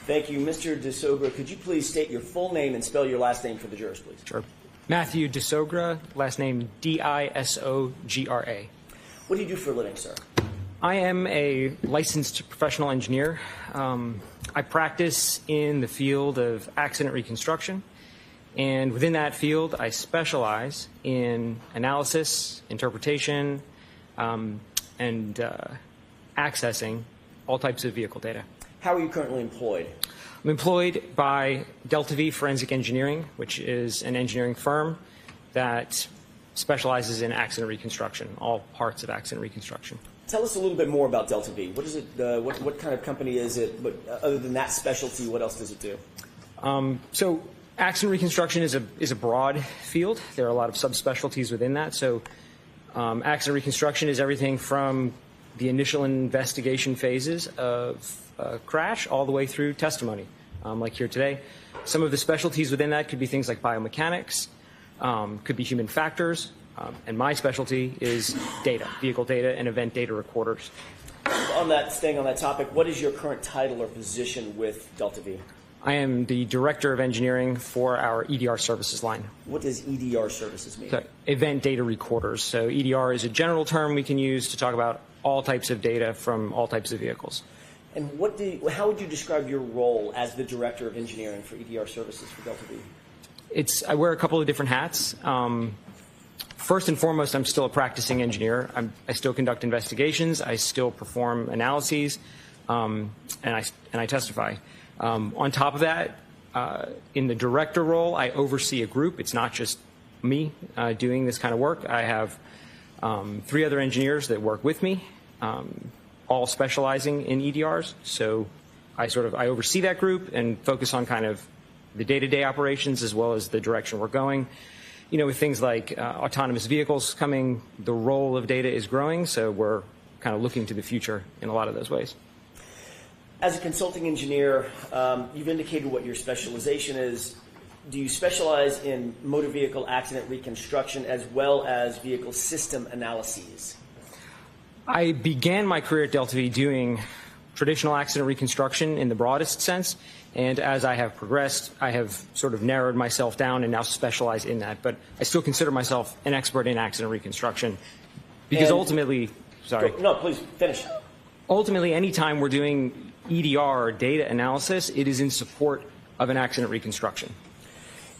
Thank you. Mr. DeSogra, could you please state your full name and spell your last name for the jurors, please? Sure. Matthew DeSogra, last name D-I-S-O-G-R-A. What do you do for a living, sir? I am a licensed professional engineer. I practice in the field of accident reconstruction, and within that field, I specialize in analysis, interpretation, and accessing all types of vehicle data. How are you currently employed? I'm employed by Delta V Forensic Engineering, which is an engineering firm that specializes in accident reconstruction, all parts of accident reconstruction. Tell us a little bit more about Delta V. What is it? What kind of company is it? But other than that specialty, what else does it do? So accident reconstruction is a broad field. There are a lot of subspecialties within that. So accident reconstruction is everything from the initial investigation phases of a crash all the way through testimony, like here today. Some of the specialties within that could be things like biomechanics, could be human factors, and my specialty is data, vehicle data and event data recorders. Staying on that topic, what is your current title or position with Delta V? I am the Director of Engineering for our EDR services line. What does EDR services mean? So, event data recorders. So EDR is a general term we can use to talk about all types of data from all types of vehicles. And how would you describe your role as the Director of Engineering for EDR services for Delta V? I wear a couple of different hats. First and foremost, I'm still a practicing engineer. I still conduct investigations. I still perform analyses, and I testify. On top of that, in the director role, I oversee a group. It's not just me doing this kind of work. I have 3 other engineers that work with me, all specializing in EDRs. So I oversee that group and focus on kind of the day-to-day operations as well as the direction we're going. You know, with things like autonomous vehicles coming, the role of data is growing, so we're kind of looking to the future in a lot of those ways. As a consulting engineer, you've indicated what your specialization is. Do you specialize in motor vehicle accident reconstruction as well as vehicle system analyses? I began my career at Delta V doing traditional accident reconstruction in the broadest sense, and as I have progressed, I have sort of narrowed myself down and now specialize in that. But I still consider myself an expert in accident reconstruction because ultimately, No, please finish. Ultimately, anytime we're doing EDR, data analysis, it is in support of an accident reconstruction.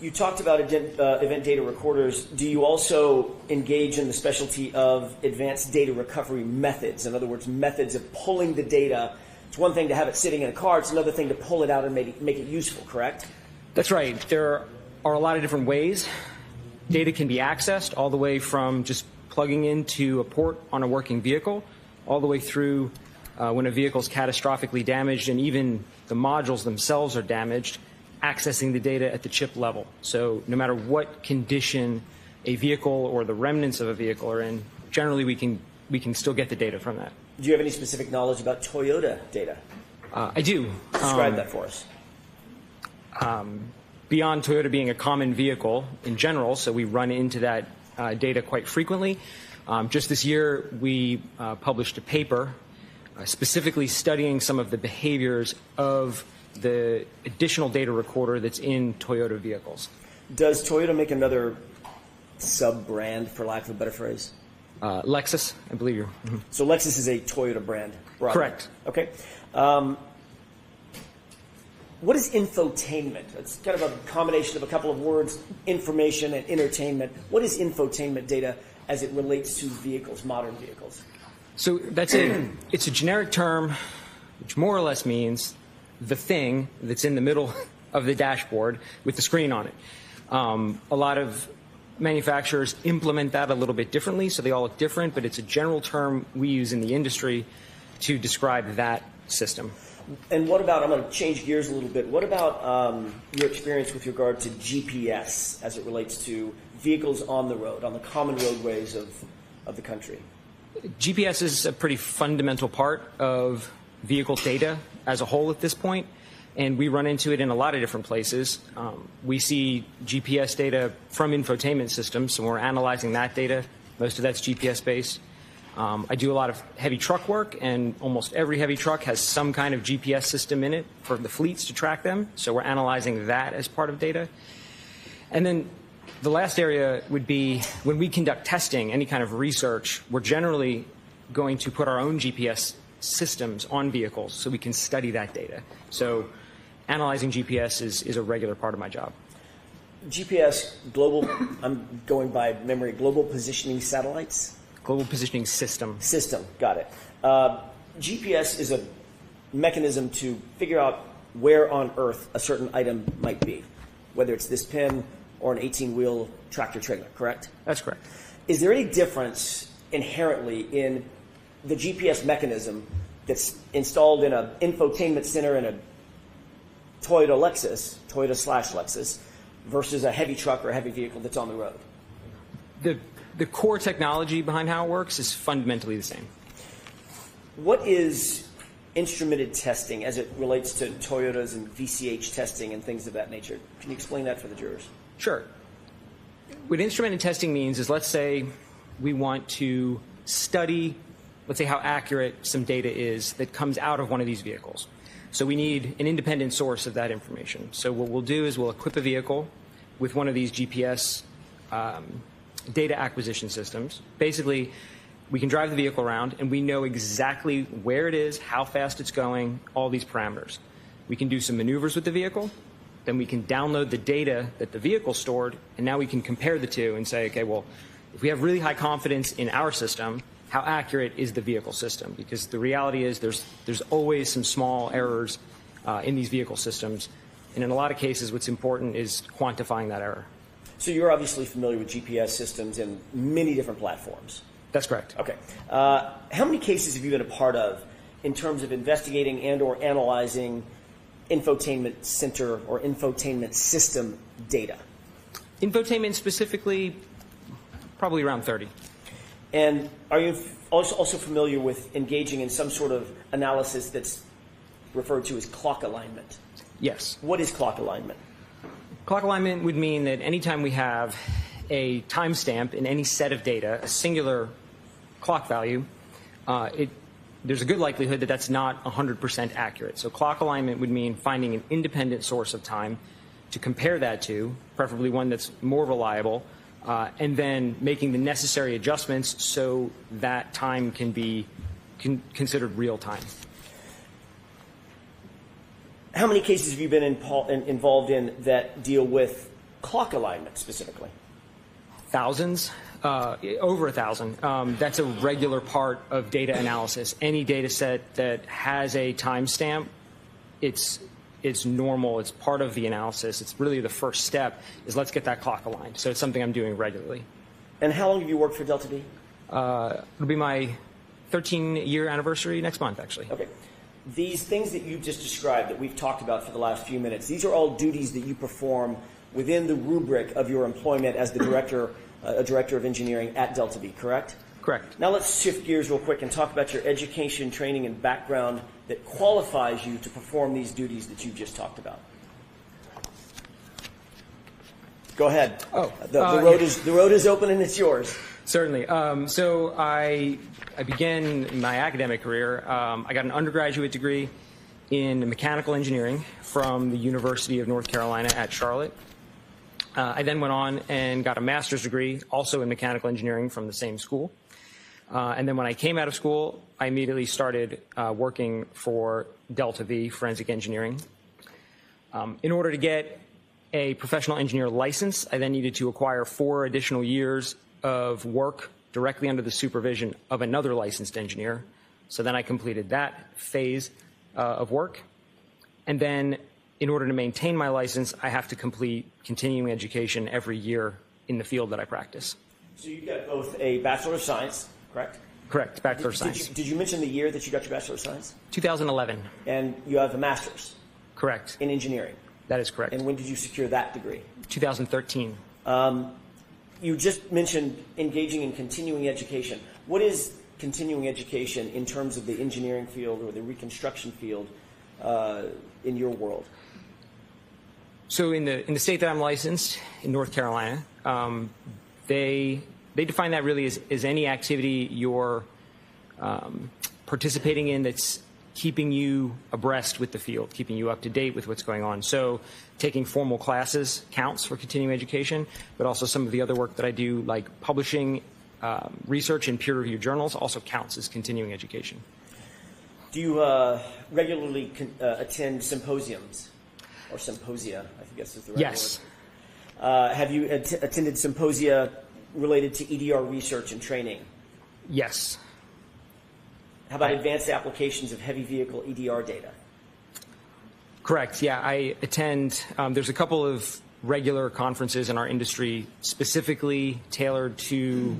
You talked about event data recorders. Do you also engage in the specialty of advanced data recovery methods? In other words, methods of pulling the data. It's one thing to have it sitting in a car. It's another thing to pull it out and make it useful, correct? That's right. There are a lot of different ways data can be accessed, all the way from just plugging into a port on a working vehicle, all the way through when a vehicle is catastrophically damaged and even the modules themselves are damaged, accessing the data at the chip level. So no matter what condition a vehicle or the remnants of a vehicle are in, generally we can still get the data from that. Do you have any specific knowledge about Toyota data? I do. Describe that for us. Beyond Toyota being a common vehicle in general, so we run into that data quite frequently. Just this year we published a paper specifically studying some of the behaviors of the additional data recorder that's in Toyota vehicles. Does Toyota make another sub-brand, for lack of a better phrase? Lexus, I believe you're. Mm-hmm. So Lexus is a Toyota brand? Broadly. Correct. Okay. What is infotainment? It's kind of a combination of a couple of words, information and entertainment. What is infotainment data as it relates to vehicles, modern vehicles? So it's a generic term which more or less means the thing that's in the middle of the dashboard with the screen on it. A lot of manufacturers implement that a little bit differently, so they all look different, but it's a general term we use in the industry to describe that system. And what about, I'm going to change gears a little bit, what about your experience with regard to GPS as it relates to vehicles on the road, on the common roadways of the country? GPS is a pretty fundamental part of vehicle data as a whole at this point, and we run into it in a lot of different places. We see GPS data from infotainment systems, so we're analyzing that data. Most of that's GPS based. I do a lot of heavy truck work, and almost every heavy truck has some kind of GPS system in it for the fleets to track them. So we're analyzing that as part of data. And then the last area would be when we conduct testing, any kind of research, we're generally going to put our own GPS systems on vehicles so we can study that data. So analyzing GPS is a regular part of my job. GPS, global, I'm going by memory, global positioning satellites? Global positioning system. System, got it. GPS is a mechanism to figure out where on Earth a certain item might be, whether it's this pin or an 18-wheel tractor trailer, correct? That's correct. Is there any difference inherently in the GPS mechanism that's installed in an infotainment center in a Toyota/Lexus, versus a heavy truck or a heavy vehicle that's on the road? The core technology behind how it works is fundamentally the same. What is instrumented testing as it relates to Toyotas and VCH testing and things of that nature? Can you explain that for the jurors? Sure. What instrumented testing means is, let's say we want to study, let's say, how accurate some data is that comes out of one of these vehicles. So we need an independent source of that information. So what we'll do is we'll equip a vehicle with one of these GPS data acquisition systems. Basically, we can drive the vehicle around and we know exactly where it is, how fast it's going, all these parameters. We can do some maneuvers with the vehicle, then we can download the data that the vehicle stored, and now we can compare the two and say, okay, well, if we have really high confidence in our system, how accurate is the vehicle system? Because the reality is there's always some small errors in these vehicle systems, and in a lot of cases what's important is quantifying that error. So you're obviously familiar with GPS systems in many different platforms. That's correct. Okay. How many cases have you been a part of in terms of investigating and or analyzing infotainment center or infotainment system data? Infotainment specifically, probably around 30. And are you also familiar with engaging in some sort of analysis that's referred to as clock alignment? Yes. What is clock alignment? Clock alignment would mean that anytime we have a timestamp in any set of data, a singular clock value, there's a good likelihood that that's not 100% accurate. So clock alignment would mean finding an independent source of time to compare that to, preferably one that's more reliable, and then making the necessary adjustments so that time can be considered real time. How many cases have you been involved in that deal with clock alignment specifically? Thousands, over 1,000. That's a regular part of data analysis. Any data set that has a timestamp, it's normal. It's part of the analysis. It's really the first step is let's get that clock aligned. So it's something I'm doing regularly. And how long have you worked for Delta V? It'll be my 13-year anniversary next month, actually. Okay. These things that you just described that we've talked about for the last few minutes, these are all duties that you perform within the rubric of your employment as the director of engineering at Delta V, correct? Correct. Now let's shift gears real quick and talk about your education, training, and background that qualifies you to perform these duties that you just talked about. Go ahead. The road is open and it's yours. Certainly. So I began my academic career. I got an undergraduate degree in mechanical engineering from the University of North Carolina at Charlotte. I then went on and got a master's degree also in mechanical engineering from the same school. And then when I came out of school, I immediately started working for Delta V, Forensic Engineering. In order to get a professional engineer license, I then needed to acquire 4 additional years of work directly under the supervision of another licensed engineer. So then I completed that phase of work. And then in order to maintain my license, I have to complete continuing education every year in the field that I practice. So you got both a Bachelor of Science, correct? Correct, Bachelor of Science. Did you mention the year that you got your Bachelor of Science? 2011. And you have a Master's? Correct. In engineering? That is correct. And when did you secure that degree? 2013. You just mentioned engaging in continuing education. What is continuing education in terms of the engineering field or the reconstruction field in your world? So in the state that I'm licensed, in North Carolina, they define that really as any activity you're participating in that's keeping you abreast with the field, keeping you up to date with what's going on. So taking formal classes counts for continuing education, but also some of the other work that I do, like publishing research in peer-reviewed journals, also counts as continuing education. Do you regularly attend symposiums or symposia? I guess is the right Yes. word. Have you attended symposia related to EDR research and training? Yes. How about advanced applications of heavy vehicle EDR data? Correct. Yeah, I attend. There's a couple of regular conferences in our industry specifically tailored to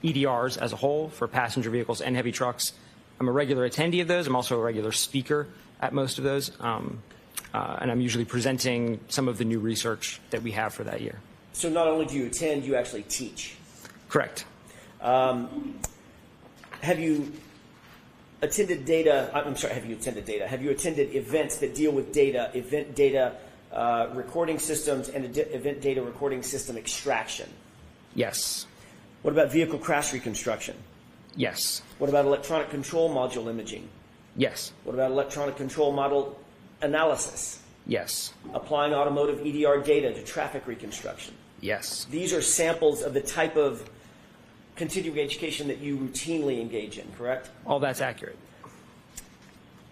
EDRs as a whole for passenger vehicles and heavy trucks. I'm a regular attendee of those. I'm also a regular speaker at most of those. And I'm usually presenting some of the new research that we have for that year. So not only do you attend, you actually teach. Correct. Have you attended data? Have you attended events that deal with data, event data recording systems, and event data recording system extraction? Yes. What about vehicle crash reconstruction? Yes. What about electronic control module imaging? Yes. What about electronic control model analysis? Yes. Applying automotive EDR data to traffic reconstruction? Yes. These are samples of the type of continuing education that you routinely engage in, correct? All that's accurate.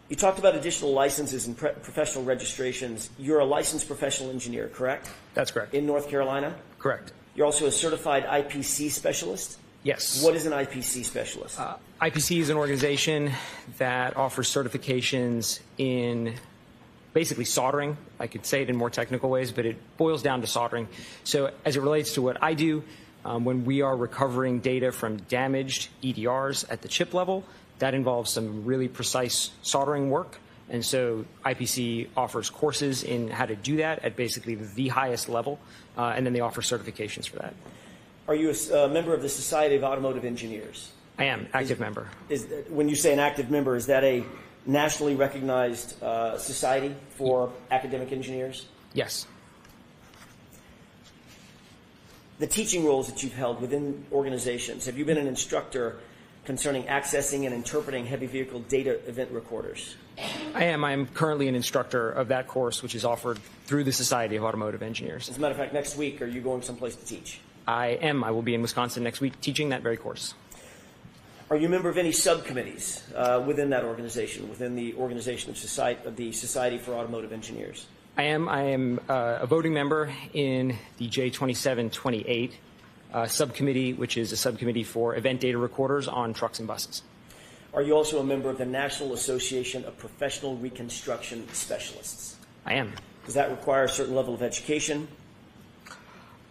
You talked about additional licenses and professional registrations. You're a licensed professional engineer, correct? That's correct. In North Carolina? Correct. You're also a certified IPC specialist? Yes. What is an IPC specialist? IPC is an organization that offers certifications in basically soldering. I could say it in more technical ways, but it boils down to soldering. So as it relates to what I do, when we are recovering data from damaged EDRs at the chip level, that involves some really precise soldering work. And so IPC offers courses in how to do that at basically the highest level, and then they offer certifications for that. Are you a member of the Society of Automotive Engineers? I am, active member. When you say an active member, is that a nationally recognized society for academic engineers? Yes. The teaching roles that you've held within organizations, have you been an instructor concerning accessing and interpreting heavy vehicle data event recorders? I am. I am currently an instructor of that course, which is offered through the Society of Automotive Engineers. As a matter of fact, next week, are you going someplace to teach? I am. I will be in Wisconsin next week teaching that very course. Are you a member of any subcommittees within that organization, within the organization of the Society for Automotive Engineers? I am. I am a voting member in the J2728 subcommittee, which is a subcommittee for event data recorders on trucks and buses. Are you also a member of the National Association of Professional Reconstruction Specialists? I am. Does that require a certain level of education?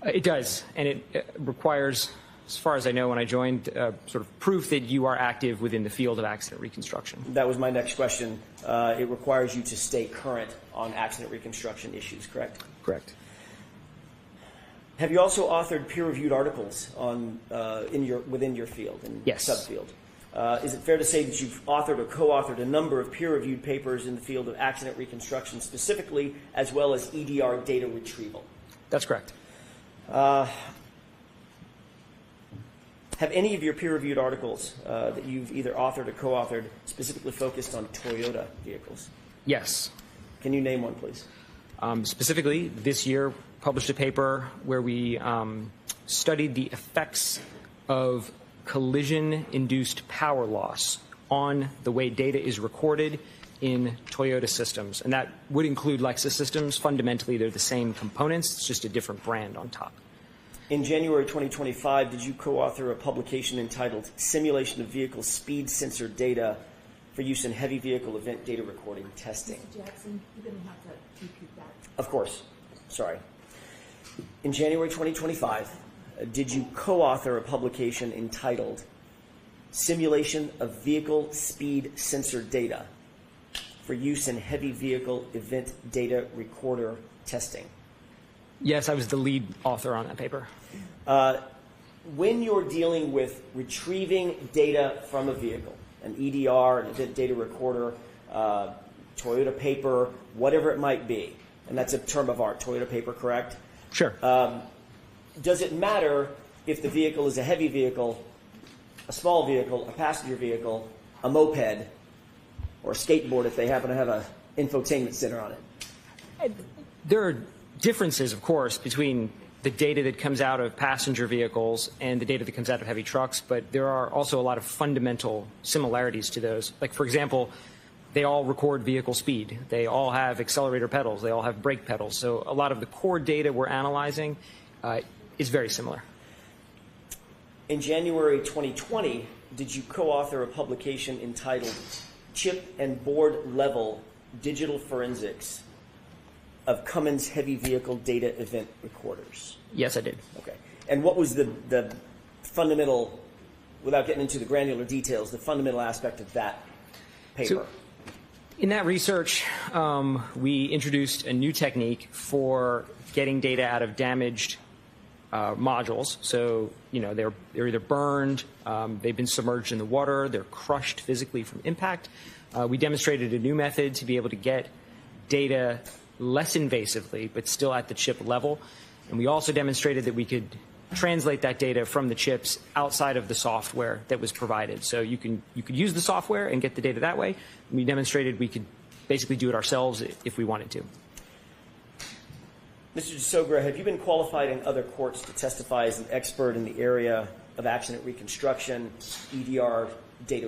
It does, and it requires, as far as I know when I joined, sort of proof that you are active within the field of accident reconstruction. That was my next question. It requires you to stay current on accident reconstruction issues, correct? Correct. Have you also authored peer-reviewed articles on within your field and Yes. subfield? Is it fair to say that you've authored or co-authored a number of peer-reviewed papers in the field of accident reconstruction specifically, as well as EDR data retrieval? That's correct. Have any of your peer-reviewed articles that you've either authored or co-authored specifically focused on Toyota vehicles? Yes. Can you name one, please? Specifically, this year, published a paper where we studied the effects of collision-induced power loss on the way data is recorded in Toyota systems. And that would include Lexus systems. Fundamentally, they're the same components. It's just a different brand on top. In January 2025, did you co-author a publication entitled Simulation of Vehicle Speed Sensor Data for Use in Heavy Vehicle Event Data Recording Testing? Mr. Jackson, you're going to have to repeat that. Of course. Sorry. In January 2025, did you co-author a publication entitled Simulation of Vehicle Speed Sensor Data for Use in Heavy Vehicle Event Data Recorder Testing? Yes, I was the lead author on that paper. When you're dealing with retrieving data from a vehicle, an EDR, an event data recorder, Toyota paper, whatever it might be, and that's a term of art, Toyota paper, correct? Sure. Does it matter if the vehicle is a heavy vehicle a small vehicle, a passenger vehicle, a moped, or a skateboard if they happen to have an infotainment center on it? There are differences, of course, between the data that comes out of passenger vehicles and the data that comes out of heavy trucks, but there are also a lot of fundamental similarities to those. Like, for example, they all record vehicle speed. They all have accelerator pedals. They all have brake pedals. So a lot of the core data we're analyzing is very similar. In January 2020, did you co-author a publication entitled Chip and Board Level Digital Forensics of Cummins Heavy Vehicle Data Event Recorders? Yes, I did. Okay. And what was the fundamental, without getting into the granular details, the fundamental aspect of that paper? So, in that research, we introduced a new technique for getting data out of damaged modules. So, you know, they're either burned, they've been submerged in the water, they're crushed physically from impact. We demonstrated a new method to be able to get data less invasively, but still at the chip level. And we also demonstrated that we could translate that data from the chips outside of the software that was provided. So you could use the software and get the data that way. We demonstrated we could basically do it ourselves if we wanted to. Mr. DeSogra, have you been qualified in other courts to testify as an expert in the area of accident reconstruction, EDR data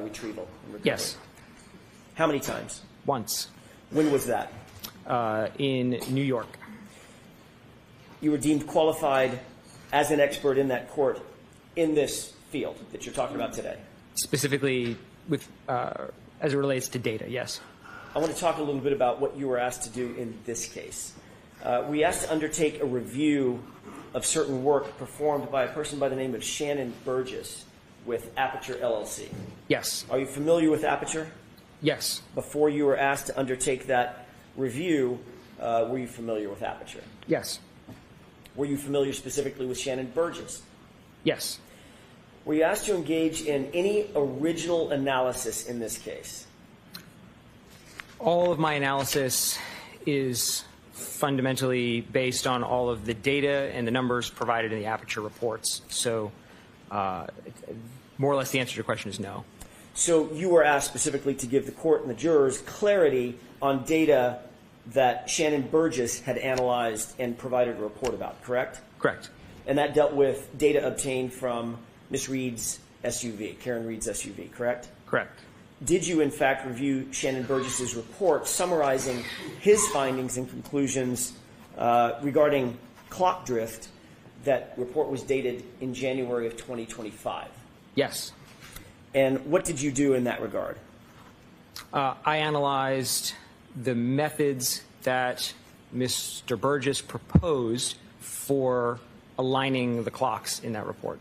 retrieval and recovery? Yes. How many times? Once. When was that? In New York. You were deemed qualified as an expert in that court in this field that you're talking about today? Specifically with, as it relates to data, yes. I want to talk a little bit about what you were asked to do in this case. We asked to undertake a review of certain work performed by a person by the name of Shannon Burgess with Aperture LLC. Yes. Are you familiar with Aperture? Yes. Before you were asked to undertake that review, were you familiar with Aperture? Yes. Were you familiar specifically with Shannon Burgess? Yes. Were you asked to engage in any original analysis in this case? All of my analysis is fundamentally based on all of the data and the numbers provided in the Aperture reports. So more or less the answer to your question is no. So you were asked specifically to give the court and the jurors clarity on data that Shannon Burgess had analyzed and provided a report about, correct? Correct. And that dealt with data obtained from Ms. Reed's SUV, Karen Reed's SUV, correct? Correct. Did you, in fact, review Shannon Burgess's report summarizing his findings and conclusions regarding clock drift? That report was dated in January of 2025. Yes. And what did you do in that regard? I analyzed the methods that Mr. Burgess proposed for aligning the clocks in that report.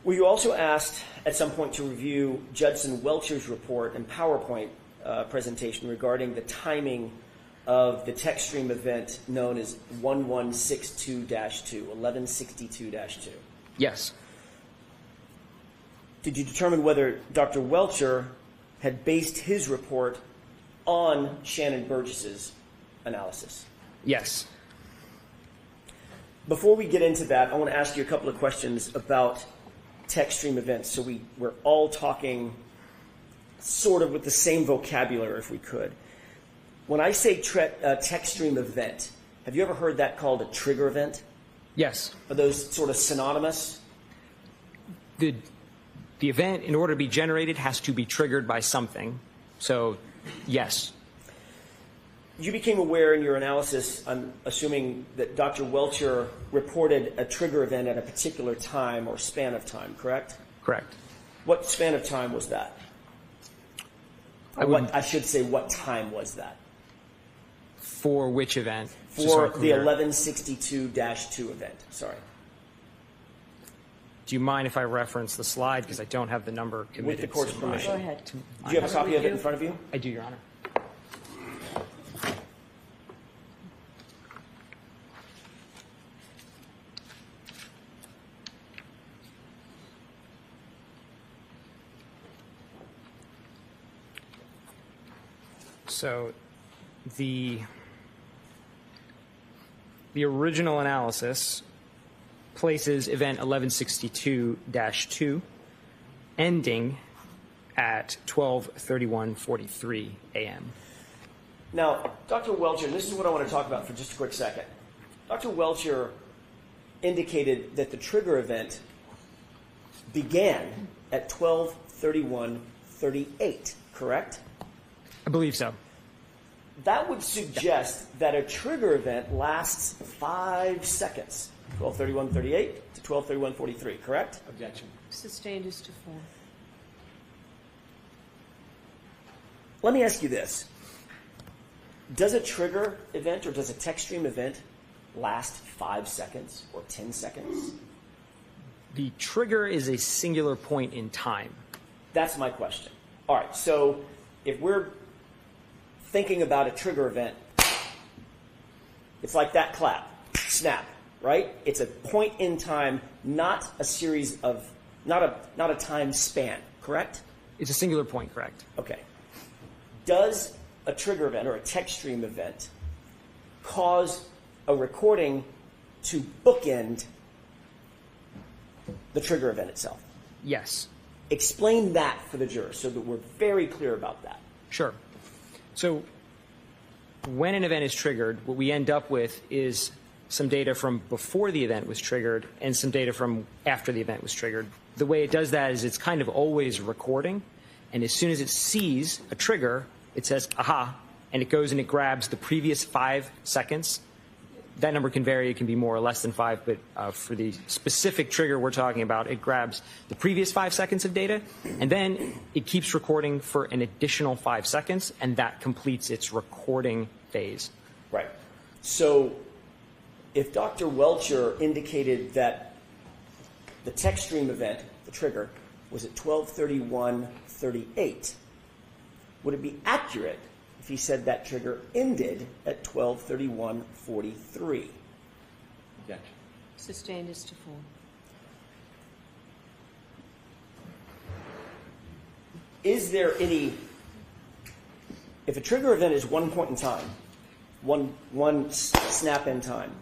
Were you also asked at some point to review Judson Welcher's report and PowerPoint presentation regarding the timing of the text stream event known as 1162-2, 1162-2? Yes. Did you determine whether Dr. Welcher had based his report on Shannon Burgess's analysis? Yes. Before we get into that, I want to ask you a couple of questions about text stream events, so we're all talking sort of with the same vocabulary if we could. When I say text stream event, have you ever heard that called a trigger event? Yes. Are those sort of synonymous? The event, in order to be generated, has to be triggered by something. So, yes. You became aware in your analysis, I'm assuming, that Dr. Welcher reported a trigger event at a particular time or span of time, correct? Correct. What span of time was that? I should say, what time was that? For which event? For the 1162-2 event, sorry. Do you mind if I reference the slide? Because I don't have the number committed. With the court's to permission. Go ahead. Do you have a copy of it in front of you? I do, Your Honor. So the original analysis places event 1162-2 ending at 12:31:43 a.m. Now, Dr. Welcher, and this is what I want to talk about for just a quick second. Dr. Welcher indicated that the trigger event began at 12:31:38, correct? I believe so. That would suggest that a trigger event lasts 5 seconds, 12:31:38 to 12:31:43, correct? Objection. Sustained is to form. Let me ask you this. Does a trigger event or does a text stream event last 5 seconds or 10 seconds? The trigger is a singular point in time. That's my question. All right, so if we're thinking about a trigger event, it's like that clap, snap, right? It's a point in time, not a series of, not a time span, correct? It's a singular point, correct? Okay. Does a trigger event or a text stream event cause a recording to bookend the trigger event itself? Yes. Explain that for the jurors so that we're very clear about that. Sure. So when an event is triggered, what we end up with is some data from before the event was triggered and some data from after the event was triggered. The way it does that is it's kind of always recording, and as soon as it sees a trigger, it says, aha, and it goes and it grabs the previous 5 seconds. That number can vary. It can be more or less than 5, but for the specific trigger we're talking about, it grabs the previous 5 seconds of data, and then it keeps recording for an additional 5 seconds, and that completes its recording phase. Right. So if Dr. Welcher indicated that the text stream event, the trigger, was at 12:31:38, would it be accurate if he said that trigger ended at 12:31:43? Objection. Sustained is to form. Is there any, if a trigger event is one point in time, one snap in time,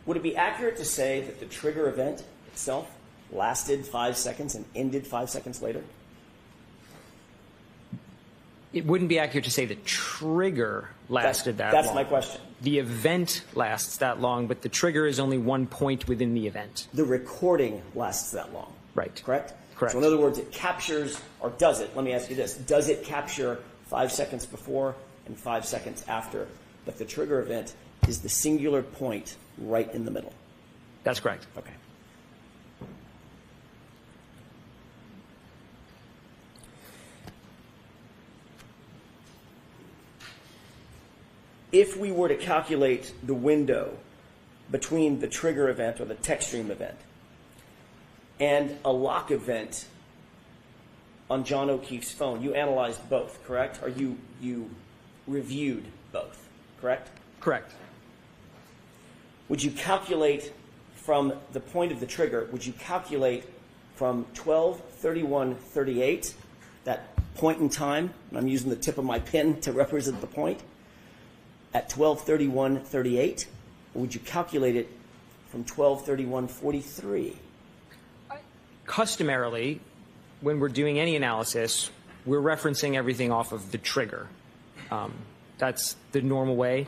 would it be accurate to say that the trigger event itself lasted 5 seconds and ended 5 seconds later? It wouldn't be accurate to say the trigger lasted that long. That's my question. The event lasts that long, but the trigger is only one point within the event. The recording lasts that long. Right. Correct? Correct. So in other words, it captures, or does it, let me ask you this, does it capture 5 seconds before and 5 seconds after? But the trigger event is the singular point right in the middle. That's correct. Okay. If we were to calculate the window between the trigger event or the text stream event and a lock event on John O'Keefe's phone, you analyzed both, correct? Or you reviewed both, correct? Correct. Would you calculate from the point of the trigger, would you calculate from 12:31:38, that point in time, and I'm using the tip of my pen to represent the point, at 12:31:38, or would you calculate it from 12:31:43? Customarily, when we're doing any analysis, we're referencing everything off of the trigger. That's the normal way.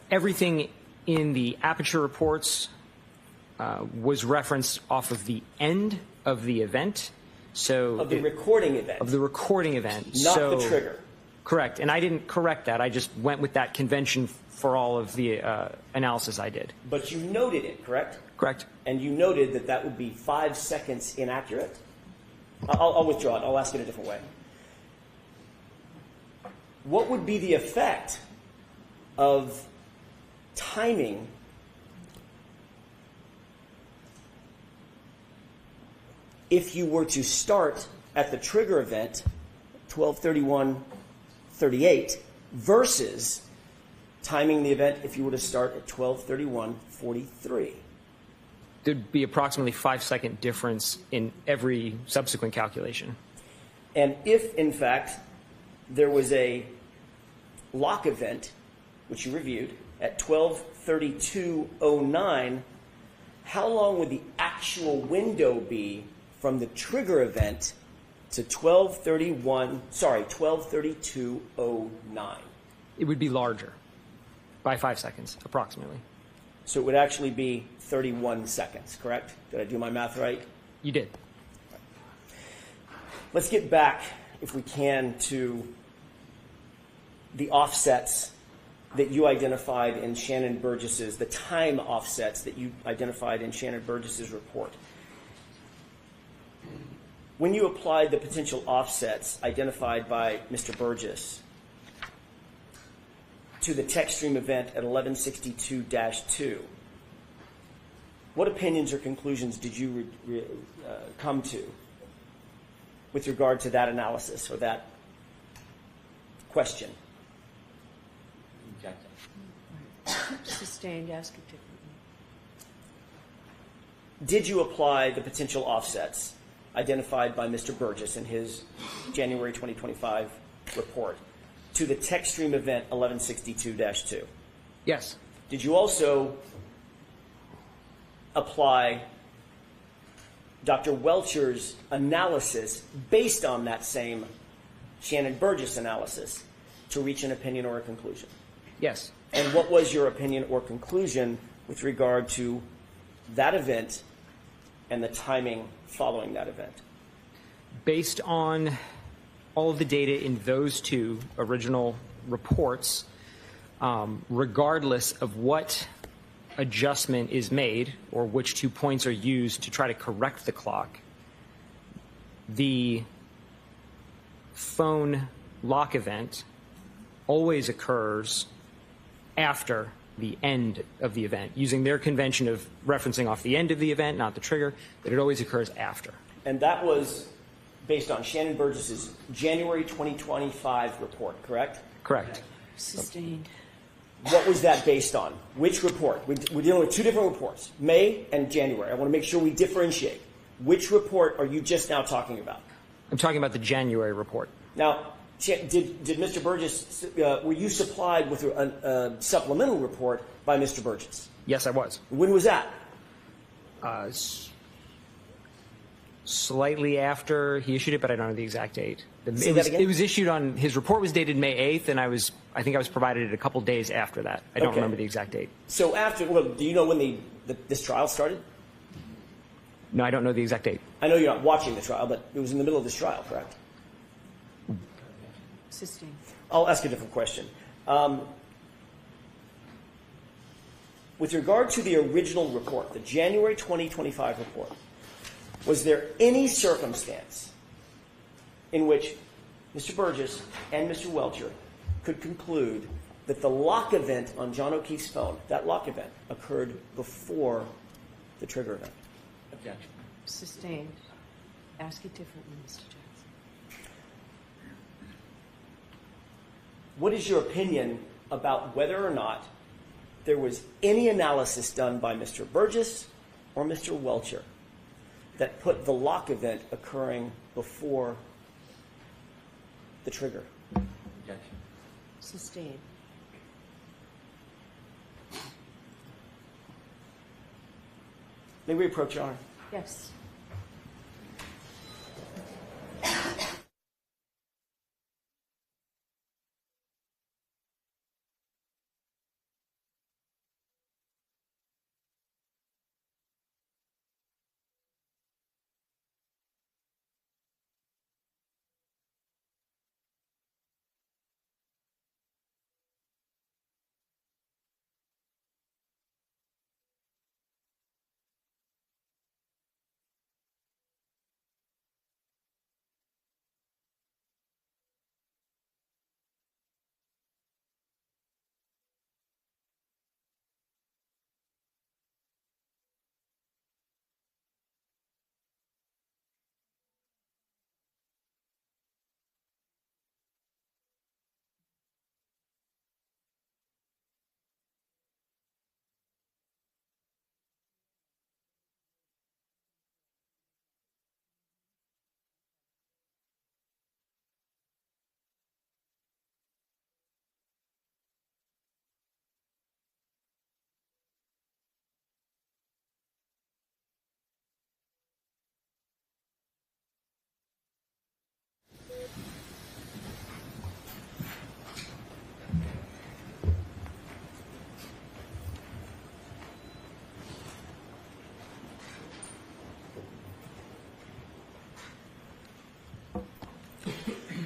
Everything in the aperture reports was referenced off of the end of the event. So Of the recording event. Of the recording event. Not the trigger. Correct. And I didn't correct that. I just went with that convention for all of the analysis I did. But you noted it, correct? Correct. And you noted that that would be 5 seconds inaccurate? I'll withdraw it. I'll ask it a different way. What would be the effect of timing if you were to start at the trigger event, 12:31:38, versus timing the event if you were to start at 12:31:43? There'd be approximately 5-second difference in every subsequent calculation. And if, in fact, there was a lock event which you reviewed, at 12:32:09, how long would the actual window be from the trigger event to 12:32:09? It would be larger by 5 seconds, approximately. So it would actually be 31 seconds, correct? Did I do my math right? You did. Let's get back, if we can, to the offsets that you identified in Shannon Burgess's, the time offsets that you identified in Shannon Burgess's report. When you applied the potential offsets identified by Mr. Burgess to the text stream event at 1162-2, what opinions or conclusions did you come to with regard to that analysis or that question? Sustained. Ask it differently. Did you apply the potential offsets identified by Mr. Burgess in his January 2025 report to the text stream event 1162-2? Yes. Did you also apply Dr. Welcher's analysis based on that same Shannon Burgess analysis to reach an opinion or a conclusion? Yes. And what was your opinion or conclusion with regard to that event and the timing following that event? Based on all of the data in those two original reports, regardless of what adjustment is made or which 2 points are used to try to correct the clock, the phone lock event always occurs after the end of the event, using their convention of referencing off the end of the event, not the trigger, that it always occurs after. And that was based on Shannon Burgess's January 2025 report, correct? Correct. Sustained. What was that based on? Which report? We're dealing with two different reports, May and January. I want to make sure we differentiate. Which report are you just now talking about? I'm talking about the January report. Now, did Mr. Burgess, were you supplied with a supplemental report by Mr. Burgess? Yes, I was. When was that? Slightly after he issued it, but I don't know the exact date. Say that again? It was issued on, his report was dated May 8th, and I think I was provided it a couple days after that. I don't Okay. remember the exact date. So after, well, do you know when this trial started? No, I don't know the exact date. I know you're not watching the trial, but it was in the middle of this trial, correct? Sustained. I'll ask a different question. With regard to the original report, the January 2025 report, was there any circumstance in which Mr. Burgess and Mr. Welcher could conclude that the lock event on John O'Keefe's phone, that lock event, occurred before the trigger event? Objection. Sustained. Ask it differently, Mr. Jackson. What is your opinion about whether or not there was any analysis done by Mr. Burgess or Mr. Welcher that put the lock event occurring before the trigger? Objection. Sustained. May we approach, Your Honor? Yes.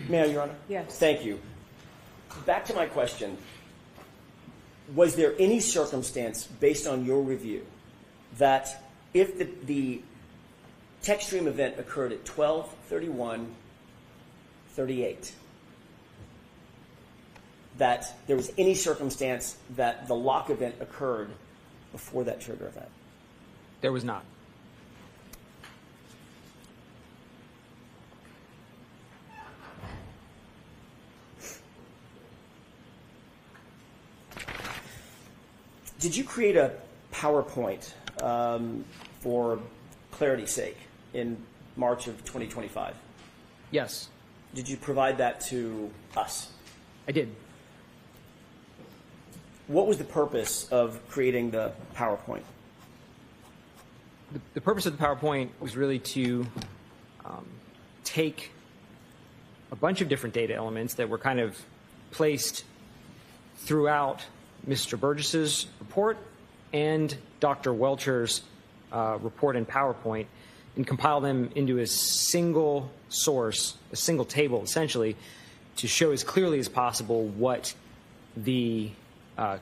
May I, Your Honor? Yes. Thank you. Back to my question. Was there any circumstance, based on your review, that if the tech stream event occurred at 12:31:38, that there was any circumstance that the lock event occurred before that trigger event? There was not. Did you create a PowerPoint for clarity's sake in March of 2025? Yes, Did you provide that to us? I did. What was the purpose of creating the PowerPoint? The purpose of the PowerPoint was really to take a bunch of different data elements that were kind of placed throughout Mr. Burgess's report and Dr. Welcher's report in PowerPoint, and compile them into a single source, a single table, essentially, to show as clearly as possible what the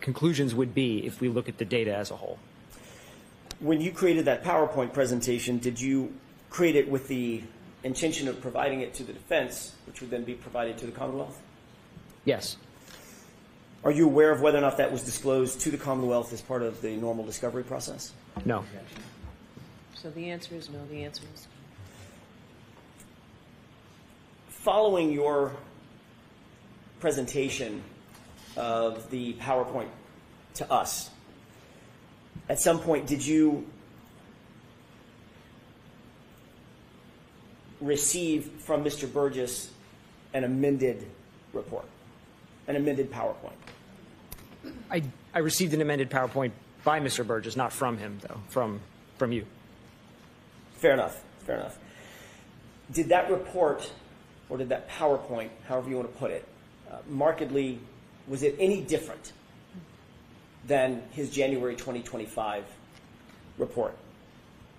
conclusions would be if we look at the data as a whole. When you created that PowerPoint presentation, did you create it with the intention of providing it to the defense, which would then be provided to the Commonwealth? Yes. Are you aware of whether or not that was disclosed to the Commonwealth as part of the normal discovery process? No. So the answer is no. The answer is no. Following your presentation of the PowerPoint to us, at some point did you receive from Mr. Burgess an amended report, an amended PowerPoint? I received an amended PowerPoint by Mr. Burgess, not from him, though, from you. Fair enough. Fair enough. Did that report, or did that PowerPoint, however you want to put it, markedly, was it any different than his January 2025 report?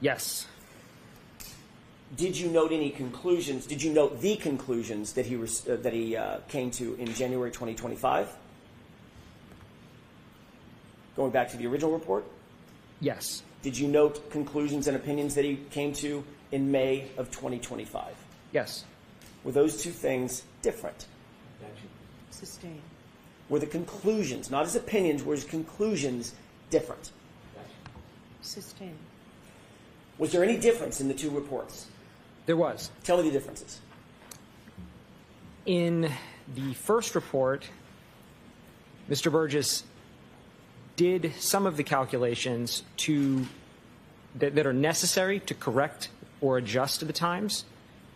Yes. Did you note any conclusions? Did you note the conclusions that he came to in January 2025? Going back to the original report? Yes. Did you note conclusions and opinions that he came to in May of 2025? Yes. Were those two things different? Sustained. Were the conclusions, not his opinions, were his conclusions different? Sustained. Was there any difference in the two reports? There was. Tell me the differences. In the first report, Mr. Burgess did some of the calculations that are necessary to correct or adjust the times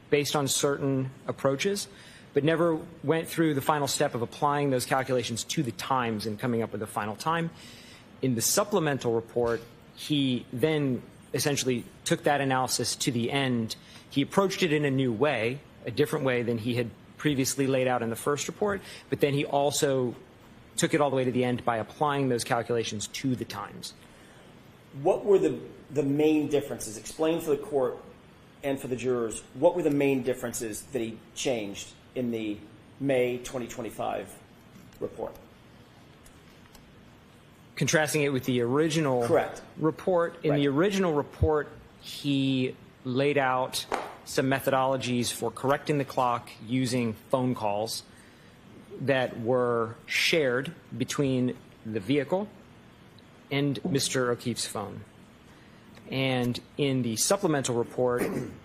based on certain approaches, but never went through the final step of applying those calculations to the times and coming up with a final time. In the supplemental report, he then essentially took that analysis to the end. He approached it in a new way, a different way than he had previously laid out in the first report, but then he also took it all the way to the end by applying those calculations to the times. What were the main differences? Explain for the court and for the jurors, what were the main differences that he changed in the May 2025 report? Contrasting it with the original Correct. report. In the original report, he laid out some methodologies for correcting the clock using phone calls that were shared between the vehicle and Mr. O'Keefe's phone. And in the supplemental report,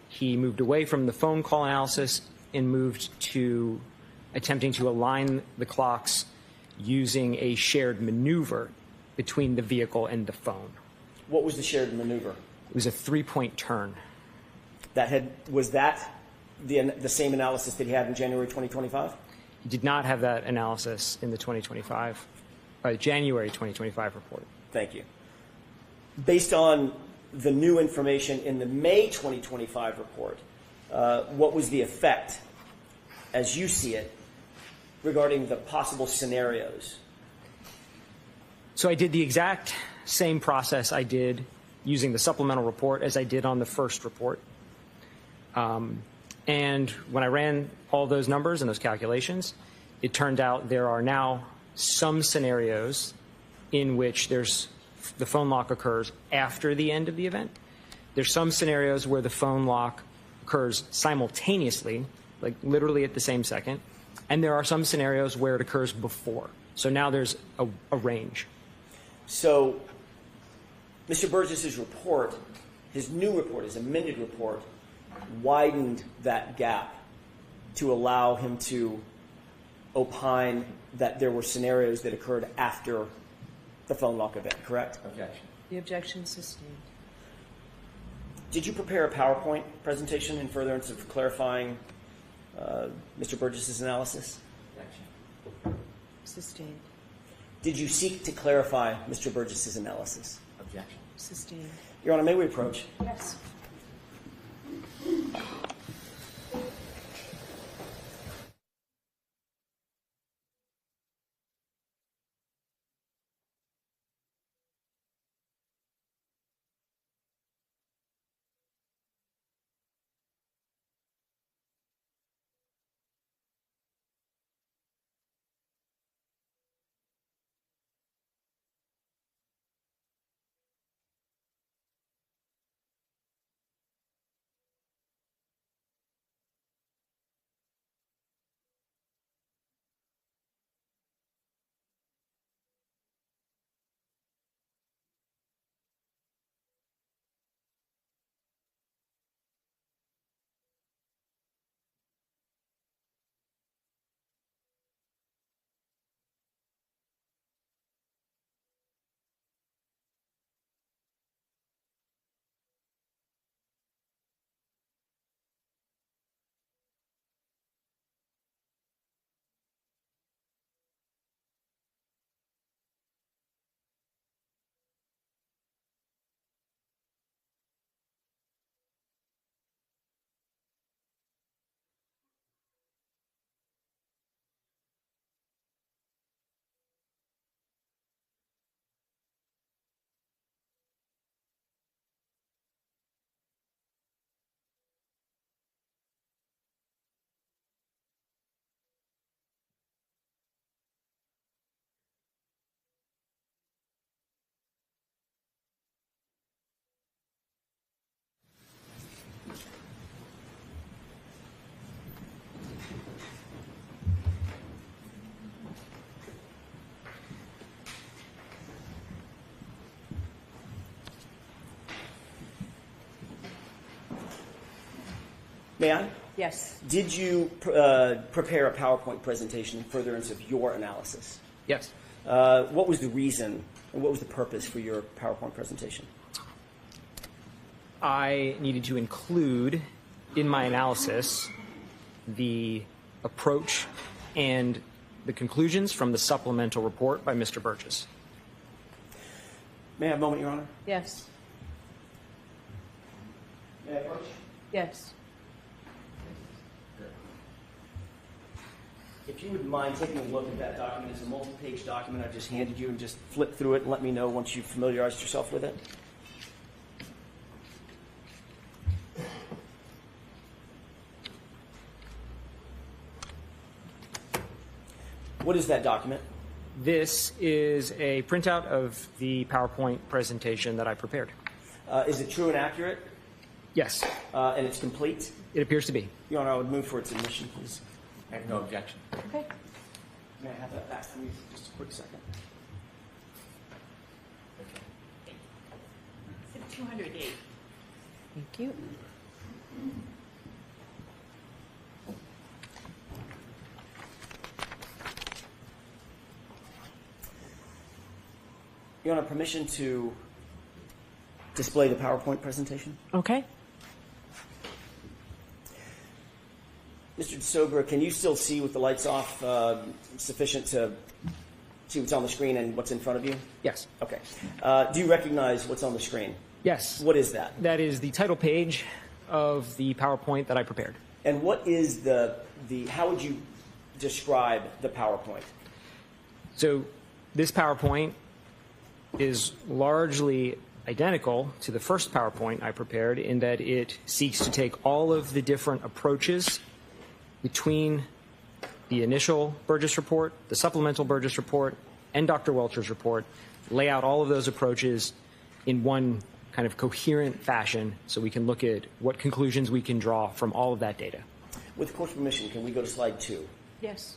he moved away from the phone call analysis and moved to attempting to align the clocks using a shared maneuver between the vehicle and the phone. What was the shared maneuver? It was a 3-point turn. Was that the same analysis that he had in January 2025? He did not have that analysis in the January 2025 report. Thank you. Based on the new information in the May 2025 report, what was the effect, as you see it, regarding the possible scenarios? So I did the exact same process I did using the supplemental report as I did on the first report. And when I ran all those numbers and those calculations, it turned out there are now some scenarios in which the phone lock occurs after the end of the event. There's some scenarios where the phone lock occurs simultaneously, like literally at the same second. And there are some scenarios where it occurs before. So now there's a range. So Mr. Burgess's report, his new report, his amended report, widened that gap to allow him to opine that there were scenarios that occurred after the phone lock event, correct? Objection. The objection is sustained. Did you prepare a PowerPoint presentation in furtherance of clarifying Mr. Burgess's analysis? Objection. Sustained. Did you seek to clarify Mr. Burgess's analysis? Objection. Sustained. Your Honor, may we approach? Yes. May I? Yes. Did you prepare a PowerPoint presentation in furtherance of your analysis? Yes. What was the reason and what was the purpose for your PowerPoint presentation? I needed to include in my analysis the approach and the conclusions from the supplemental report by Mr. Burgess. May I have a moment, Your Honor? Yes. May I approach? Yes. If you wouldn't mind taking a look at that document, it's a multi-page document I just handed you, and just flip through it and let me know once you've familiarized yourself with it. What is that document? This is a printout of the PowerPoint presentation that I prepared. Is it true and accurate? Yes, And it's complete? it appears to be. Your Honor, I would move for its admission, please. I have no objection. Okay. May I have that back for me for just a quick second? It's 208. Thank you. Your Honor, permission to display the PowerPoint presentation? Okay. Mr. DeSober, can you still see with the lights off sufficient to see what's on the screen and what's in front of you? Yes. Okay. Do you recognize what's on the screen? Yes. What is that? That is the title page of the PowerPoint that I prepared. And what is how would you describe the PowerPoint? So this PowerPoint is largely identical to the first PowerPoint I prepared in that it seeks to take all of the different approaches between the initial Burgess report, the supplemental Burgess report, and Dr. Welcher's report, lay out all of those approaches in one kind of coherent fashion so we can look at what conclusions we can draw from all of that data. With the court's permission, can we go to slide 2? Yes.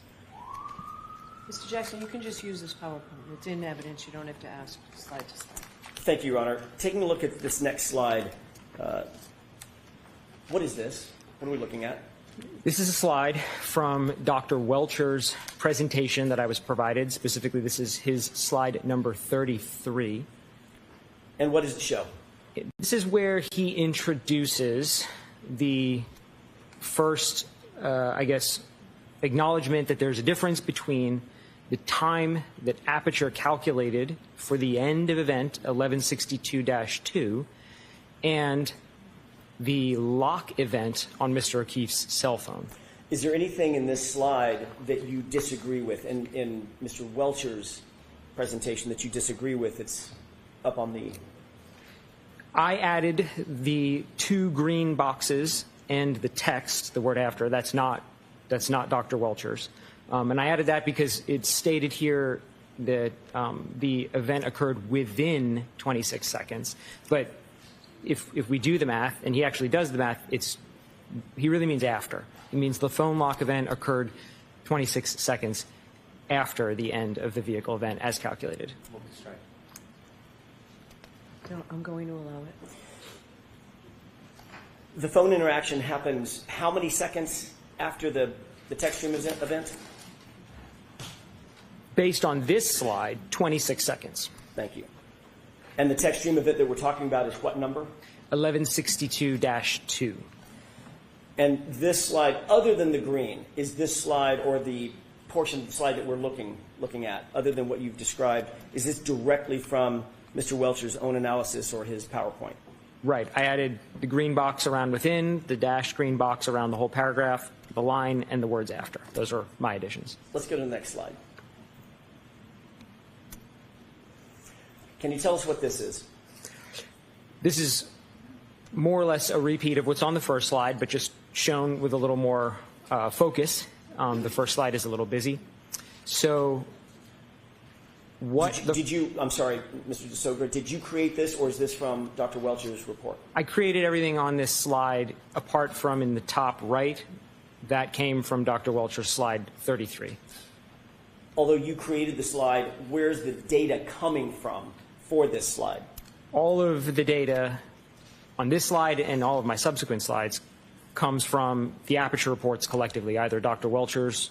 Mr. Jackson, you can just use this PowerPoint. It's in evidence. You don't have to ask slide to slide. Thank you, Your Honor. Taking a look at this next slide, what is this? What are we looking at? This is a slide from Dr. Welcher's presentation that I was provided. Specifically, this is his slide number 33. And what does it show? This is where he introduces the first, acknowledgement that there's a difference between the time that Aperture calculated for the end of event 1162-2 and the lock event on Mr. O'Keefe's cell phone. Is there anything in this slide that you disagree with, in Mr. Welcher's presentation that you disagree with? It's up on the... I added the 2 green boxes and the text, the word after. That's not Dr. Welcher's. And I added that because it's stated here that the event occurred within 26 seconds. But if we do the math, and he actually does the math, he really means after. It means the phone lock event occurred 26 seconds after the end of the vehicle event as calculated. We'll be straight. No, I'm going to allow it. The phone interaction happens how many seconds after the text stream event? Based on this slide, 26 seconds. Thank you. And the text stream event that we're talking about is what number? 1162-2. And this slide, other than the green, is this slide or the portion of the slide that we're looking at, other than what you've described, is this directly from Mr. Welcher's own analysis or his PowerPoint? Right. I added the green box around within, the dashed green box around the whole paragraph, the line, and the words after. Those are my additions. Let's go to the next slide. Can you tell us what this is? This is more or less a repeat of what's on the first slide, but just shown with a little more focus. The first slide is a little busy. So I'm sorry, Mr. DeSogra, did you create this, or is this from Dr. Welcher's report? I created everything on this slide apart from in the top right. That came from Dr. Welcher's slide 33. Although you created the slide, where's the data coming from for this slide? All of the data on this slide and all of my subsequent slides comes from the Aperture reports collectively, either Dr. Welcher's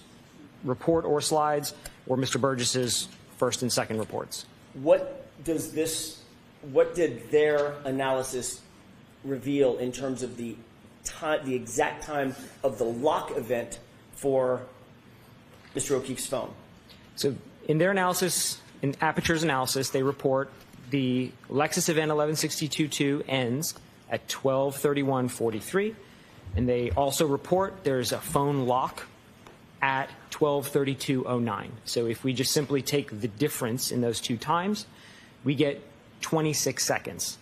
report or slides or Mr. Burgess's first and second reports. What did their analysis reveal in terms of the exact time of the lock event for Mr. O'Keefe's phone? So in their analysis, in Aperture's analysis, they report the Lexus event 1162-2 ends at 12:31:43, and they also report there's a phone lock at 12:32:09. So if we just simply take the difference in those two times, we get 26 seconds.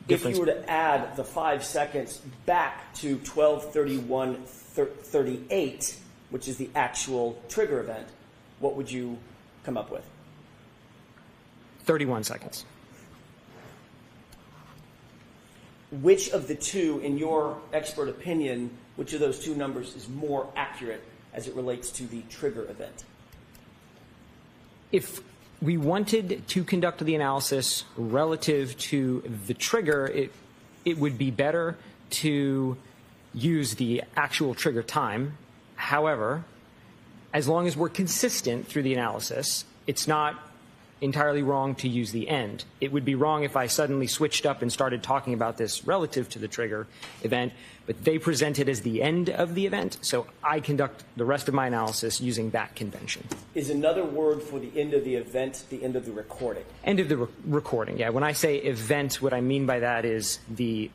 If you were to add the 5 seconds back to 12:31:38, which is the actual trigger event, what would you come up with? 31 seconds. Which of the two, in your expert opinion, which of those two numbers is more accurate as it relates to the trigger event? If we wanted to conduct the analysis relative to the trigger, it would be better to use the actual trigger time. However, as long as we're consistent through the analysis, it's not entirely wrong to use the end. It would be wrong if I suddenly switched up and started talking about this relative to the trigger event, but they present it as the end of the event, so I conduct the rest of my analysis using that convention. Is another word for the end of the event the end of the recording? End of the recording, yeah. When I say event, what I mean by that is the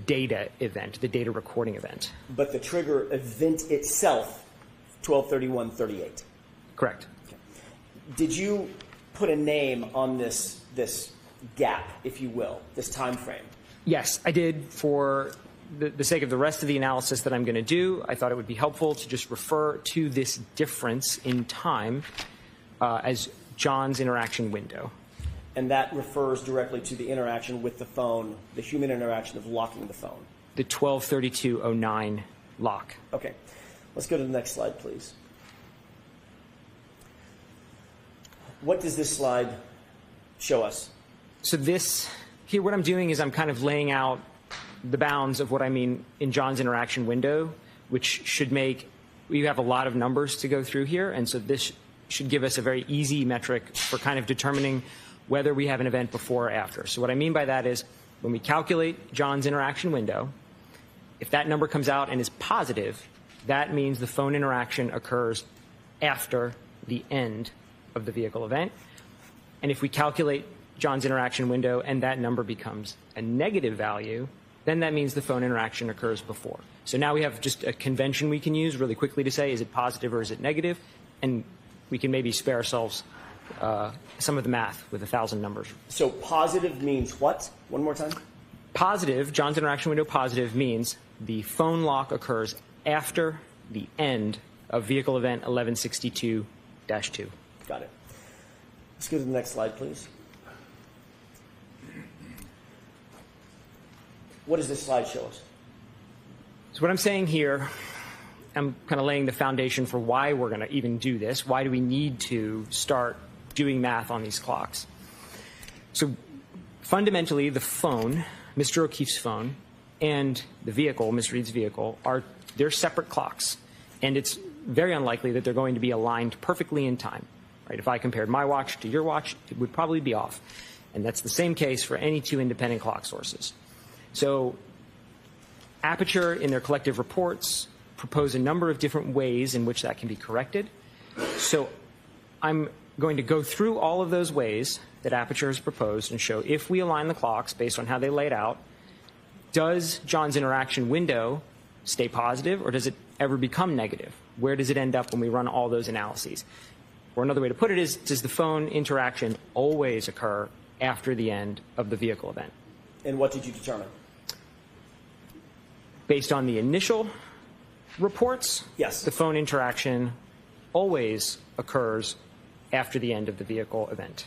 data event, the data recording event. But the trigger event itself, 12:31:38. Correct. Okay. Did you put a name on this gap, if you will, this time frame. Yes, I did. For the sake of the rest of the analysis that I'm going to do, I thought it would be helpful to just refer to this difference in time as John's interaction window. And that refers directly to the interaction with the phone, the human interaction of locking the phone. The 12:32:09 lock. Okay. Let's go to the next slide, please. What does this slide show us? So this, here what I'm doing is I'm kind of laying out the bounds of what I mean in John's interaction window, which should make, we have a lot of numbers to go through here, and so this should give us a very easy metric for kind of determining whether we have an event before or after. So what I mean by that is when we calculate John's interaction window, if that number comes out and is positive, that means the phone interaction occurs after the end of the vehicle event. And if we calculate John's interaction window and that number becomes a negative value, then that means the phone interaction occurs before. So now we have just a convention we can use really quickly to say, is it positive or is it negative? And we can maybe spare ourselves some of the math with 1,000 numbers. So positive means what? One more time. Positive, John's interaction window positive means the phone lock occurs after the end of vehicle event 1162-2. Got it. Let's go to the next slide, please. What does this slide show us? So what I'm saying here, I'm kind of laying the foundation for why we're going to even do this. Why do we need to start doing math on these clocks? So fundamentally, the phone, Mr. O'Keefe's phone, and the vehicle, Ms. Reed's vehicle, they're separate clocks. And it's very unlikely that they're going to be aligned perfectly in time. Right? If I compared my watch to your watch, it would probably be off. And that's the same case for any two independent clock sources. So Aperture, in their collective reports, propose a number of different ways in which that can be corrected. So I'm going to go through all of those ways that Aperture has proposed and show if we align the clocks based on how they laid out, does John's interaction window stay positive or does it ever become negative? Where does it end up when we run all those analyses? Or another way to put it is, does the phone interaction always occur after the end of the vehicle event? And what did you determine? Based on the initial reports, yes, the phone interaction always occurs after the end of the vehicle event.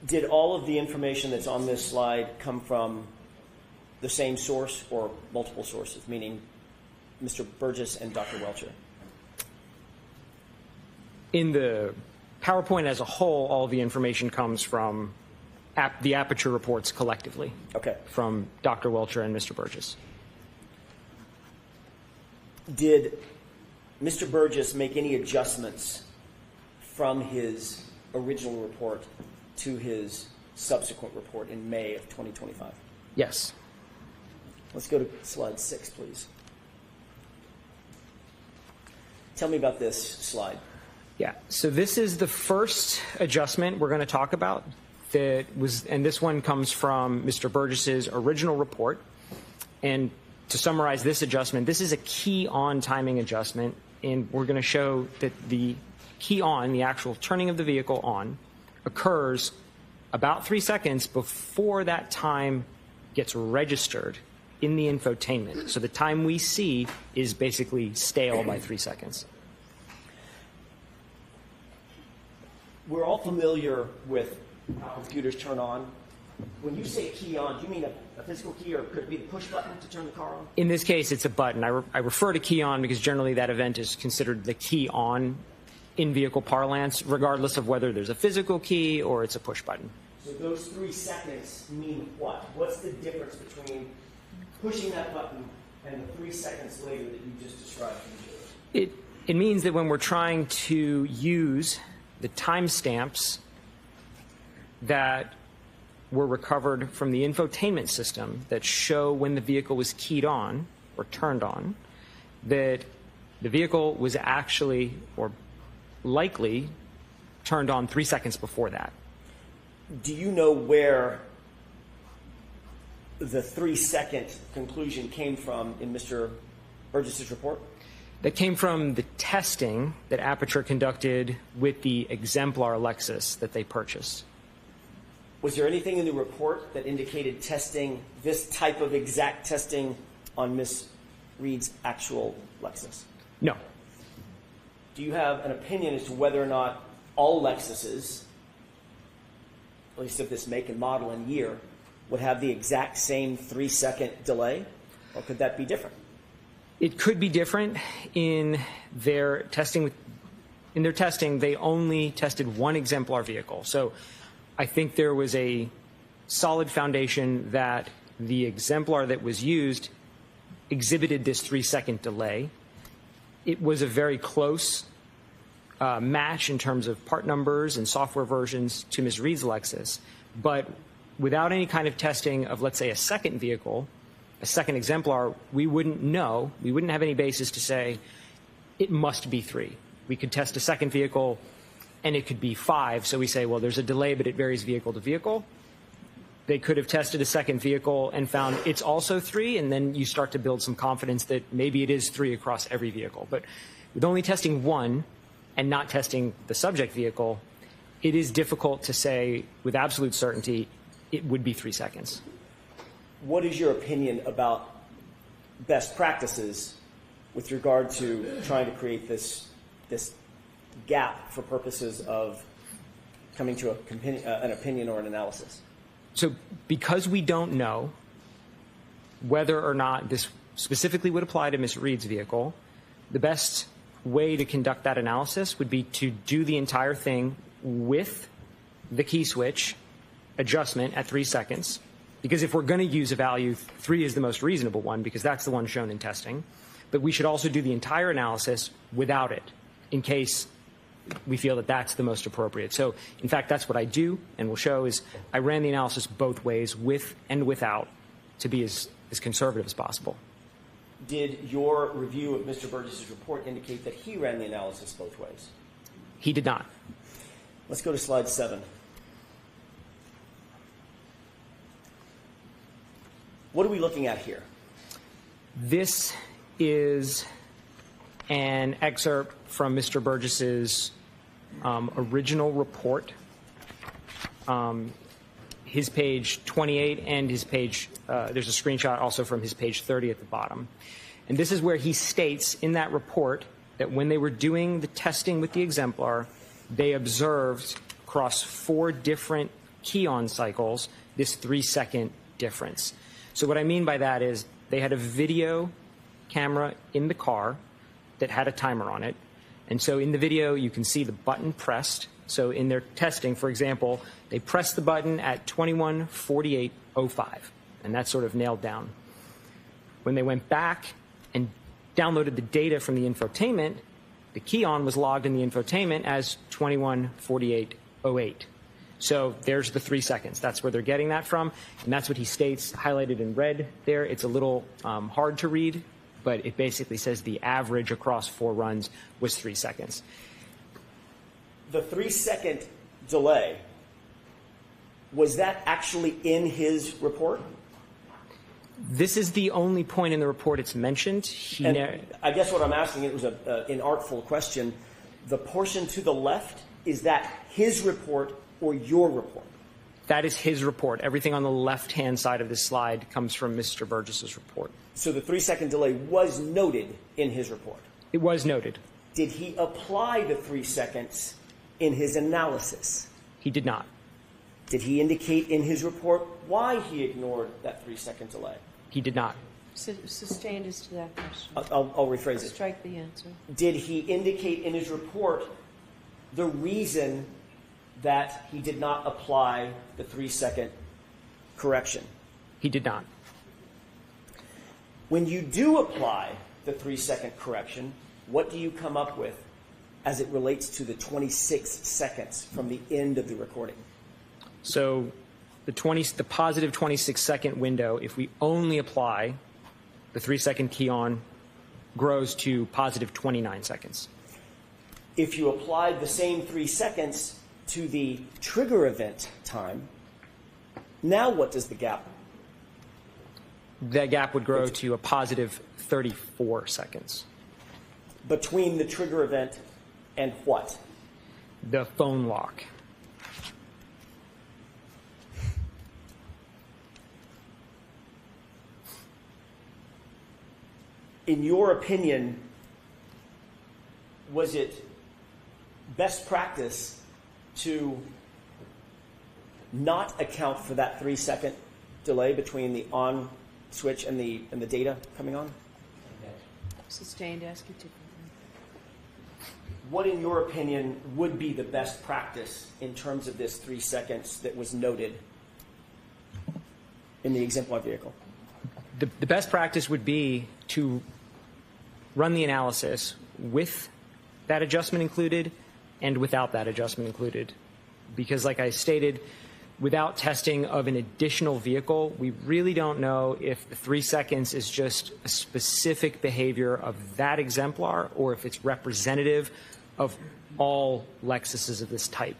Did all of the information that's on this slide come from the same source or multiple sources, meaning Mr. Burgess and Dr. Welcher? In the PowerPoint as a whole, all of the information comes from the Aperture reports collectively. Okay. From Dr. Welcher and Mr. Burgess. Did Mr. Burgess make any adjustments from his original report to his subsequent report in May of 2025? Yes. Let's go to slide 6, please. Tell me about this slide. Yeah, so this is the first adjustment we're going to talk about that was, and this one comes from Mr. Burgess's original report. And to summarize this adjustment, this is a key on timing adjustment, and we're going to show that the key on, the actual turning of the vehicle on, occurs about 3 seconds before that time gets registered in the infotainment. So the time we see is basically stale by 3 seconds. We're all familiar with how computers turn on. When you say key on, do you mean a physical key, or could it be the push button to turn the car on? In this case, it's a button. I refer to key on because generally that event is considered the key on in vehicle parlance, regardless of whether there's a physical key or it's a push button. So those 3 seconds mean what? What's the difference between pushing that button and the 3 seconds later that you just described to me? It means that when we're trying to use the timestamps that were recovered from the infotainment system that show when the vehicle was keyed on or turned on, that the vehicle was actually or likely turned on 3 seconds before that. Do you know where the 3 second conclusion came from in Mr. Burgess's report? That came from the testing that Aperture conducted with the exemplar Lexus that they purchased. Was there anything in the report that indicated testing, this type of exact testing on Ms. Reed's actual Lexus? No. Do you have an opinion as to whether or not all Lexuses, at least of this make and model and year, would have the exact same 3-second delay? Or could that be different? It could be different. In their testing, they only tested one exemplar vehicle. So I think there was a solid foundation that the exemplar that was used exhibited this 3-second delay. It was a very close match in terms of part numbers and software versions to Ms. Reed's Lexus, but without any kind of testing of, let's say, a second vehicle, a second exemplar, we wouldn't know, we wouldn't have any basis to say it must be 3. We could test a second vehicle and it could be 5, so we say, well, there's a delay, but it varies vehicle to vehicle. They could have tested a second vehicle and found it's also 3, and then you start to build some confidence that maybe it is 3 across every vehicle. But with only testing one and not testing the subject vehicle, it is difficult to say with absolute certainty it would be 3 seconds. What is your opinion about best practices with regard to trying to create this gap for purposes of coming to an opinion or an analysis? So because we don't know whether or not this specifically would apply to Ms. Reed's vehicle, the best way to conduct that analysis would be to do the entire thing with the key switch adjustment at 3 seconds. Because if we're going to use a value, 3 is the most reasonable one because that's the one shown in testing. But we should also do the entire analysis without it in case we feel that that's the most appropriate. So, in fact, that's what I do and will show is I ran the analysis both ways, with and without, to be as conservative as possible. Did your review of Mr. Burgess's report indicate that he ran the analysis both ways? He did not. Let's go to slide 7. What are we looking at here? This is an excerpt from Mr. Burgess's original report, his page 28 and his page, there's a screenshot also from his page 30 at the bottom. And this is where he states in that report that when they were doing the testing with the exemplar, they observed across 4 different key-on cycles this 3-second difference. So what I mean by that is they had a video camera in the car that had a timer on it. And so in the video, you can see the button pressed. So in their testing, for example, they pressed the button at 21:48:05, and that's sort of nailed down. When they went back and downloaded the data from the infotainment, the key-on was logged in the infotainment as 21:48:08. So there's the 3 seconds. That's where they're getting that from, and that's what he states highlighted in red there. It's a little hard to read, but it basically says the average across 4 runs was 3 seconds. The 3-second delay, was that actually in his report? This is the only point in the report it's mentioned. I guess what I'm asking, it was an inartful question. The portion to the left, is that his report or your report? That is his report. Everything on the left-hand side of this slide comes from Mr. Burgess's report. So the 3-second delay was noted in his report? It was noted. Did he apply the 3 seconds in his analysis? He did not. Did he indicate in his report why he ignored that 3-second delay? He did not. Sustained as to that question. I'll rephrase it. Strike the answer. Did he indicate in his report the reason that he did not apply the 3-second correction? He did not. When you do apply the 3-second correction, what do you come up with as it relates to the 26 seconds from the end of the recording? So the positive 26-second window, if we only apply the 3-second key on, grows to positive 29 seconds. If you applied the same 3 seconds to the trigger event time, now what does the gap? That gap would grow to a positive 34 seconds. between the trigger event and what? The phone lock. In your opinion, was it best practice to not account for that 3-second delay between the on switch and the data coming on? Sustained, ask you to. What, in your opinion, would be the best practice in terms of this 3 seconds that was noted in the exemplar vehicle? The best practice would be to run the analysis with that adjustment included and without that adjustment included. Because like I stated, without testing of an additional vehicle, we really don't know if the 3 seconds is just a specific behavior of that exemplar or if it's representative of all Lexuses of this type.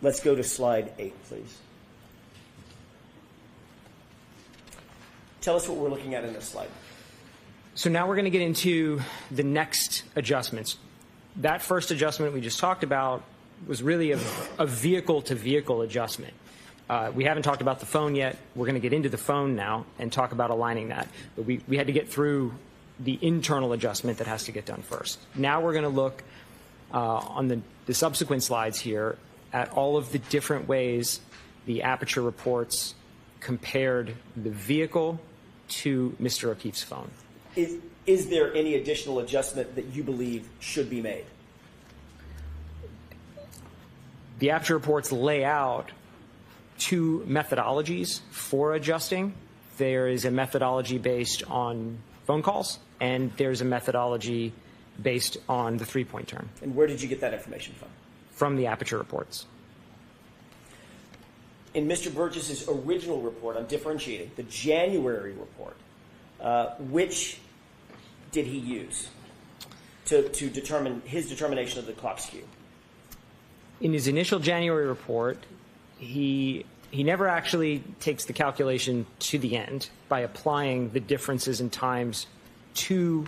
Let's go to slide 8, please. Tell us what we're looking at in this slide. So now we're going to get into the next adjustments. That first adjustment we just talked about was really a vehicle-to-vehicle adjustment. We haven't talked about the phone yet. We're going to get into the phone now and talk about aligning that. But we had to get through the internal adjustment that has to get done first. Now we're going to look on the subsequent slides here at all of the different ways the Aperture reports compared the vehicle to Mr. O'Keefe's phone. Is there any additional adjustment that you believe should be made? The Aperture reports lay out 2 methodologies for adjusting. There is a methodology based on phone calls, and there's a methodology based on the 3-point turn. And where did you get that information from? From the Aperture reports. In Mr. Burgess's original report on differentiating, the January report, which did he use to determine his determination of the clock skew? In his initial January report, he never actually takes the calculation to the end by applying the differences in times to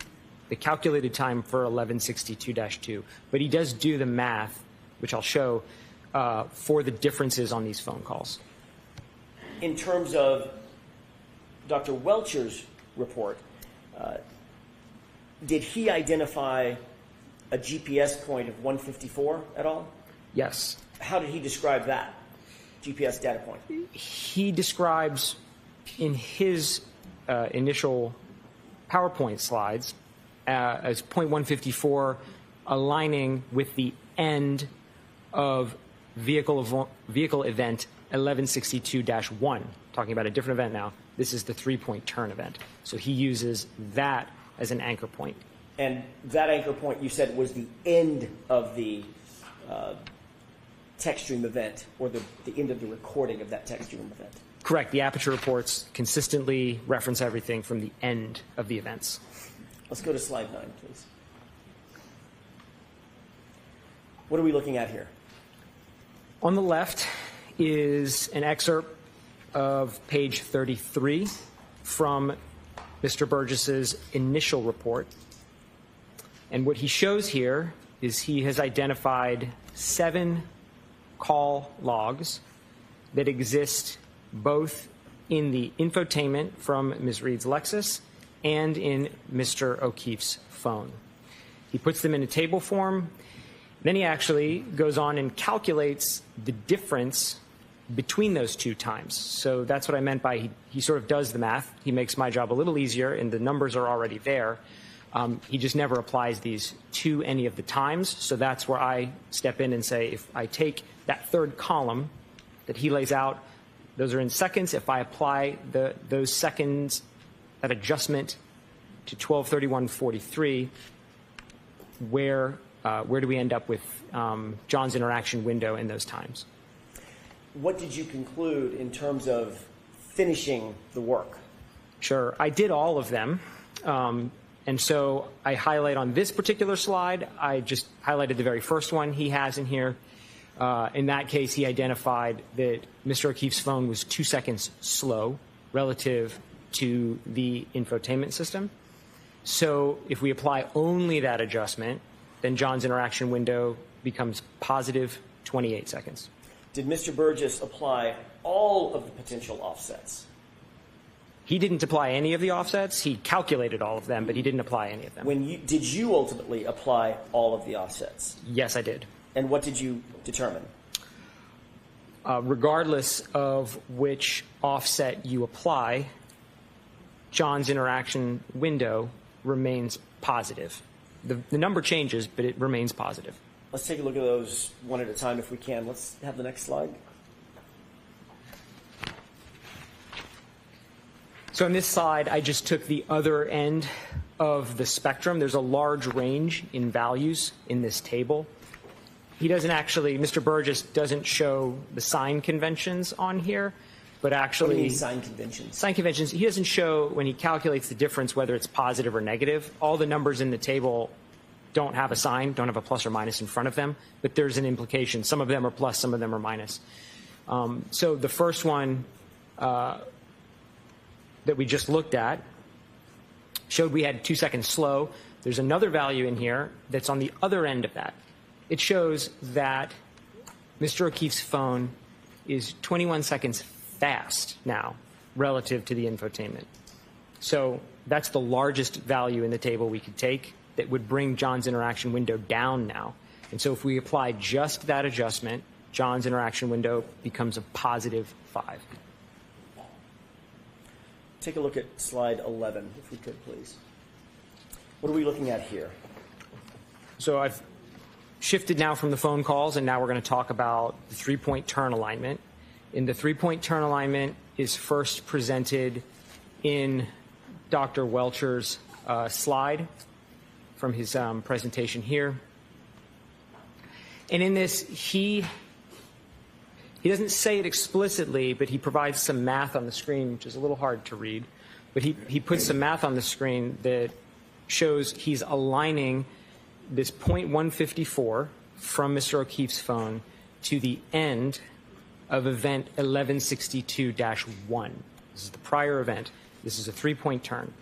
the calculated time for 1162-2, but he does do the math, which I'll show, for the differences on these phone calls. In terms of Dr. Welcher's report, did he identify a GPS point of 154 at all? Yes. How did he describe that GPS data point? He describes in his initial PowerPoint slides as point 154 aligning with the end of vehicle event 1162-1, talking about a different event now. This is the 3-point turn event. So he uses that as an anchor point. And that anchor point, you said, was the end of the text stream event, or the end of the recording of that text stream event. Correct. The Aperture reports consistently reference everything from the end of the events. Let's go to slide 9, please. What are we looking at here? On the left is an excerpt of page 33 from Mr. Burgess's initial report. And what he shows here is he has identified 7 call logs that exist both in the infotainment from Ms. Reed's Lexus and in Mr. O'Keefe's phone. He puts them in a table form. Then he actually goes on and calculates the difference between those 2 times. So that's what I meant by he sort of does the math. He makes my job a little easier, and the numbers are already there. He just never applies these to any of the times. So that's where I step in and say, if I take that 3rd column that he lays out, those are in seconds. If I apply those seconds, that adjustment to 12:31:43, where do we end up with John's interaction window in those times? What did you conclude in terms of finishing the work? Sure. I did all of them. And so I highlight on this particular slide, I just highlighted the very first one he has in here. In that case, he identified that Mr. O'Keefe's phone was 2 seconds slow relative to the infotainment system. So if we apply only that adjustment, then John's interaction window becomes positive 28 seconds. Did Mr. Burgess apply all of the potential offsets? He didn't apply any of the offsets. He calculated all of them, but he didn't apply any of them. Did you ultimately apply all of the offsets? Yes, I did. And what did you determine? Regardless of which offset you apply, John's interaction window remains positive. The number changes, but it remains positive. Let's take a look at those one at a time if we can. Let's have the next slide. So on this slide, I just took the other end of the spectrum. There's a large range in values in this table. He doesn't actually, Mr. Burgess doesn't show the sign conventions on here, but actually— What do you mean sign conventions? Sign conventions, he doesn't show when he calculates the difference whether it's positive or negative. All the numbers in the table don't have a sign, don't have a plus or minus in front of them, but there's an implication. Some of them are plus, some of them are minus. So the first one that we just looked at showed we had 2 seconds slow. There's another value in here that's on the other end of that. It shows that Mr. O'Keefe's phone is 21 seconds fast now relative to the infotainment. So that's the largest value in the table we could take that would bring John's interaction window down now. And so if we apply just that adjustment, John's interaction window becomes a positive 5. Take a look at slide 11, if we could, please. What are we looking at here? So I've shifted now from the phone calls, and now we're going to talk about the three-point turn alignment. And the three-point turn alignment is first presented in Dr. Welcher's slide from his presentation here. And in this, he doesn't say it explicitly, but he provides some math on the screen, which is a little hard to read. But he puts some math on the screen that shows he's aligning this 0.154 from Mr. O'Keefe's phone to the end of event 1162-1. This is the prior event. This is a three-point turn.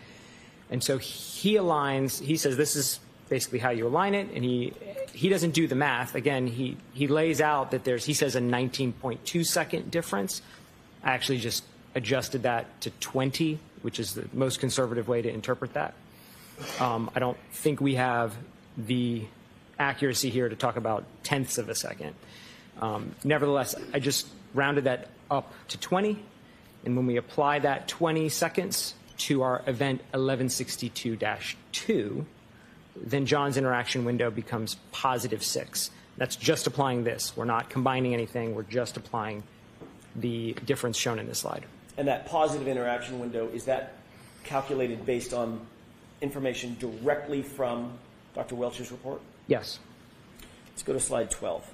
And so he aligns, he says this is basically how you align it, and he doesn't do the math. Again, he lays out that he says a 19.2 second difference. I actually just adjusted that to 20, which is the most conservative way to interpret that. I don't think we have the accuracy here to talk about tenths of a second. Nevertheless, I just rounded that up to 20, and when we apply that 20 seconds to our event 1162-2, then John's interaction window becomes positive 6. That's just applying this. We're not combining anything. We're just applying the difference shown in this slide. And that positive interaction window, is that calculated based on information directly from Dr. Welcher's report? Yes. Let's go to slide 12.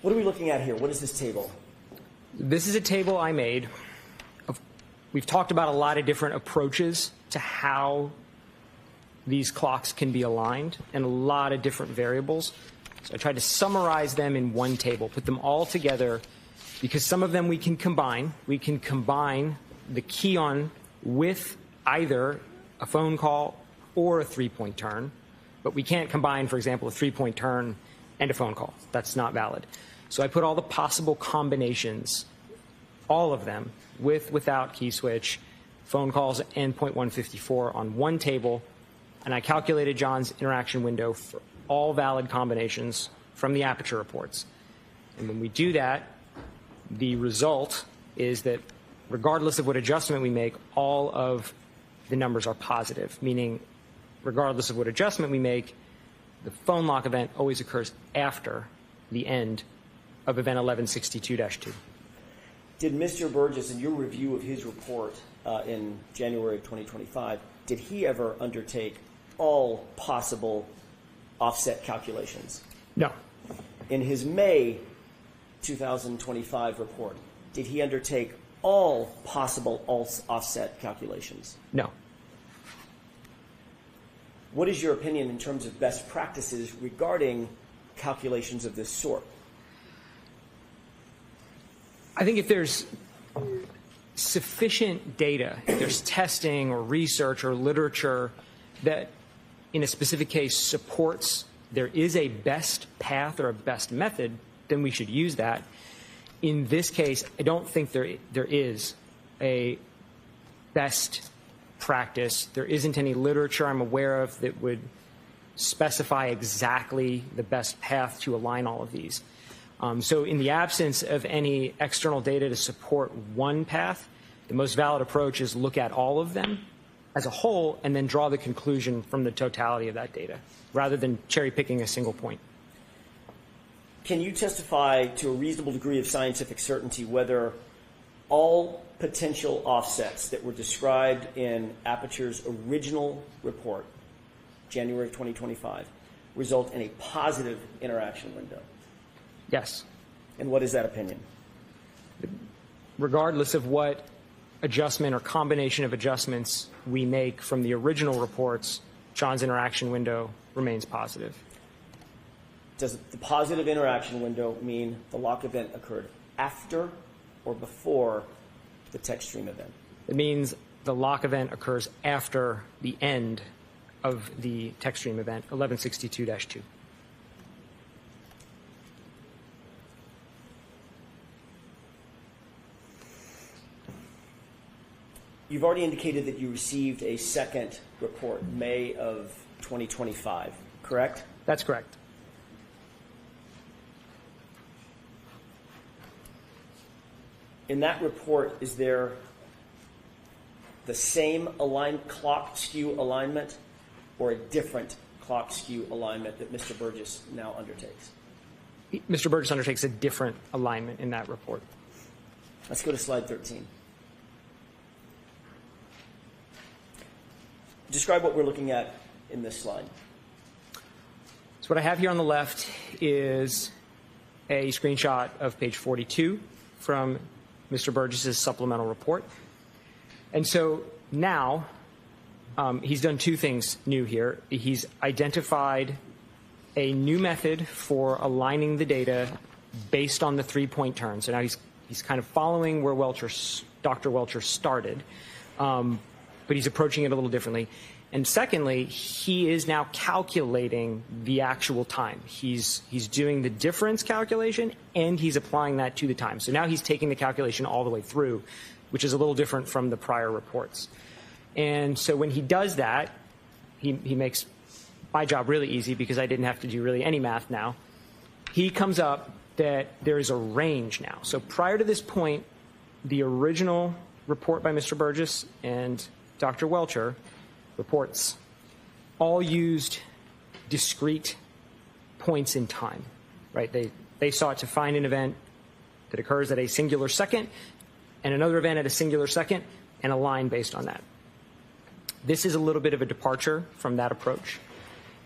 What are we looking at here? What is this table? This is a table I made. We've talked about a lot of different approaches to how these clocks can be aligned and a lot of different variables. So I tried to summarize them in one table, put them all together, because some of them we can combine. We can combine the key on with either a phone call or a three-point turn, but we can't combine, for example, a three-point turn and a phone call. That's not valid. So I put all the possible combinations, all of them, with, without key switch, phone calls, and 0.154 on one table, and I calculated John's interaction window for all valid combinations from the aperture reports. And when we do that, the result is that regardless of what adjustment we make, all of the numbers are positive, meaning regardless of what adjustment we make, the phone lock event always occurs after the end of event 1162-2. Did Mr. Burgess, in your review of his report in January of 2025, did he ever undertake all possible offset calculations? No. In his May 2025 report, did he undertake all possible offset calculations? No. What is your opinion in terms of best practices regarding calculations of this sort? I think if there's sufficient data, if there's testing or research or literature that in a specific case supports there is a best path or a best method, then we should use that. In this case, I don't think there is a best practice. There isn't any literature I'm aware of that would specify exactly the best path to align all of these. So in the absence of any external data to support one path, the most valid approach is look at all of them as a whole and then draw the conclusion from the totality of that data, rather than cherry picking a single point. Can you testify to a reasonable degree of scientific certainty whether all potential offsets that were described in Aperture's original report, January of 2025, result in a positive interaction window? Yes. And what is that opinion? Regardless of what adjustment or combination of adjustments we make from the original reports, John's interaction window remains positive. Does the positive interaction window mean the lock event occurred after or before the text stream event? It means the lock event occurs after the end of the text stream event, 1162-2. You've already indicated that you received a second report, May of 2025, correct? That's correct. In that report, is there the same clock skew alignment or a different clock skew alignment that Mr. Burgess now undertakes? Mr. Burgess undertakes a different alignment in that report. Let's go to slide 13. Describe what we're looking at in this slide. So what I have here on the left is a screenshot of page 42 from Mr. Burgess's supplemental report. And so now he's done two things new here. He's identified a new method for aligning the data based on the three-point turn. So now he's kind of following where Dr. Welcher started, but he's approaching it a little differently. And secondly, he is now calculating the actual time. He's doing the difference calculation, and he's applying that to the time. So now he's taking the calculation all the way through, which is a little different from the prior reports. And so when he does that, he makes my job really easy because I didn't have to do really any math now. He comes up that there is a range now. So prior to this point, the original report by Mr. Burgess and Dr. Welcher reports all used discrete points in time, right? They sought to find an event that occurs at a singular second and another event at a singular second and align based on that. This is a little bit of a departure from that approach.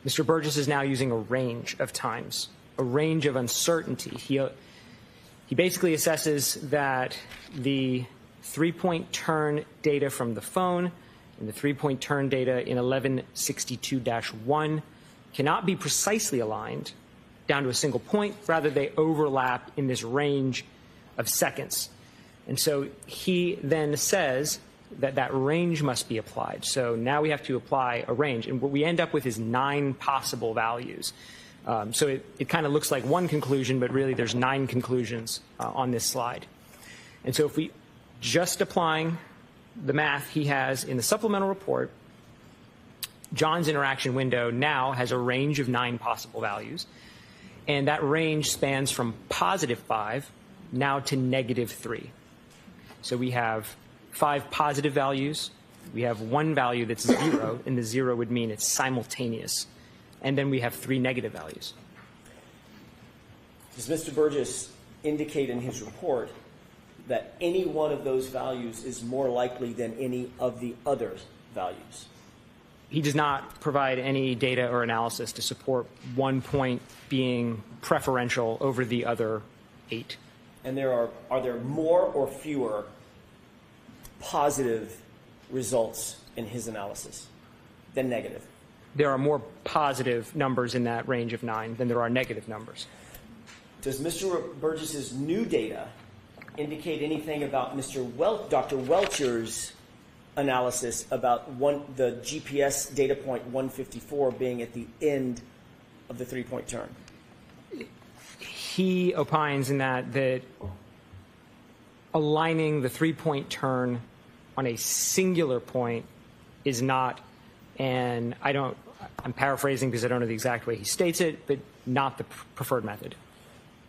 Mr. Burgess is now using a range of times, a range of uncertainty. He basically assesses that the three-point turn data from the phone and the three-point turn data in 1162-1 cannot be precisely aligned down to a single point. Rather, they overlap in this range of seconds. And so he then says that that range must be applied. So now we have to apply a range. And what we end up with is 9 possible values. So it kind of looks like one conclusion, but really there's 9 conclusions on this slide. And so if we just applying the math he has in the supplemental report, John's interaction window now has a range of 9 possible values. And that range spans from +5 now to -3. So we have 5 positive values. We have 1 value that's 0, and the 0 would mean it's simultaneous. And then we have 3 negative values. Does Mr. Burgess indicate in his report that any one of those values is more likely than any of the other values? He does not provide any data or analysis to support one point being preferential over the other 8. And are there more or fewer positive results in his analysis than negative? There are more positive numbers in that range of 9 than there are negative numbers. Does Mr. Burgess's new data indicate anything about Dr. Welcher's analysis about the GPS data point 154 being at the end of the three-point turn? He opines in that aligning the three-point turn on a singular point is not, and I'm paraphrasing because I don't know the exact way he states it, but not the preferred method.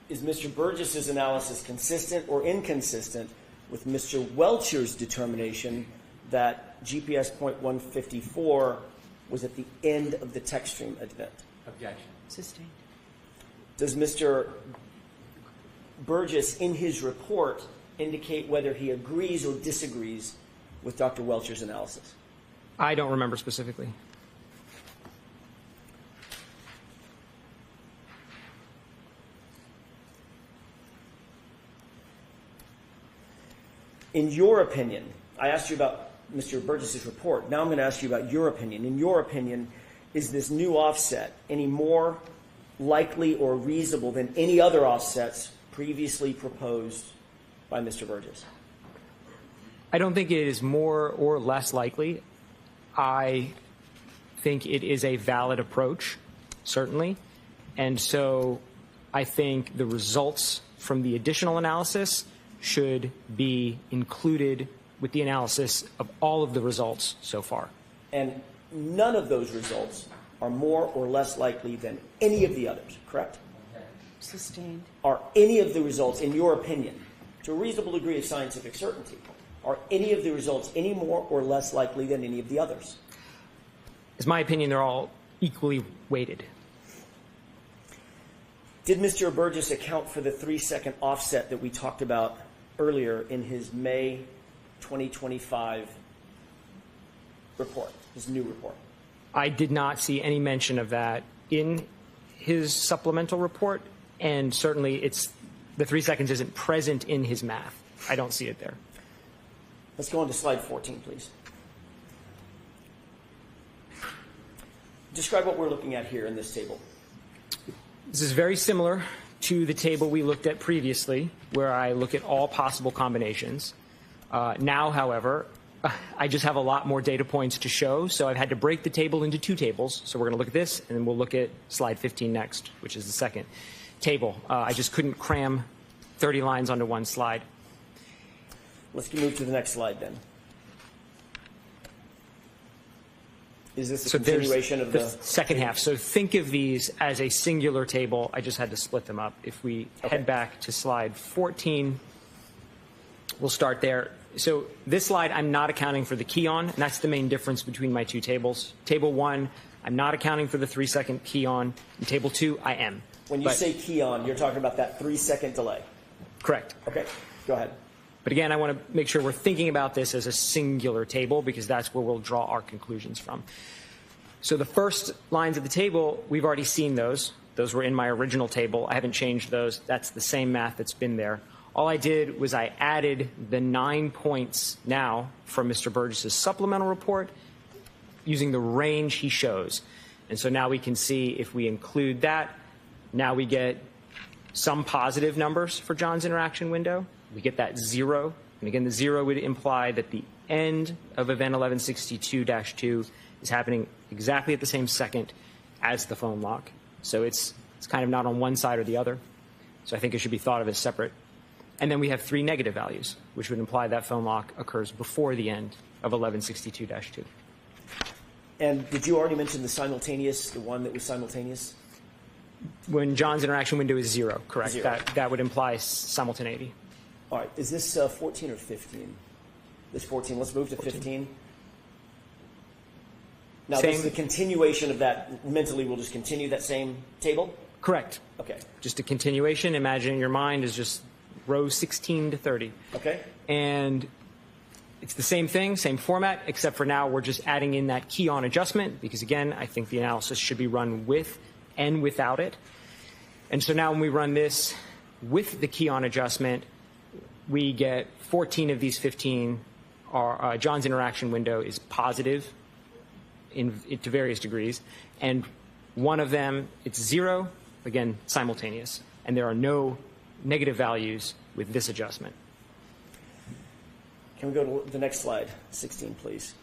Is Mr. Burgess's analysis consistent or inconsistent with Mr. Welcher's determination that GPS point 154 was at the end of the text stream event? Objection. Sustained. Does Mr. Burgess, in his report, indicate whether he agrees or disagrees with Dr. Welcher's analysis? I don't remember specifically. In your opinion, I asked you about Mr. Burgess's report. Now I'm going to ask you about your opinion. In your opinion, is this new offset any more likely or reasonable than any other offsets previously proposed by Mr. Burgess? I don't think it is more or less likely. I think it is a valid approach, certainly. And so I think the results from the additional analysis should be included with the analysis of all of the results so far. And none of those results are more or less likely than any of the others, correct? Sustained. Are any of the results, in your opinion, to a reasonable degree of scientific certainty, are any of the results any more or less likely than any of the others? In my opinion, they're all equally weighted. Did Mr. Burgess account for the 3-second offset that we talked about earlier in his May 2025 report, his new report? I did not see any mention of that in his supplemental report, and certainly the 3 seconds isn't present in his math. I don't see it there. Let's go on to slide 14, please. Describe what we're looking at here in this table. This is very similar to the table we looked at previously, where I look at all possible combinations. Now, however, I just have a lot more data points to show, so I've had to break the table into two tables. So we're going to look at this, and then we'll look at slide 15 next, which is the second table. I just couldn't cram 30 lines onto one slide. Let's move to the next slide, then. Is this a continuation of the second half? So think of these as a singular table. I just had to split them up. If we head back to slide 14, we'll start there. So this slide, I'm not accounting for the key on, and that's the main difference between my two tables. Table 1, I'm not accounting for the 3-second key on. In table 2, I am. When you say key on, you're talking about that 3-second delay. Correct. Okay, go ahead. But again, I want to make sure we're thinking about this as a singular table because that's where we'll draw our conclusions from. So the first lines of the table, we've already seen those. Those were in my original table. I haven't changed those. That's the same math that's been there. All I did was I added the 9 points now from Mr. Burgess's supplemental report using the range he shows. And so now we can see if we include that, now we get some positive numbers for John's interaction window. We get that 0. And again, the 0 would imply that the end of event 1162-2 is happening exactly at the same second as the phone lock. So it's kind of not on one side or the other. So I think it should be thought of as separate. And then we have 3 negative values, which would imply that phone lock occurs before the end of 1162-2. And did you already mention the one that was simultaneous? When John's interaction window is 0, correct. 0. That would imply simultaneity. All right. Is this 14 or 15? This 14. Let's move to 15. Now, this is a continuation of that. Mentally, we'll just continue that same table? Correct. Okay. Just a continuation. Imagine in your mind is just rows 16 to 30. Okay. And it's the same thing, same format, except for now we're just adding in that key on adjustment because, again, I think the analysis should be run with and without it. And so now when we run this with the key on adjustment, we get 14 of these 15 are John's interaction window is positive to various degrees, and one of them, it's 0, again, simultaneous. And there are no negative values with this adjustment. Can we go to the next slide, 16, please?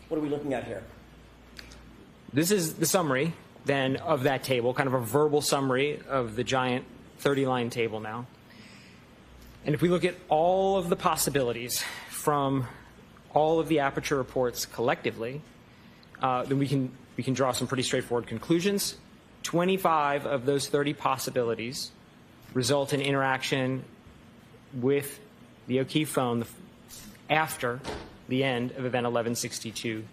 What are we looking at here? This is the summary, then, of that table, kind of a verbal summary of the giant 30-line table now. And if we look at all of the possibilities from all of the Aperture reports collectively, then we can draw some pretty straightforward conclusions. 25 of those 30 possibilities result in interaction with the O'Keefe phone after the end of event 1162-2.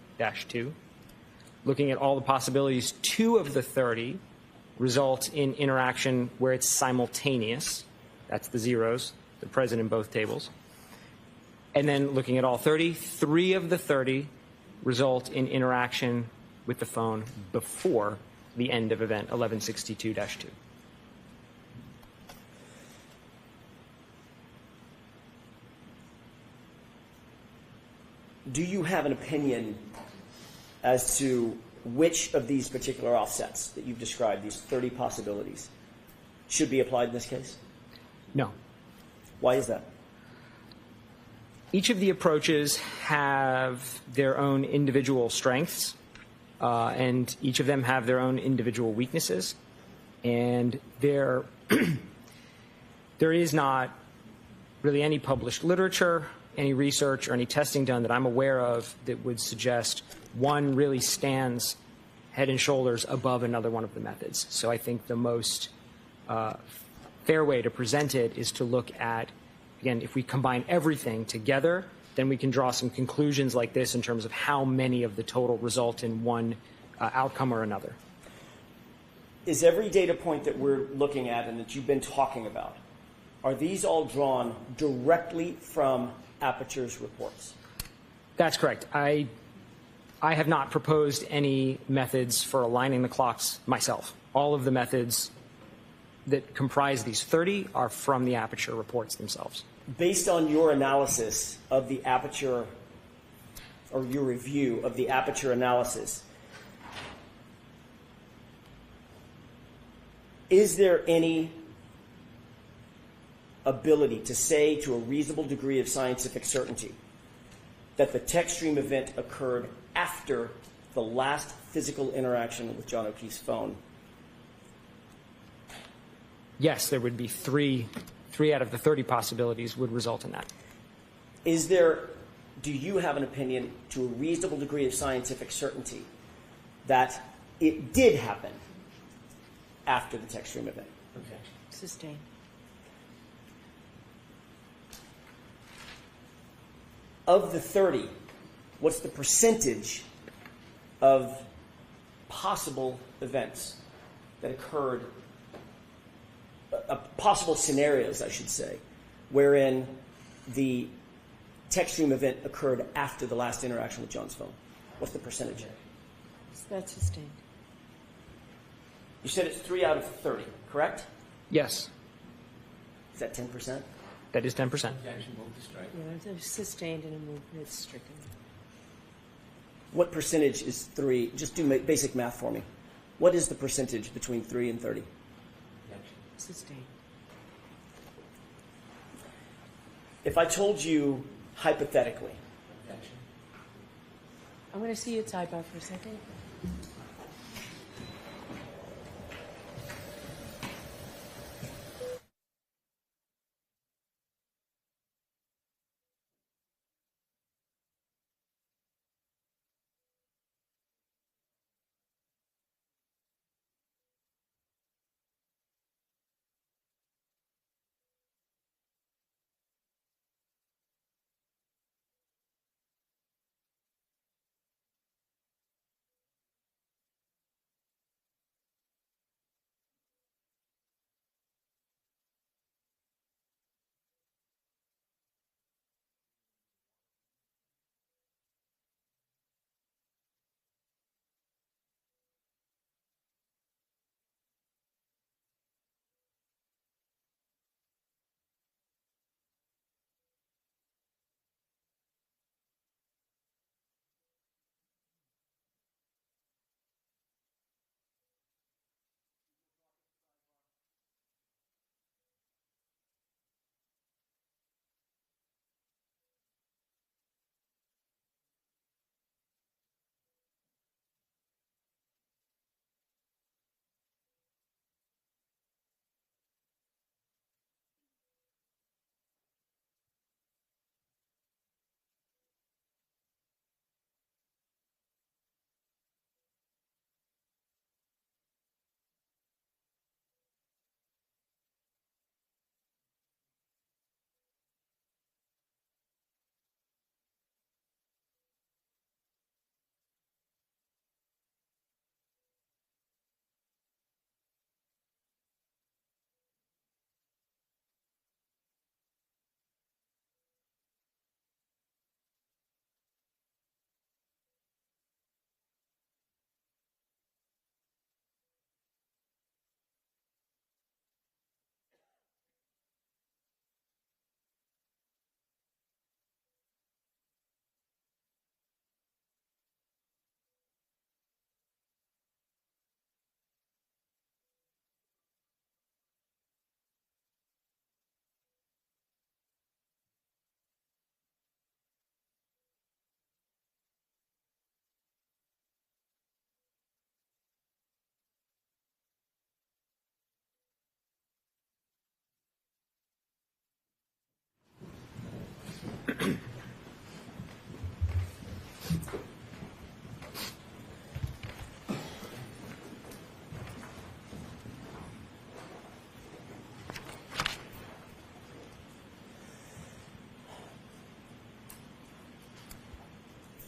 Looking at all the possibilities, 2 of the 30 result in interaction where it's simultaneous. That's the zeros, they're present in both tables. And then looking at all 30, 3 of the 30 result in interaction with the phone before the end of event 1162-2. Do you have an opinion as to which of these particular offsets that you've described, these 30 possibilities, should be applied in this case? No. Why is that? Each of the approaches have their own individual strengths, and each of them have their own individual weaknesses. And there is not really any published literature, any research, or any testing done that I'm aware of that would suggest one really stands head and shoulders above another one of the methods. So I think the most fair way to present it is to look at, again, if we combine everything together, then we can draw some conclusions like this in terms of how many of the total result in one outcome or another. Is every data point that we're looking at and that you've been talking about, are these all drawn directly from Aperture's reports? That's correct. I have not proposed any methods for aligning the clocks myself. All of the methods that comprise these 30 are from the Aperture reports themselves. Based on your analysis of the Aperture, or your review of the Aperture analysis, is there any ability to say to a reasonable degree of scientific certainty that the tech stream event occurred after the last physical interaction with John O'Keefe's phone? Yes, there would be three out of the 30 possibilities would result in that. Do you have an opinion to a reasonable degree of scientific certainty that it did happen after the tech stream event? Objection. Sustained. Of the 30, what's the percentage of possible events that occurred, possible scenarios, I should say, wherein the tech stream event occurred after the last interaction with John's phone? What's the percentage? That's sustained. You said it's 3 out of 30, correct? Yes, Is that 10%? that is 10%. Objection. Move to strike. Yeah, it's sustained and a movement. It's stricken. What percentage is 3? Just do basic math for me. What is the percentage between 3 and 30? Objection. Sustained. If I told you hypothetically, Objection. I'm going to see you type out for a second.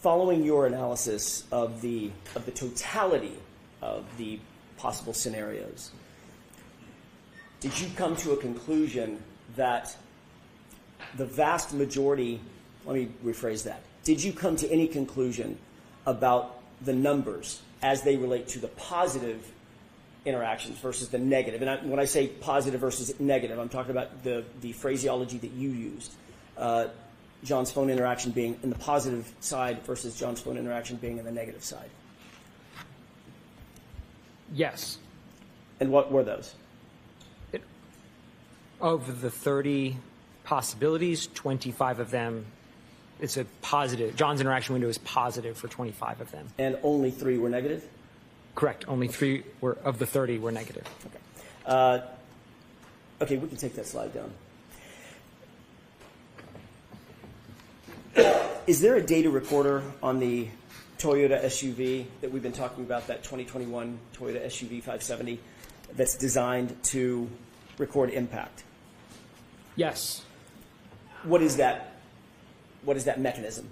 Following your analysis of the totality of the possible scenarios, did you come to a conclusion that the vast majority, let me rephrase that, did you come to any conclusion about the numbers as they relate to the positive interactions versus the negative? And when I say positive versus negative, I'm talking about the phraseology that you used. John's phone interaction being in the positive side versus John's phone interaction being in the negative side. Yes. And what were those? Of the 30 possibilities, 25 of them, it's a positive. John's interaction window is positive for 25 of them. And only 3 were negative? Correct. Only 3 of the 30 were negative. Okay. Okay, we can take that slide down. Is there a data recorder on the Toyota SUV that we've been talking about, that 2021 Toyota SUV 570, that's designed to record impact? Yes. What is that? What is that mechanism?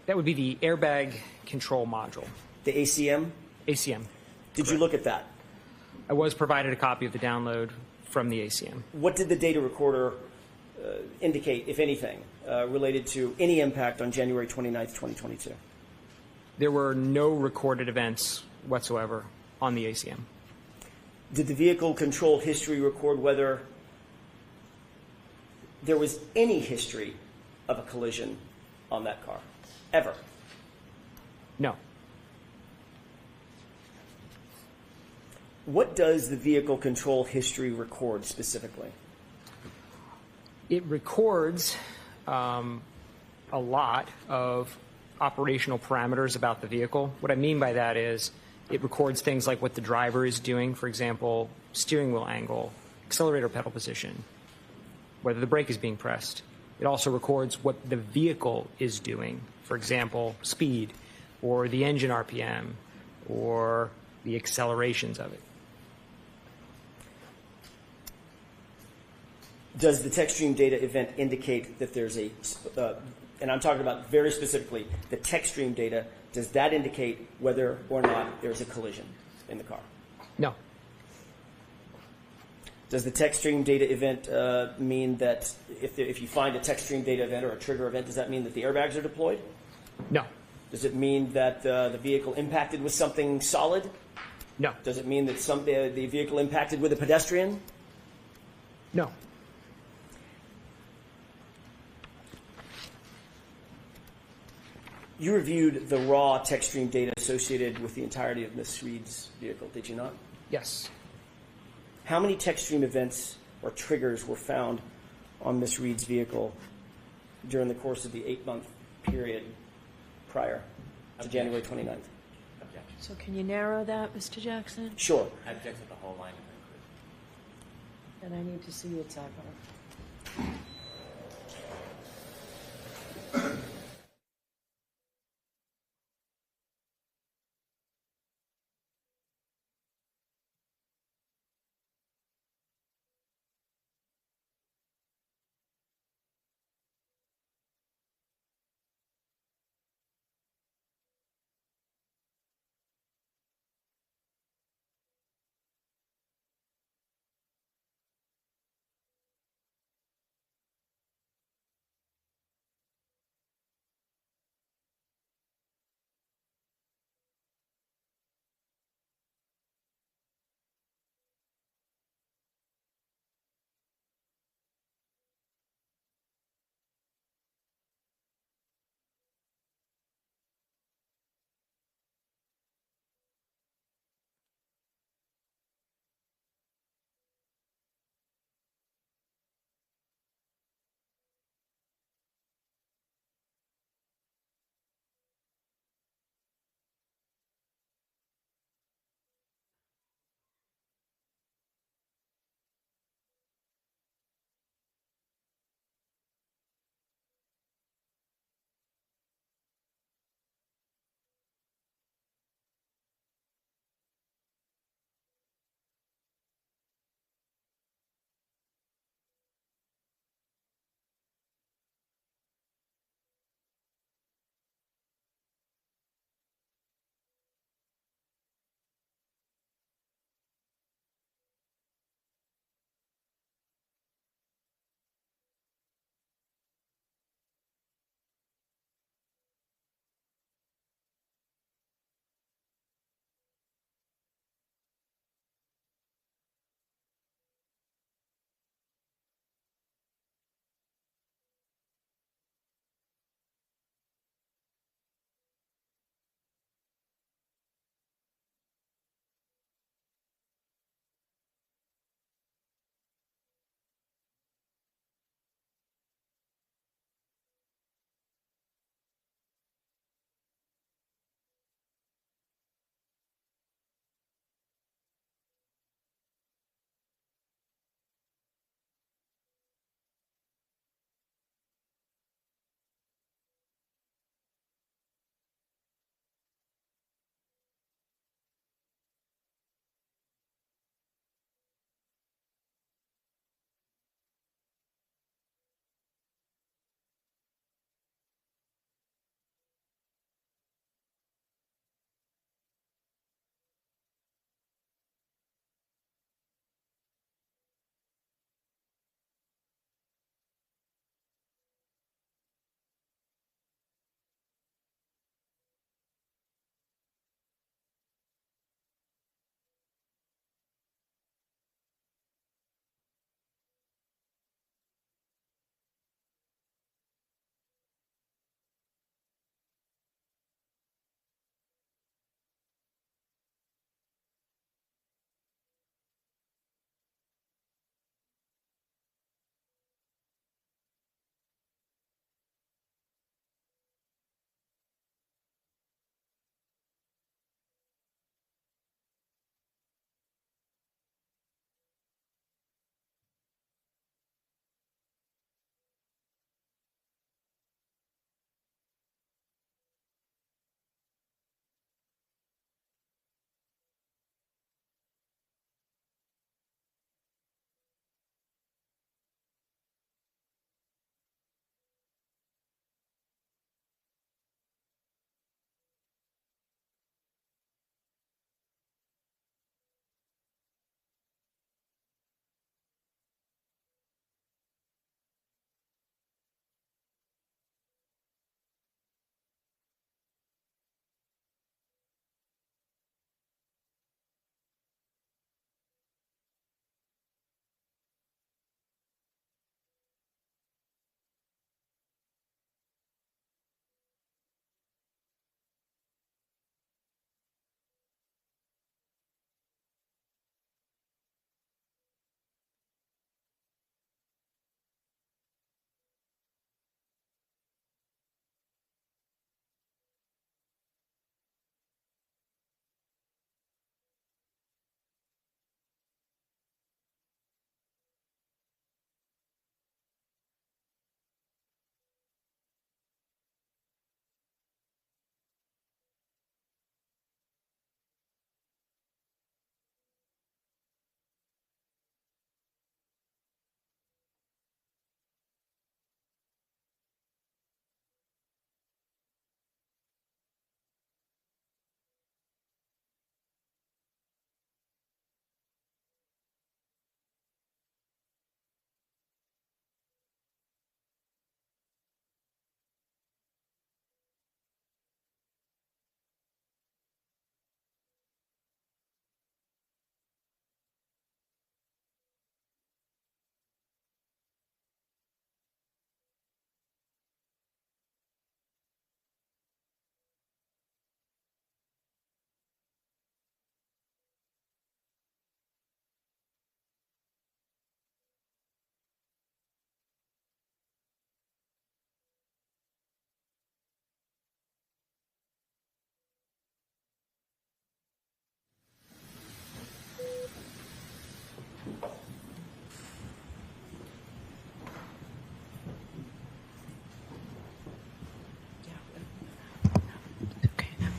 That would be the airbag control module. The ACM? ACM. Did you look at that? I was provided a copy of the download from the ACM. What did the data recorder indicate, if anything, related to any impact on January 29th, 2022? There were no recorded events whatsoever on the ACM. Did the vehicle control history record whether there was any history of a collision on that car, ever? No. What does the vehicle control history record specifically? It records a lot of operational parameters about the vehicle. What I mean by that is it records things like what the driver is doing, for example, steering wheel angle, accelerator pedal position, whether the brake is being pressed. It also records what the vehicle is doing, for example, speed, or the engine RPM, or the accelerations of it. Does the TechStream data event indicate that there's a, and I'm talking about very specifically the TechStream data, does that indicate whether or not there's a collision in the car? No. Does the TechStream data event mean that if you find a TechStream data event or a trigger event, does that mean that the airbags are deployed? No. Does it mean that the vehicle impacted with something solid? No. Does it mean that the vehicle impacted with a pedestrian? No. You reviewed the raw TechStream data associated with the entirety of Ms. Reed's vehicle, did you not? Yes. How many TechStream events or triggers were found on Ms. Reed's vehicle during the course of the 8-month period prior to January 29th? Objection. So can you narrow that, Mr. Jackson? Sure. I object to the whole line of inquiry. And I need to see it sidebar.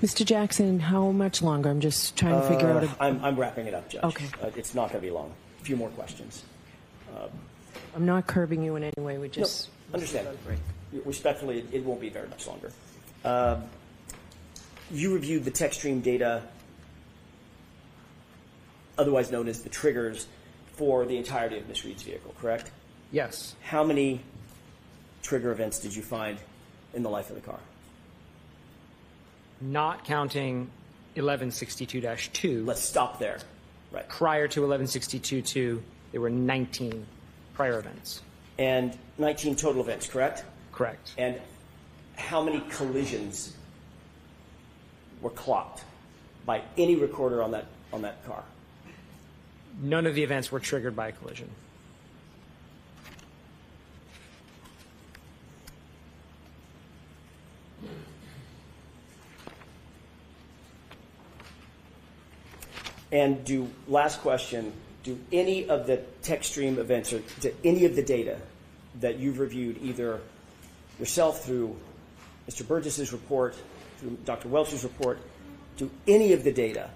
Mr. Jackson, how much longer? I'm just trying to figure out. I'm wrapping it up, Judge. Okay. It's not going to be long. A few more questions. I'm not curbing you in any way. We just Understand. Respectfully, it won't be very much longer. You reviewed the tech stream data, otherwise known as the triggers, for the entirety of Ms. Reed's vehicle, correct? Yes. How many trigger events did you find in the life of the car? Not counting 1162-2. Let's stop there. Right. Prior to 1162-2, there were 19 prior events. And 19 total events, correct? Correct. And how many collisions were clocked by any recorder on that car? None of the events were triggered by a collision. And last question, do any of the tech stream events or do any of the data that you've reviewed, either yourself through Mr. Burgess's report, through Dr. Welch's report, do any of the data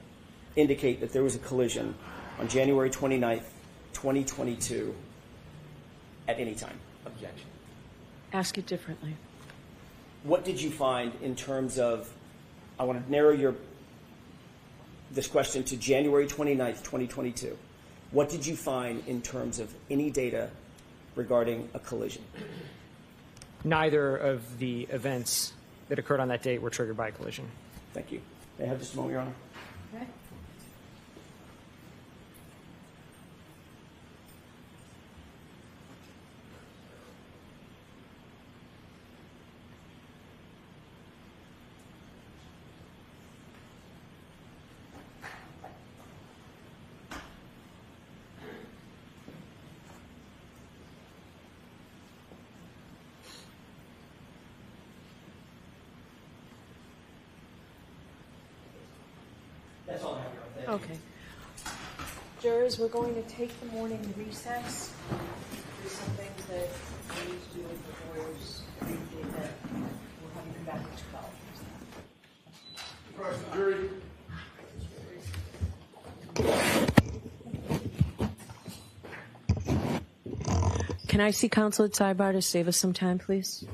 indicate that there was a collision on January 29th, 2022 at any time? Objection. ask it differently. What did you find in terms of, I want to narrow this question to January 29th, 2022. What did you find in terms of any data regarding a collision? Neither of the events that occurred on that date were triggered by a collision. Thank you. May I have just a moment, Your Honor? Okay. That's all I have, Your Honor. Thank you. Okay. Jurors, we're going to take the morning recess. There's some things that we need to do with the lawyers. We'll have you come back at 12. Question, jury. Can I see counsel at sidebar to save us some time, please?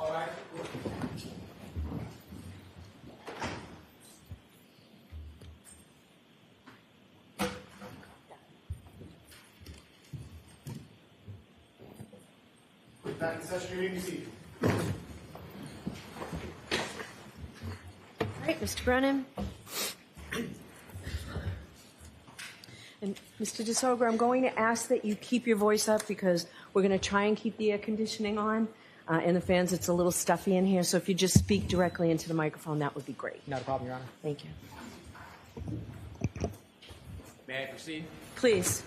All right. Back in session, you may be seated. All right, Mr. Brennan. And Mr. DeSogra, I'm going to ask that you keep your voice up because we're going to try and keep the air conditioning on. And the fans, it's a little stuffy in here, so if you just speak directly into the microphone, that would be great. Not a problem, Your Honor. Thank you. May I proceed? Please.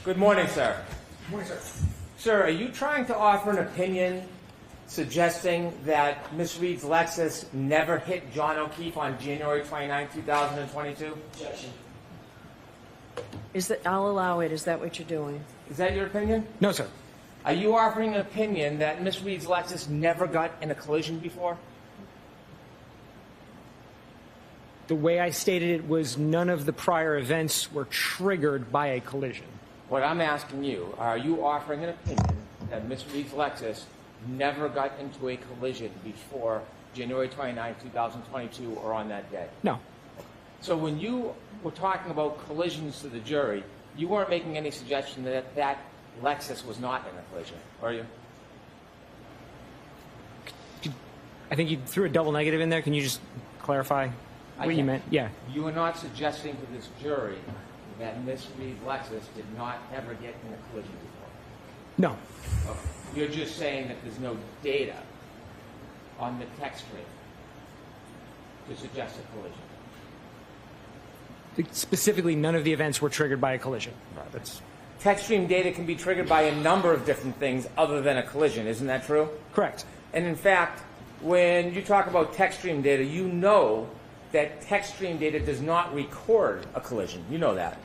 Good morning, sir. Good morning, sir. Sir, are you trying to offer an opinion suggesting that Ms. Reed's Lexus never hit John O'Keefe on January 29, 2022? Objection. I'll allow it. Is that what you're doing? Is that your opinion? No, sir. Are you offering an opinion that Ms. Reed's Lexus never got in a collision before? The way I stated it was none of the prior events were triggered by a collision. What I'm asking you, are you offering an opinion that Ms. Reed's Lexus never got into a collision before January 29, 2022 or on that day? No. So when you were talking about collisions to the jury, you weren't making any suggestion that that Lexus was not in a collision, are you? I think you threw a double negative in there. Can you just clarify what you meant? Yeah. You are not suggesting to this jury that Ms. Reed's Lexus did not ever get in a collision before? No. Okay. You're just saying that there's no data on the text stream to suggest a collision. Specifically, none of the events were triggered by a collision. That's Text stream data can be triggered by a number of different things other than a collision. Isn't that true? correct. And in fact, when you talk about text stream data, you know that text stream data does not record a collision. You know that.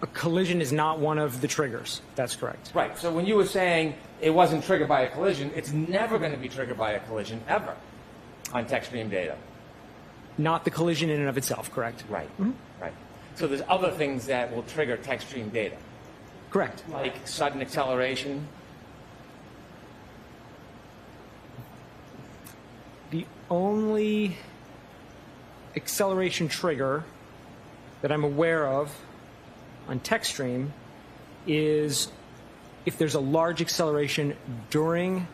A collision is not one of the triggers. That's correct. Right. So when you were saying it wasn't triggered by a collision, it's never going to be triggered by a collision ever on text stream data. Not the collision in and of itself, correct? Right. Right. So there's other things that will trigger text stream data, Correct. like sudden acceleration. The only acceleration trigger that I'm aware of on text stream is if there's a large acceleration during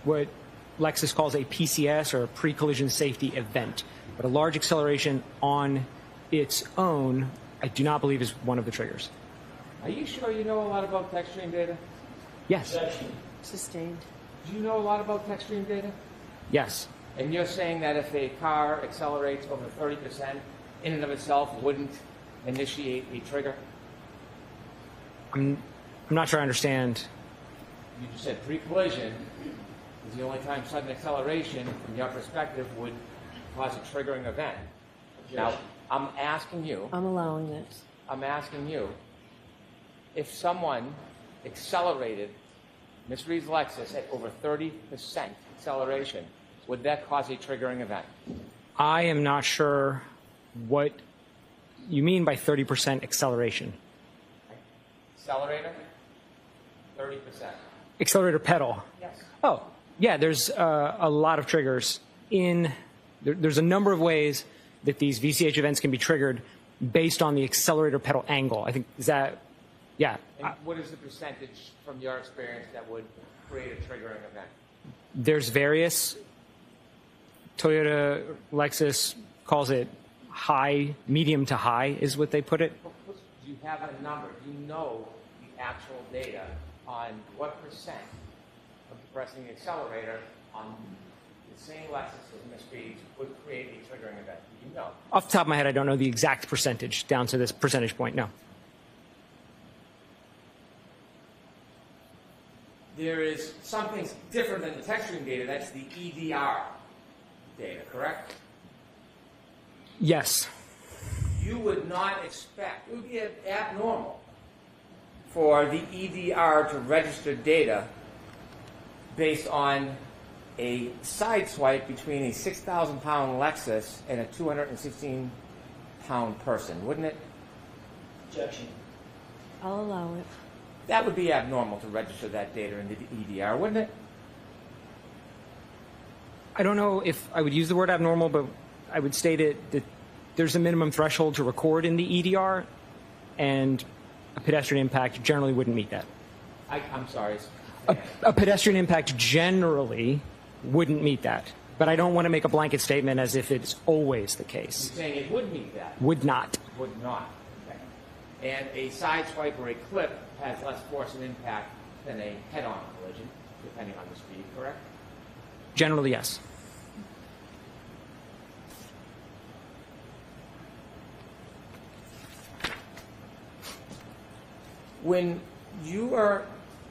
what Lexus calls a PCS, or a pre-collision safety event. But a large acceleration on its own, I do not believe is one of the triggers. Are you sure you know a lot about text stream data? Yes. Sustained. Do you know a lot about text stream data? Yes. And you're saying that if a car accelerates over 30%, in and of itself wouldn't initiate a trigger? I'm not sure I understand. You just said pre-collision is the only time sudden acceleration, from your perspective, would cause a triggering event. Now, I'm asking you, I'm allowing this. if someone accelerated Ms. Reed's Lexus at over 30% acceleration, would that cause a triggering event? I am not sure what you mean by 30% acceleration. Accelerator? 30%. Accelerator pedal. Yes. Oh, yeah, there's a lot of triggers. There's a number of ways that these VCH events can be triggered based on the accelerator pedal angle. I think, is that, yeah. And what is the percentage from your experience that would create a triggering event? There's various. Toyota, Lexus calls it high, medium to high is what they put it. Do you have a number? Do you know the actual data on what percent of pressing the accelerator on the same Lexus as Ms. Reed's would create a triggering event? Do you know? Off the top of my head, I don't know the exact percentage down to this percentage point, no. There is something different than the text stream data. That's the EDR data, correct? Yes. You would not expect, it would be abnormal for the EDR to register data based on a side swipe between a 6,000-pound Lexus and a 216-pound person, wouldn't it? Objection. I'll allow it. That would be abnormal to register that data into the EDR, wouldn't it? I don't know if I would use the word abnormal, but I would state it that there's a minimum threshold to record in the EDR, and a pedestrian impact generally wouldn't meet that. I'm sorry. A pedestrian impact generally wouldn't meet that, but I don't want to make a blanket statement as if it's always the case. You're saying it would meet that? Would not. Would not. Okay. And a side swipe or a clip has less force and impact than a head-on collision, depending on the speed, correct? Generally, yes. When you are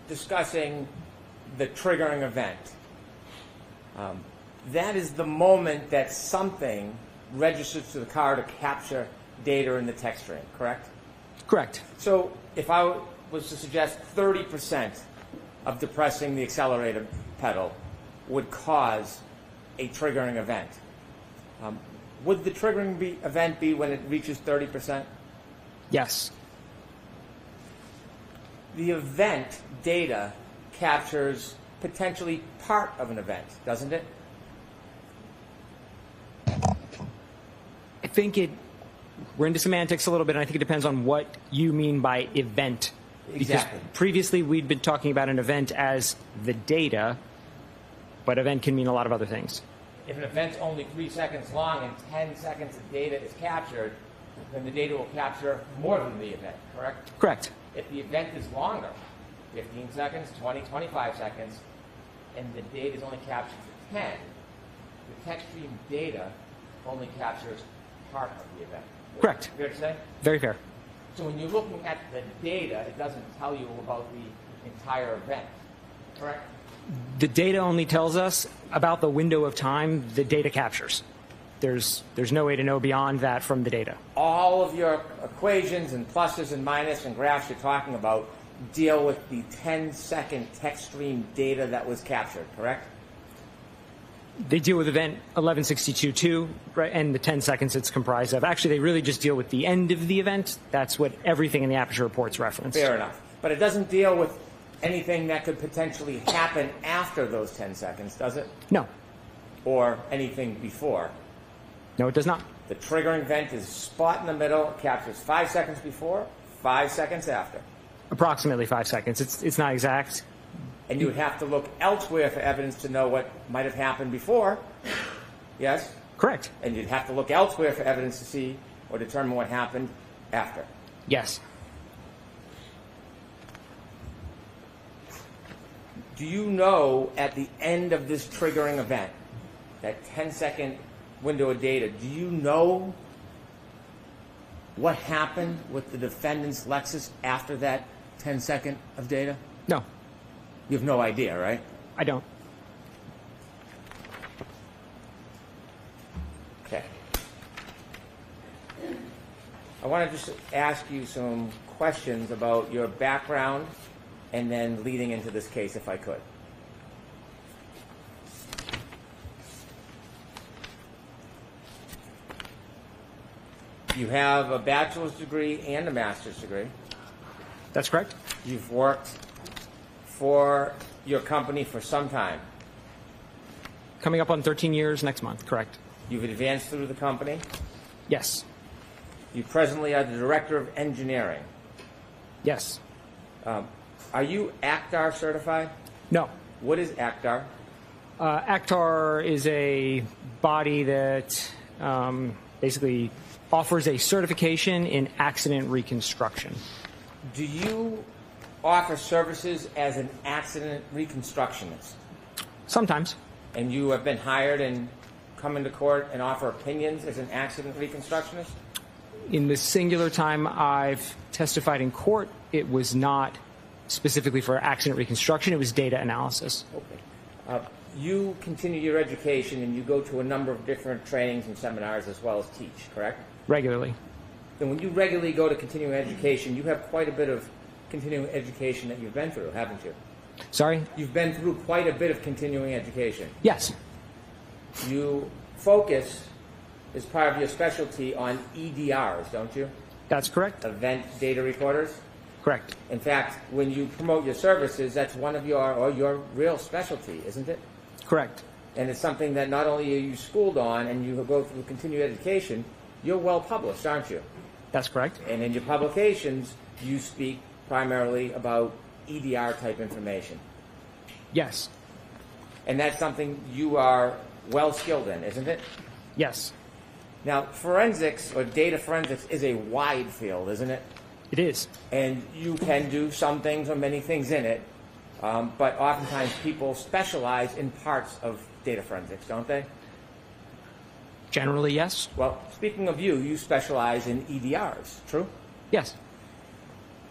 discussing the triggering event, that is the moment that something registers to the car to capture data in the text stream, correct? Correct. So if I was to suggest 30% of depressing the accelerator pedal would cause a triggering event, would the triggering event be when it reaches 30%? Yes. The event data captures potentially part of an event, doesn't it? I think we're into semantics a little bit, and I think it depends on what you mean by event. Exactly. Because previously we'd been talking about an event as the data, but event can mean a lot of other things. If an event's only 3 seconds long and 10 seconds of data is captured, then the data will capture more than the event, correct? Correct. If the event is longer, 15 seconds, 20, 25 seconds, and the data is only captured for 10, the text stream data only captures part of the event. Correct. Fair to say? Very fair. So when you're looking at the data, it doesn't tell you about the entire event, correct? The data only tells us about the window of time the data captures. There's no way to know beyond that from the data. All of your equations and pluses and minuses and graphs you're talking about deal with the 10-second text stream data that was captured, correct? They deal with event 1162.2, right, and the 10 seconds it's comprised of. Actually, they really just deal with the end of the event. That's what everything in the Aperture reports reference. Fair enough. But it doesn't deal with anything that could potentially happen after those 10 seconds, does it? No. Or anything before? No, it does not. The triggering event is spot in the middle. It captures 5 seconds before, 5 seconds after. Approximately 5 seconds. It's not exact. And you would have to look elsewhere for evidence to know what might have happened before. Yes? Correct. And you'd have to look elsewhere for evidence to see or determine what happened after. Yes. Do you know at the end of this triggering event, that 10-second window of data, do you know what happened with the defendant's Lexus after that 10-second of data? No, You have no idea, right? I don't. Okay. I want to just ask you some questions about your background and then leading into this case, if I could. You have a bachelor's degree and a master's degree. That's correct. You've worked for your company for some time. Coming up on 13 years next month, correct. You've advanced through the company. Yes. You presently are the director of engineering. Yes. Are you ACTAR certified? No. What is ACTAR? ACTAR is a body that basically offers a certification in accident reconstruction. Do you offer services as an accident reconstructionist? Sometimes. And you have been hired and come into court and offer opinions as an accident reconstructionist? In the singular time I've testified in court, it was not specifically for accident reconstruction, it was data analysis. Okay. You continue your education and you go to a number of different trainings and seminars as well as teach, correct? Regularly. And when you regularly go to continuing education, you have quite a bit of continuing education that you've been through, haven't you? Sorry? You've been through quite a bit of continuing education. Yes. You focus, as part of your specialty, on EDRs, don't you? That's correct. Event data recorders? Correct. In fact, when you promote your services, that's one of your real specialty, isn't it? Correct. and it's something that not only are you schooled on and you go through continued education, you're well published, aren't you? That's correct. And in your publications, you speak primarily about EDR type information. Yes. And that's something you are well skilled in, isn't it? Yes. Now, forensics or data forensics is a wide field, isn't it? It is. And you can do some things or many things in it, but oftentimes people specialize in parts of data forensics, don't they? Generally, yes. Well, speaking of you, you specialize in EDRs, true? Yes.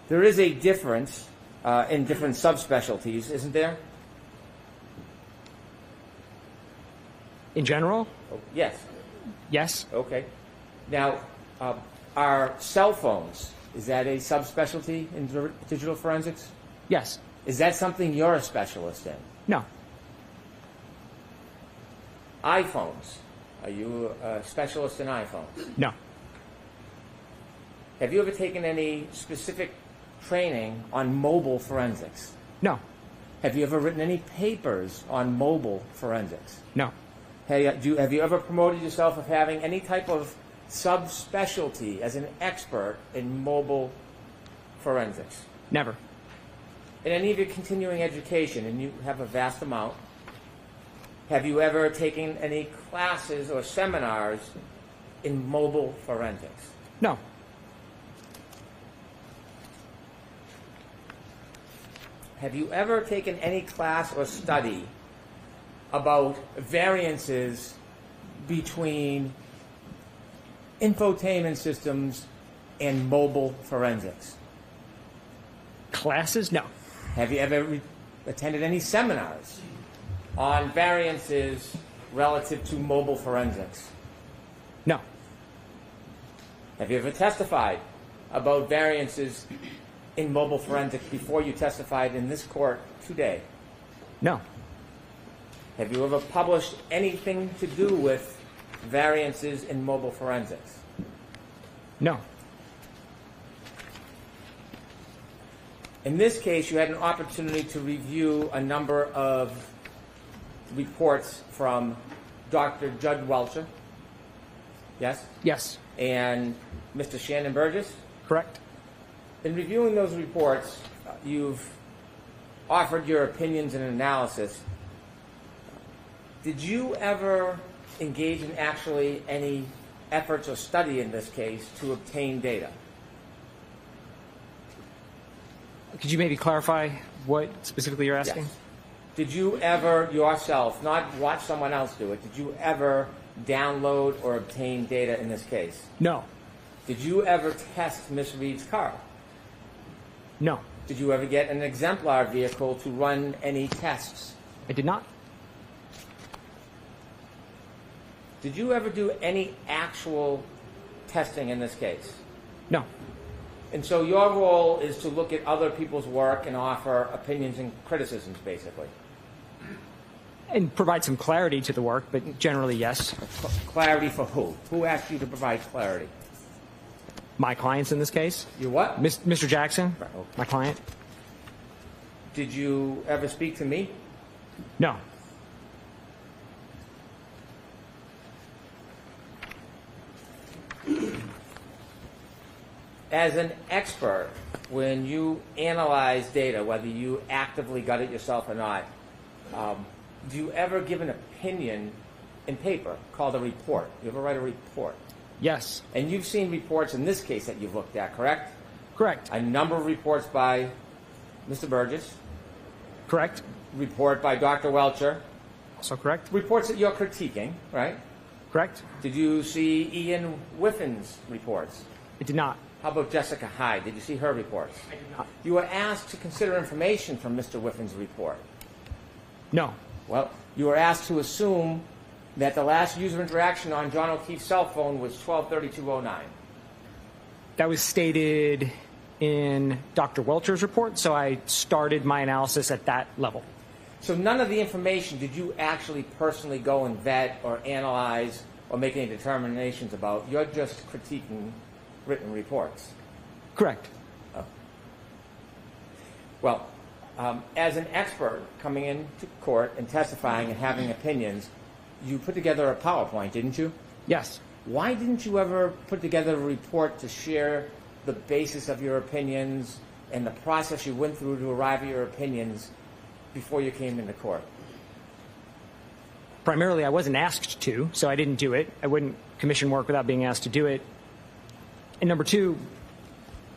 There is a difference in different subspecialties, isn't there? In general, Oh, yes. yes. Okay. Now, are cell phones, is that a subspecialty in digital forensics? Yes. Is that something you're a specialist in? No. iPhones, are you a specialist in iPhones? No. Have you ever taken any specific training on mobile forensics? No. Have you ever written any papers on mobile forensics? No. Have you ever promoted yourself of having any type of subspecialty as an expert in mobile forensics? Never. In any of your continuing education, and you have a vast amount, have you ever taken any classes or seminars in mobile forensics? No. Have you ever taken any class or study about variances between infotainment systems and mobile forensics? Classes? No. Have you ever attended any seminars on variances relative to mobile forensics? No. Have you ever testified about variances in mobile forensics before you testified in this court today? No. Have you ever published anything to do with variances in mobile forensics? No. In this case, you had an opportunity to review a number of reports from Dr. Judd Welcher, yes? Yes. And Mr. Shannon Burgess? Correct. In reviewing those reports, you've offered your opinions and analysis. Did you ever engage in actually any efforts or study in this case to obtain data? Could you maybe clarify what specifically you're asking? Yes. Did you ever yourself, not watch someone else do it, did you ever download or obtain data in this case? No. Did you ever test Miss Reed's car? No. Did you ever get an exemplar vehicle to run any tests? I did not. Did you ever do any actual testing in this case? No. And so your role is to look at other people's work and offer opinions and criticisms, basically. And provide some clarity to the work, but generally, yes. Clarity for who? Who asked you to provide clarity? My clients in this case. You what? Mr. Jackson, Right, okay. my client. Did you ever speak to me? No. As an expert, when you analyze data, whether you actively got it yourself or not, do you ever give an opinion in paper called a report? You ever write a report? Yes. And you've seen reports in this case that you've looked at, correct? Correct. A number of reports by Mr. Burgess, Correct. report by Dr. Welcher, Also correct. reports that you're critiquing, right? Correct. Did you see Ian Whiffin's reports? It did not. How about Jessica Hyde? Did you see her reports? I did not. You were asked to consider information from Mr. Whiffin's report. No. Well, you were asked to assume that the last user interaction on John O'Keefe's cell phone was 12/32/09. That was stated in Dr. Welcher's report, so I started my analysis at that level. So none of the information did you actually personally go and vet or analyze or make any determinations about. You're just critiquing written reports. Correct. Well, As an expert coming into court and testifying and having opinions, you put together a PowerPoint, didn't you? Yes. Why didn't you ever put together a report to share the basis of your opinions and the process you went through to arrive at your opinions before you came into court? Primarily, I wasn't asked to, so I didn't do it. I wouldn't commission work without being asked to do it. And number two,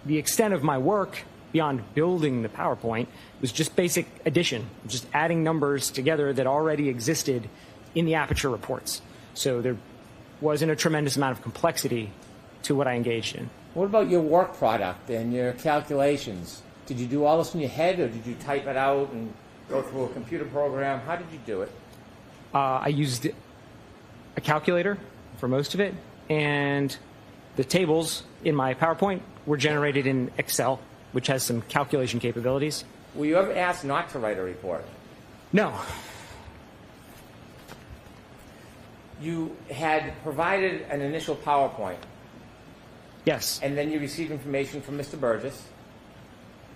the extent of my work beyond building the PowerPoint was just basic addition, just adding numbers together that already existed in the Aperture reports. So there wasn't a tremendous amount of complexity to what I engaged in. What about your work product and your calculations? Did you do all this in your head, or did you type it out and go through a computer program? How did you do it? I used a calculator for most of it, and the tables in my PowerPoint were generated in Excel, which has some calculation capabilities. Were you ever asked not to write a report? No. You had provided an initial PowerPoint, Yes. and then you received information from Mr. Burgess,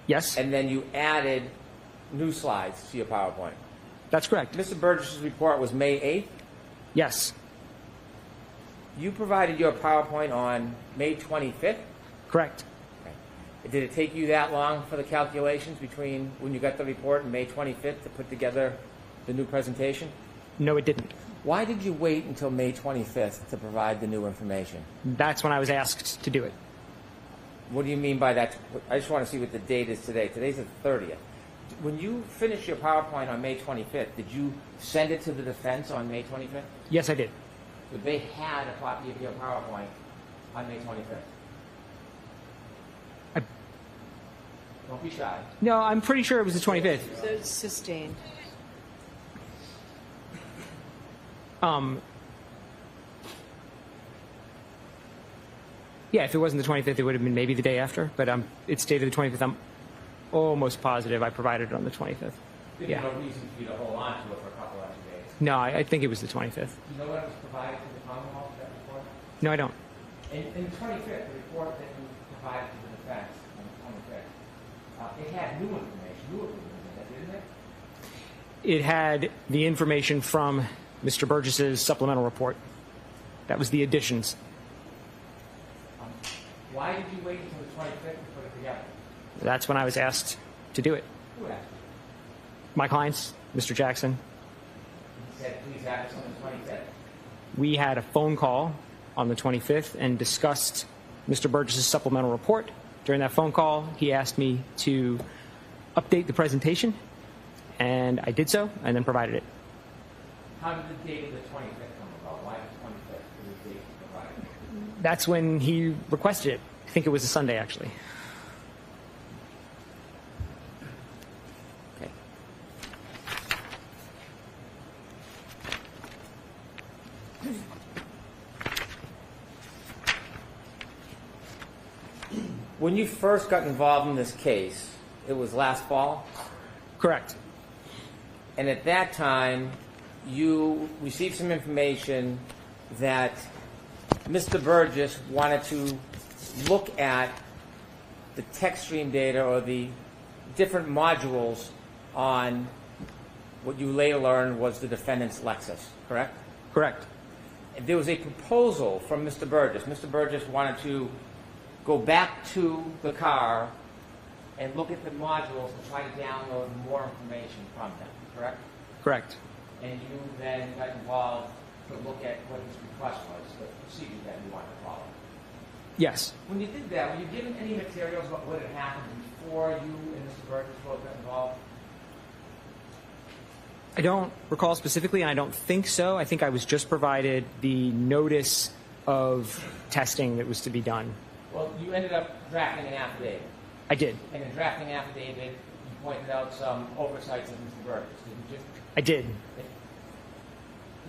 Yes. and then you added new slides to your PowerPoint. That's correct. Mr. Burgess's report was May 8th. Yes. You provided your PowerPoint on May 25th. Correct. Did it take you that long for the calculations between when you got the report and May 25th to put together the new presentation? No, it didn't. Why did you wait until May 25th to provide the new information? That's when I was asked to do it. What do you mean by that? I just want to see what the date is today. Today's the 30th. When you finished your PowerPoint on May 25th, did you send it to the defense on May 25th? Yes, I did. So they had a copy of your PowerPoint on May 25th? Don't be shy. No, I'm pretty sure it was the 25th. So it's sustained. Yeah, if it wasn't the 25th, it would have been maybe the day after, but it's dated the 25th. I'm almost positive I provided it on the 25th. There's Yeah. no reason for you to hold on to it for a couple extra days. No, I think it was the 25th. Do you know when it was provided to the Commonwealth, that report? No, I don't. In the 25th, the report that you provided to the defense on the 25th, it had new information, didn't it? It had the information from Mr. Burgess's supplemental report. That was the additions. Why did you wait until the 25th to put it together? That's when I was asked to do it. Who asked you? My clients, Mr. Jackson, He said, please have this on the 25th. we had a phone call on the 25th and discussed Mr. Burgess's supplemental report. During that phone call, he asked me to update the presentation, and I did so, and then provided it. How did the date of the 25th come about? Why the 25th was the date you provided? That's when he requested it. I think it was a Sunday, actually. Okay. When you first got involved in this case, it was last fall, Correct. and at that time, you received some information that Mr. Burgess wanted to look at the text stream data or the different modules on what you later learned was the defendant's Lexus, correct? Correct. There was a proposal from Mr. Burgess. Mr. Burgess wanted to go back to the car and look at the modules and try to download more information from them, correct? Correct. And you then got involved to look at what his request was, the procedure that you wanted to follow. Yes. When you did that, were you given any materials about what had happened before you and Mr. Burgess both got involved? I don't recall specifically, and I don't think so. I think I was just provided the notice of testing that was to be done. Well, you ended up drafting an affidavit. I did. And in drafting an affidavit, you pointed out some oversights of Mr. Burgess, didn't you? I did.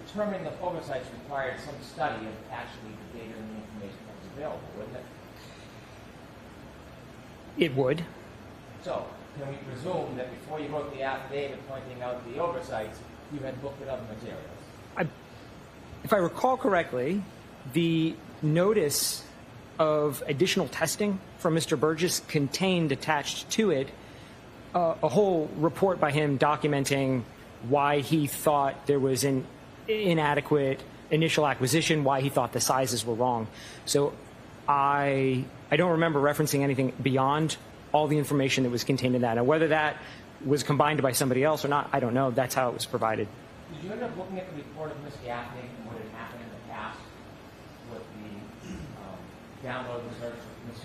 Determining the oversights required some study of actually the data and the information that was available, wouldn't it? It would. So, can we presume that before you wrote the affidavit pointing out the oversights, you had looked at other materials? If I recall correctly, the notice of additional testing from Mr. Burgess contained attached to it a whole report by him documenting why he thought there was an inadequate initial acquisition, why he thought the sizes were wrong. So I don't remember referencing anything beyond all the information that was contained in that. Now, whether that was combined by somebody else or not, I don't know. That's how it was provided. Did you end up looking at the report of Ms. Gaffney and what had happened in the past with the download and search of Ms.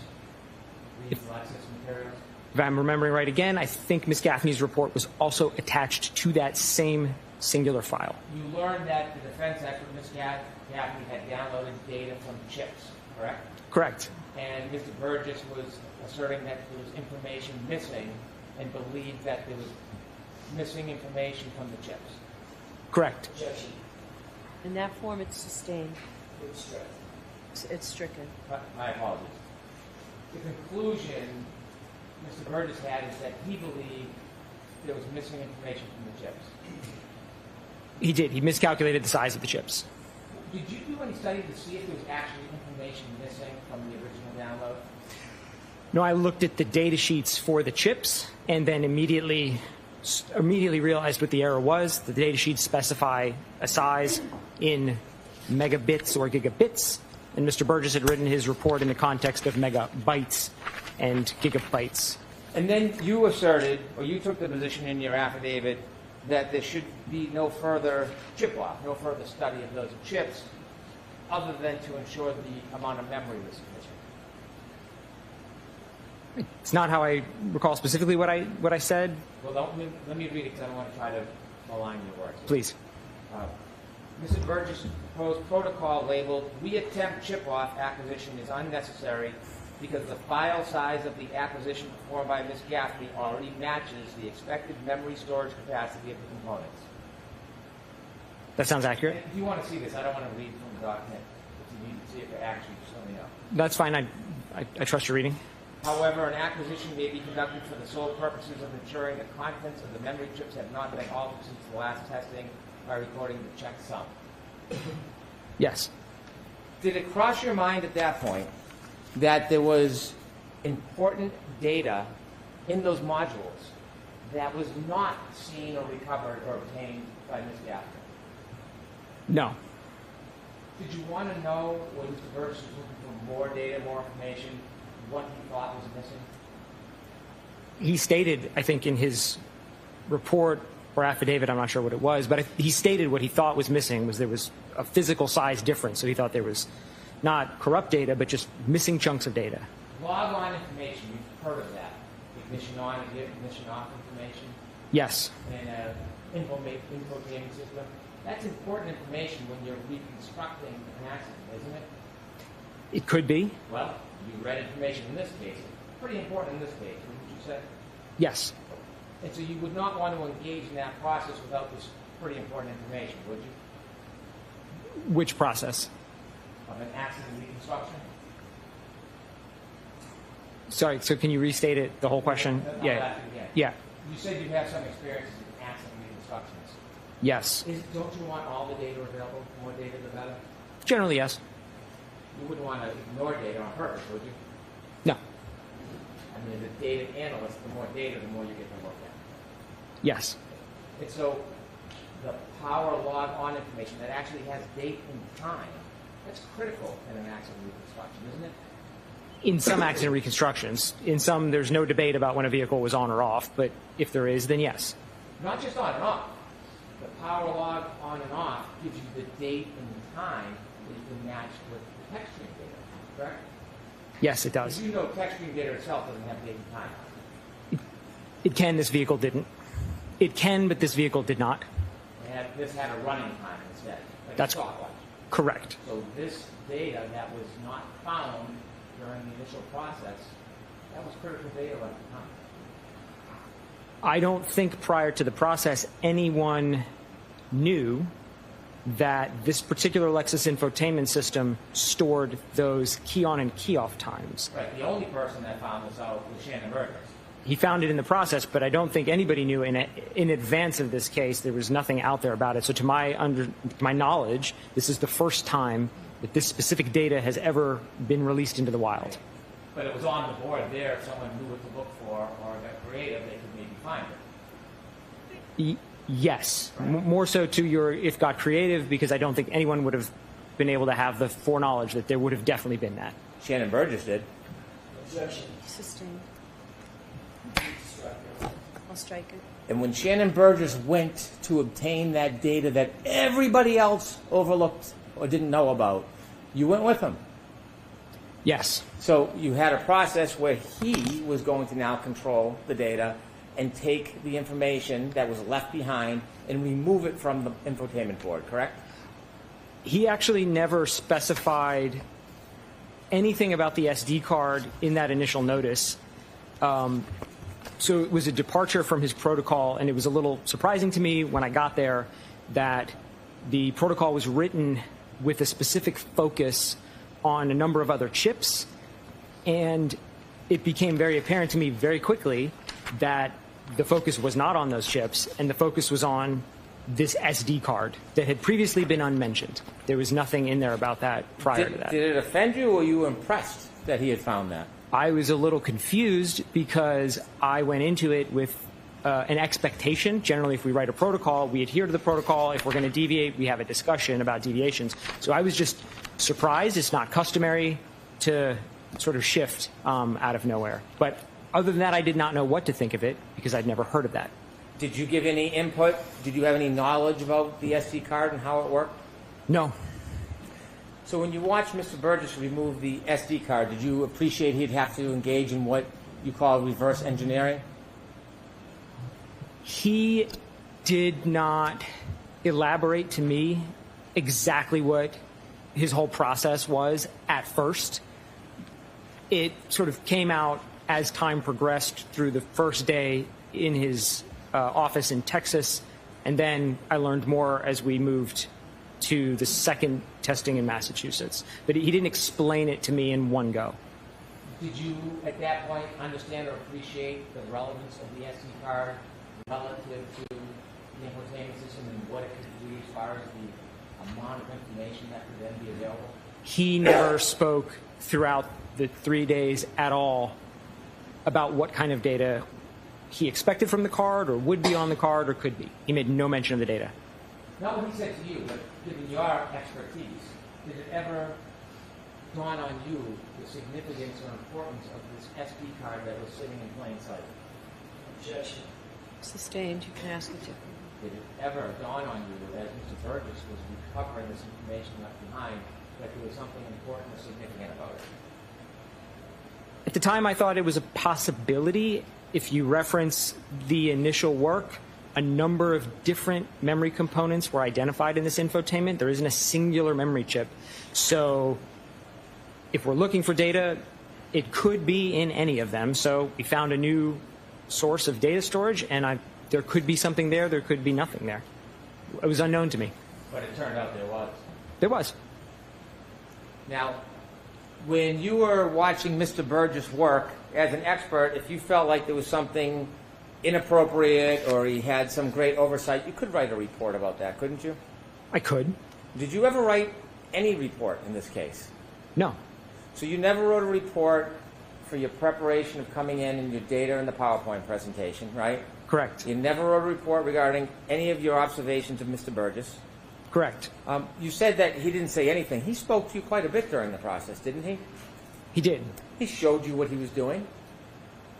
Reed's Lexis materials? If I'm remembering right again, I think Ms. Gaffney's report was also attached to that same singular file. You learned that the defense expert, Ms. Gaffney, had downloaded data from chips, correct? Correct. And Mr. Burgess was asserting that there was information missing and believed that there was missing information from the chips. Correct. In that form, it's sustained. It's stricken. It's stricken. My apologies. The conclusion Mr. Burgess had is that he believed there was missing information from the chips. He did. He miscalculated the size of the chips. Did you do any study to see if there was actually information missing from the original download? No, I looked at the data sheets for the chips and then immediately realized what the error was. The data sheets specify a size in megabits or gigabits, and Mr. Burgess had written his report in the context of megabytes and gigabytes. And then you asserted, or you took the position in your affidavit, that there should be no further chip loss, no further study of those chips, other than to ensure the amount of memory was sufficient. It's not how I recall specifically what I said. Well, let me read it because I don't want to try to malign your words. Please. Mr. Burgess' proposed protocol labeled, "We attempt chip-off acquisition is unnecessary because the file size of the acquisition performed by Ms. Gaffney already matches the expected memory storage capacity of the components." That sounds accurate. If you want to see this, I don't want to read from the document. If you need to see it actually, just let me know. That's fine. I trust your reading. However, an acquisition may be conducted for the sole purposes of ensuring the contents of the memory chips have not been altered since the last testing by recording the checksum. Yes. Did it cross your mind at that point that there was important data in those modules that was not seen or recovered or obtained by Ms. Gaffney? No. Did you want to know when Mr. Burgess was looking for more data, more information, what he thought was missing? He stated, I think, in his report or affidavit, I'm not sure what it was, but he stated what he thought was missing was there was a physical size difference. So he thought there was not corrupt data, but just missing chunks of data. Log on information, you've heard of that. Ignition on and ignition off information. Yes. And an infotainment system. That's important information when you're reconstructing an accident, isn't it? It could be. Well, you read information in this case. Pretty important in this case, wouldn't you say? Yes. And so you would not want to engage in that process without this pretty important information, would you? Which process? Of an accident reconstruction? Sorry, so can you restate it, the whole question? I'll ask it again. Yeah. You said you have some experiences in accident reconstructions. Yes. Don't you want all the data available? The more data, the better? Generally, yes. You wouldn't want to ignore data on purpose, would you? No. I mean, as a data analyst, the more data, the more you get to look at. Yes. And so the power log on information that actually has date and time, that's critical in an accident reconstruction, isn't it? In some accident reconstructions. In some, there's no debate about when a vehicle was on or off, but if there is, then yes. Not just on and off. The power log on and off gives you the date and the time that you can match with the text stream data, correct? Yes, it does. Because you know text stream data itself doesn't have date and time. It can, this vehicle didn't. It can, but this vehicle did not. This had a running time instead, like That's a stopwatch. correct. So this data that was not found during the initial process, that was critical data at the time. I don't think prior to the process anyone knew that this particular Lexus infotainment system stored those key on and key off times. Right. The only person that found this out was Shannon Burgess. He found it in the process, but I don't think anybody knew in advance of this case. There was nothing out there about it. So to my knowledge, this is the first time that this specific data has ever been released into the wild. But it was on the board there. If someone knew what to look for or got creative, they could maybe find it. Yes, more so to your if got creative, because I don't think anyone would have been able to have the foreknowledge that there would have definitely been that. Shannon Burgess did. Objection. Sustained. I'll strike it. And when Shannon Burgess went to obtain that data that everybody else overlooked or didn't know about, you went with him. Yes. So you had a process where he was going to now control the data and take the information that was left behind and remove it from the infotainment board, correct? He actually never specified anything about the SD card in that initial notice. So it was a departure from his protocol, and it was a little surprising to me when I got there that the protocol was written with a specific focus on a number of other chips, and it became very apparent to me very quickly that the focus was not on those chips, and the focus was on this SD card that had previously been unmentioned. There was nothing in there about that prior to that. Did it offend you, or were you impressed that he had found that? I was a little confused because I went into it with an expectation. Generally, if we write a protocol, we adhere to the protocol. If we're going to deviate, we have a discussion about deviations. So I was just surprised. It's not customary to sort of shift out of nowhere. But other than that, I did not know what to think of it because I'd never heard of that. Did you give any input? Did you have any knowledge about the SD card and how it worked? No. So when you watched Mr. Burgess remove the SD card, did you appreciate he'd have to engage in what you call reverse engineering? He did not elaborate to me exactly what his whole process was at first. It sort of came out as time progressed through the first day in his office in Texas, and then I learned more as we moved to the second testing in Massachusetts. But he didn't explain it to me in one go. Did you, at that point, understand or appreciate the relevance of the SD card relative to the infotainment system and what it could do as far as the amount of information that could then be available? He never spoke throughout the 3 days at all about what kind of data he expected from the card or would be on the card or could be. He made no mention of the data. Not what he said to you, but given your expertise, did it ever dawn on you the significance or importance of this SD card that was sitting in plain sight? Objection. Sustained. You can ask it to. Did it ever dawn on you that as Mr. Burgess was recovering this information left behind, that there was something important or significant about it? At the time, I thought it was a possibility. If you reference the initial work, a number of different memory components were identified in this infotainment. There isn't a singular memory chip. So if we're looking for data, it could be in any of them. So we found a new source of data storage, and there could be something there. There could be nothing there. It was unknown to me. But it turned out there was. There was. Now, when you were watching Mr. Burgess work, as an expert, if you felt like there was something inappropriate or he had some great oversight, you could write a report about that, couldn't you? I could. Did you ever write any report in this case? No. So you never wrote a report for your preparation of coming in and your data in the PowerPoint presentation, right? Correct. You never wrote a report regarding any of your observations of Mr. Burgess. Correct. You said that he didn't say anything. He spoke to you quite a bit during the process, didn't he? He did. He showed you what he was doing.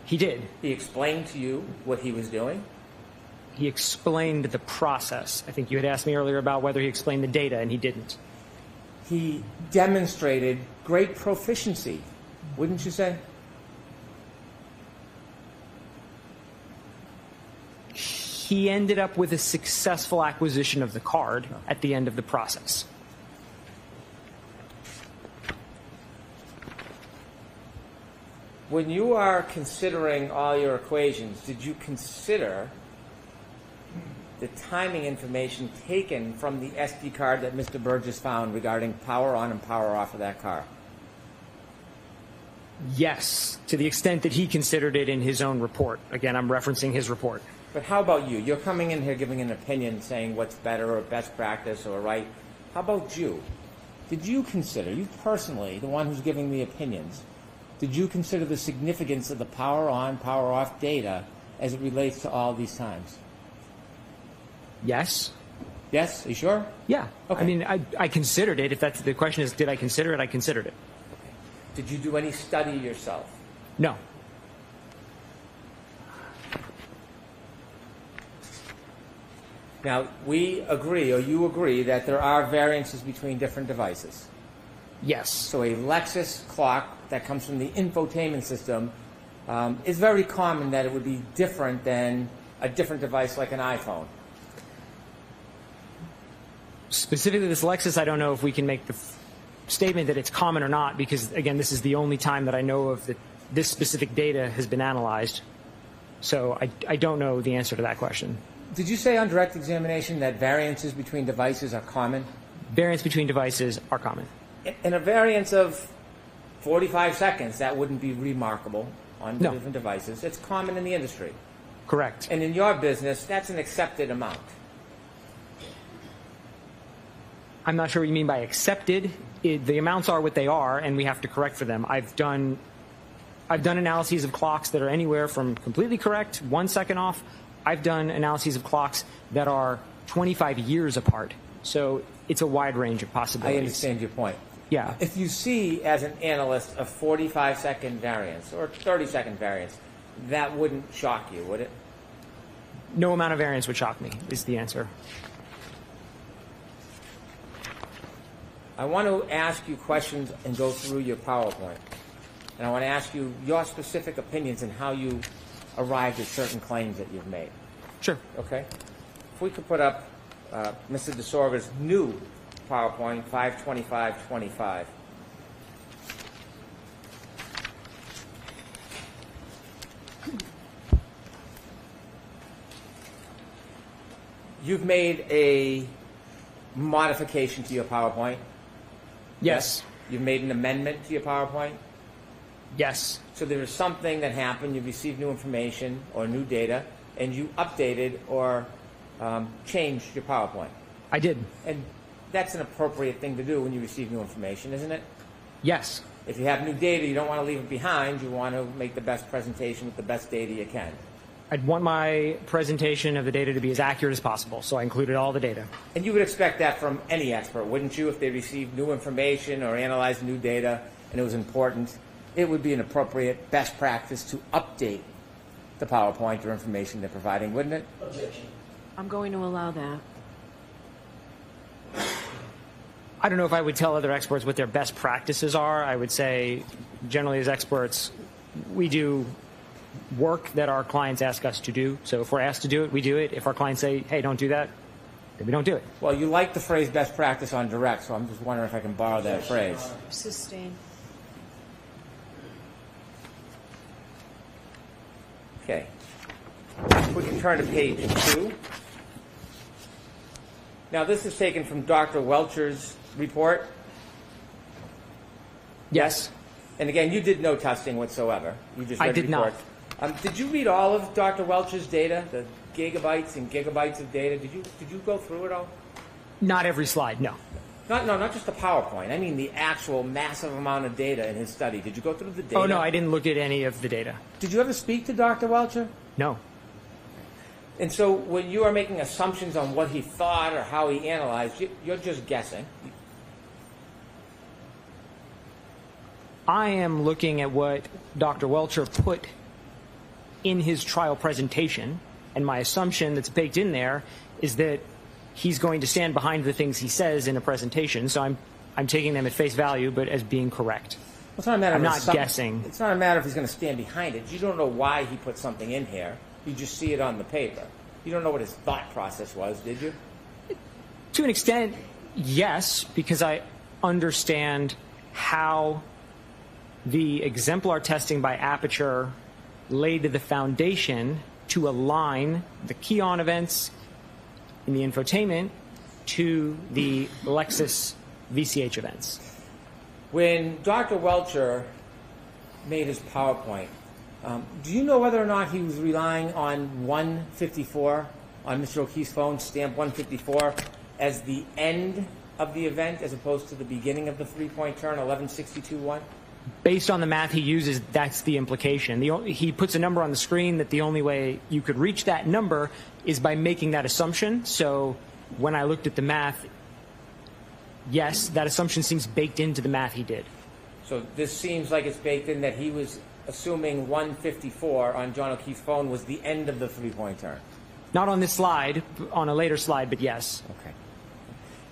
He did. He explained to you what he was doing. He explained the process. I think you had asked me earlier about whether he explained the data, and he didn't. He demonstrated great proficiency, wouldn't you say? He ended up with a successful acquisition of the card at the end of the process. When you are considering all your equations, did you consider the timing information taken from the SD card that Mr. Burgess found regarding power on and power off of that car? Yes, to the extent that he considered it in his own report. Again, I'm referencing his report. But how about you? You're coming in here giving an opinion saying what's better or best practice or right. How about you? Did you consider, you personally, the one who's giving the opinions, did you consider the significance of the power on, power off data as it relates to all these times? Yes. Yes? Are you sure? Yeah. Okay. I mean, I considered it. If that's the question is, did I consider it? I considered it. Did you do any study yourself? No. Now, we agree, or you agree, that there are variances between different devices. Yes. So a Lexus clock that comes from the infotainment system is very common that it would be different than a different device like an iPhone. Specifically this Lexus, I don't know if we can make the statement that it's common or not, because, again, this is the only time that I know of that this specific data has been analyzed. So I don't know the answer to that question. Did you say on direct examination that variances between devices are common? Variance between devices are common. In a variance of 45 seconds, that wouldn't be remarkable on No. different devices. It's common in the industry. Correct. And in your business, that's an accepted amount. I'm not sure what you mean by accepted. The amounts are what they are, and we have to correct for them. I've done analyses of clocks that are anywhere from completely correct, 1 second off. I've done analyses of clocks that are 25 years apart. So it's a wide range of possibilities. I understand your point. Yeah. If you see, as an analyst, a 45-second variance or 30-second variance, that wouldn't shock you, would it? No amount of variance would shock me, is the answer. I want to ask you questions and go through your PowerPoint. And I want to ask you your specific opinions and how you arrived at certain claims that you've made. Sure. Okay? If we could put up Mr. DeSorga's new PowerPoint, 52525. You've made a modification to your PowerPoint. Yes. You've made an amendment to your PowerPoint. Yes. So there was something that happened, you received new information or new data, and you updated or changed your PowerPoint. I did. And that's an appropriate thing to do when you receive new information, isn't it? Yes. If you have new data, you don't want to leave it behind. You want to make the best presentation with the best data you can. I'd want my presentation of the data to be as accurate as possible, so I included all the data. And you would expect that from any expert, wouldn't you? If they received new information or analyzed new data and it was important, it would be an appropriate best practice to update the PowerPoint or information they're providing, wouldn't it? Objection. I'm going to allow that. I don't know if I would tell other experts what their best practices are. I would say, generally as experts, we do work that our clients ask us to do. So if we're asked to do it, we do it. If our clients say, hey, don't do that, then we don't do it. Well, you like the phrase best practice on direct, so I'm just wondering if I can borrow that phrase. Sustain. Okay. We can turn to page 2. Now, this is taken from Dr. Welcher's report. Yes. And again, you did no testing whatsoever. You just read I the did not. report. Did you read all of Dr. Welcher's data, the gigabytes and gigabytes of data? Did you go through it all? Not every slide, no. Not just the PowerPoint. I mean the actual massive amount of data in his study. Did you go through the data? Oh, no, I didn't look at any of the data. Did you ever speak to Dr. Welcher? No. And so when you are making assumptions on what he thought or how he analyzed, you're just guessing. I am looking at what Dr. Welcher put in his trial presentation, and my assumption that's baked in there is that he's going to stand behind the things he says in a presentation, so I'm taking them at face value, but as being correct. Well, it's not a matter I'm of not guessing. It's not a matter if he's going to stand behind it. You don't know why he put something in here. You just see it on the paper. You don't know what his thought process was, did you? To an extent, yes, because I understand how the exemplar testing by Aperture laid the foundation to align the key-on events in the infotainment to the Lexus VCH events. When Dr. Welcher made his PowerPoint, do you know whether or not he was relying on 154 on Mr. O'Keefe's phone, stamp 154, as the end of the event as opposed to the beginning of the three-point turn, 1162-1? Based on the math he uses, that's the implication. He puts a number on the screen that the only way you could reach that number is by making that assumption. So when I looked at the math, yes, that assumption seems baked into the math he did. So this seems like it's baked in that he was assuming 154 on John O'Keefe's phone was the end of the three-point turn. Not on this slide, on a later slide, but yes. Okay.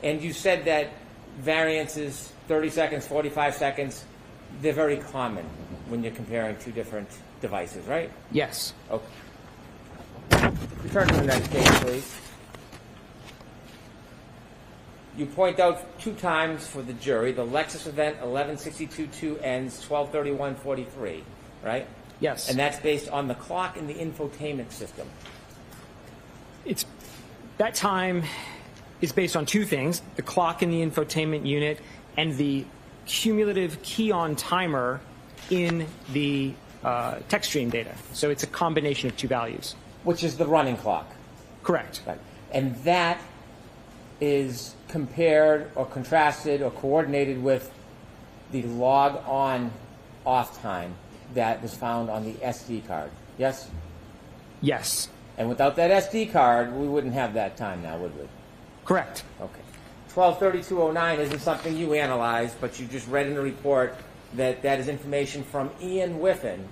And you said that variances, 30 seconds, 45 seconds, they're very common when you're comparing two different devices, right? Yes. Okay. Turn to the next page, please. You point out 2 times for the jury, the Lexus event 11:62:2 ends 12:31:43, right? Yes. And that's based on the clock in the infotainment system. That time is based on 2 things: the clock in the infotainment unit and the cumulative key-on timer in the text stream data. So it's a combination of 2 values. Which is the running clock. Correct. Right. And that is compared or contrasted or coordinated with the log on off time that was found on the SD card. Yes? Yes. And without that SD card, we wouldn't have that time now, would we? Correct. Okay. 123209 isn't something you analyzed, but you just read in the report that that is information from Ian Whiffen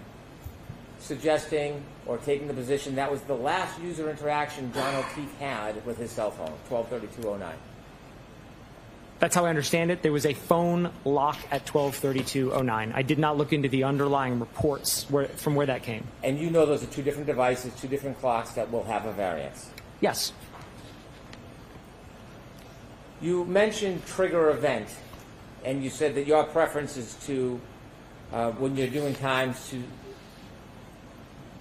suggesting or taking the position that was the last user interaction John O'Keefe had with his cell phone, 123209. That's how I understand it. There was a phone lock at 12:32:09. I did not look into the underlying reports from where that came. And you know those are 2 different devices, 2 different clocks that will have a variance. Yes. You mentioned trigger event, and you said that your preference is to, when you're doing times, to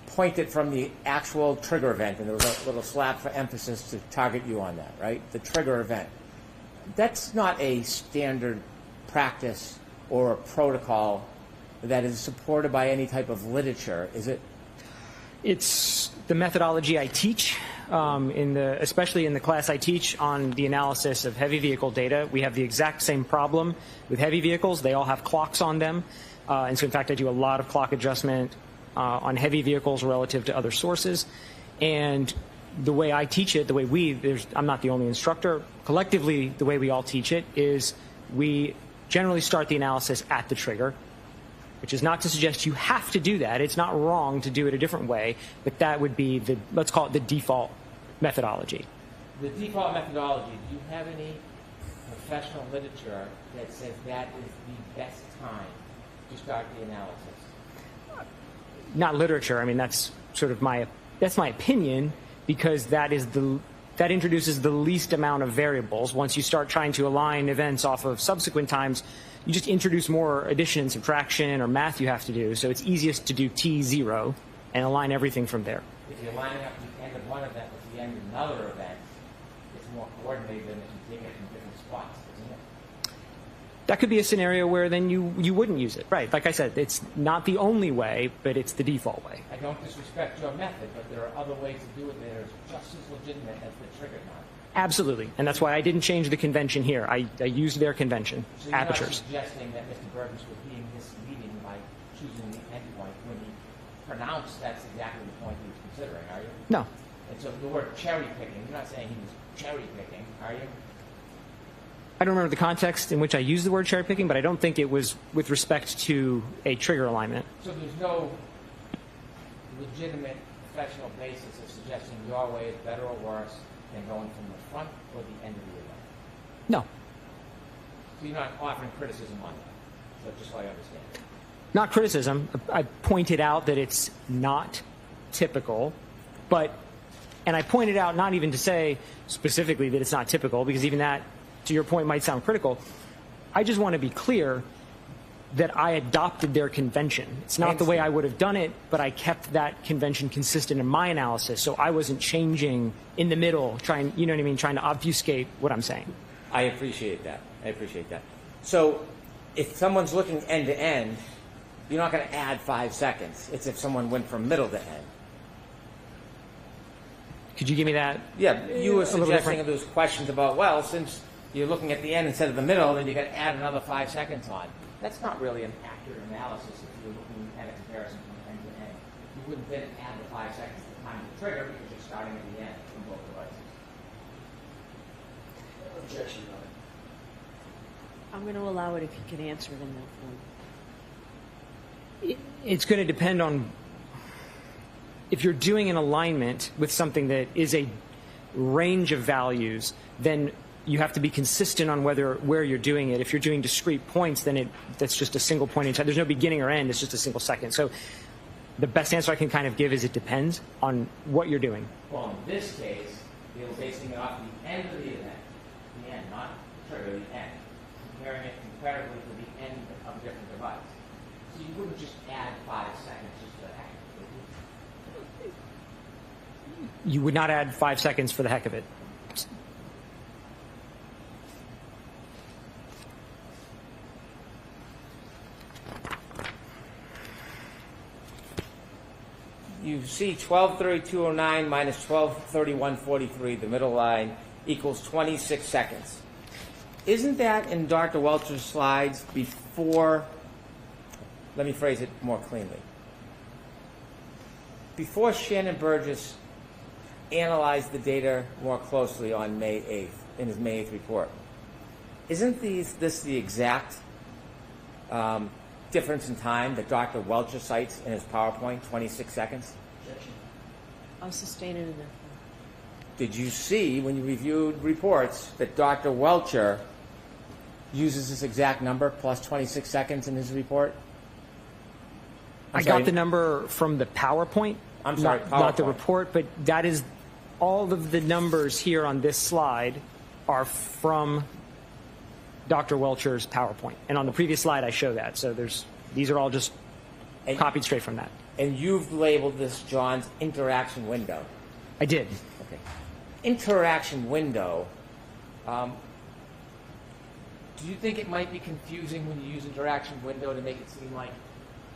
point it from the actual trigger event, and there was a little slap for emphasis to target you on that, right? The trigger event. That's not a standard practice or a protocol that is supported by any type of literature, is it? It's the methodology I teach, especially in the class I teach on the analysis of heavy vehicle data. We have the exact same problem with heavy vehicles. They all have clocks on them. And so, in fact, I do a lot of clock adjustment on heavy vehicles relative to other sources. And the way I teach it, the way I'm not the only instructor, collectively the way we all teach it is we generally start the analysis at the trigger, which is not to suggest you have to do that. It's not wrong to do it a different way, but that would be let's call it the default methodology. The default methodology, do you have any professional literature that says that is the best time to start the analysis? Not literature. I mean, that's sort of my opinion, because that introduces the least amount of variables. Once you start trying to align events off of subsequent times, you just introduce more addition and subtraction or math you have to do. So it's easiest to do T0 and align everything from there. If you're lining up the end of one event with the end of another event, it's more coordinated than if you take it from different spots, isn't it? That could be a scenario where then you wouldn't use it. Right. Like I said, it's not the only way, but it's the default way. I don't disrespect your method, but there are other ways to do it that are just as legitimate as the trigger time. Absolutely. And that's why I didn't change the convention here. I used their convention, so you're apertures. Not suggesting that Mr. Burgess was being misleading by choosing the endpoint when he pronounced that's exactly the point he was considering, are you? No. And so the word cherry picking, you're not saying he was cherry picking, are you? I don't remember the context in which I used the word cherry picking, but I don't think it was with respect to a trigger alignment. So there's no legitimate professional basis of suggesting your way is better or worse than going from the front or the end of the event? No. So you're not offering criticism on that, so just so I understand. Not criticism. I pointed out that it's not typical, and I pointed out not even to say specifically that it's not typical, because even that, to your point, might sound critical. I just want to be clear that I adopted their convention. It's not the way I would have done it, but I kept that convention consistent in my analysis, so I wasn't changing in the middle, trying to obfuscate what I'm saying. I appreciate that. So if someone's looking end to end, you're not going to add 5 seconds. It's if someone went from middle to end. Could you give me that? Yeah, you were suggesting those questions about, well, since you're looking at the end instead of the middle, then you got to add another 5 seconds on. That's not really an accurate analysis if you're looking at a comparison from end to end. You wouldn't then add the 5 seconds to the time of the trigger because you're starting at the end from both devices. Objection, Your Honor. I'm going to allow it if you can answer it in that form. It's going to depend on if you're doing an alignment with something that is a range of values, then you have to be consistent on where you're doing it. If you're doing discrete points, then that's just a single point in time. There's no beginning or end. It's just a single second. So the best answer I can kind of give is it depends on what you're doing. Well, in this case, they were basing it off the end of the event. The end, not the trigger, the end. Comparing it comparatively to the end of a different device. So you wouldn't just add 5 seconds just for the heck of it. You would not add 5 seconds for the heck of it. You see 12:32:09 minus 12:31:43, the middle line, equals 26 seconds. Isn't that in Dr. Welcher's slides before, let me phrase it more cleanly, before Shannon Burgess analyzed the data more closely on May 8th, in his May 8th report? Isn't this the exact difference in time that Dr. Welcher cites in his PowerPoint, 26 seconds? I'll sustain it in that form. Did you see, when you reviewed reports, that Dr. Welcher uses this exact number, plus 26 seconds in his report? I got the number from the PowerPoint. I'm sorry, not the PowerPoint. report, but that is all of the numbers here on this slide are from Dr. Welcher's PowerPoint. And on the previous slide, I show that. So these are all just copied straight from that. And you've labeled this John's interaction window. I did. Okay. Interaction window. Do you think it might be confusing when you use interaction window to make it seem like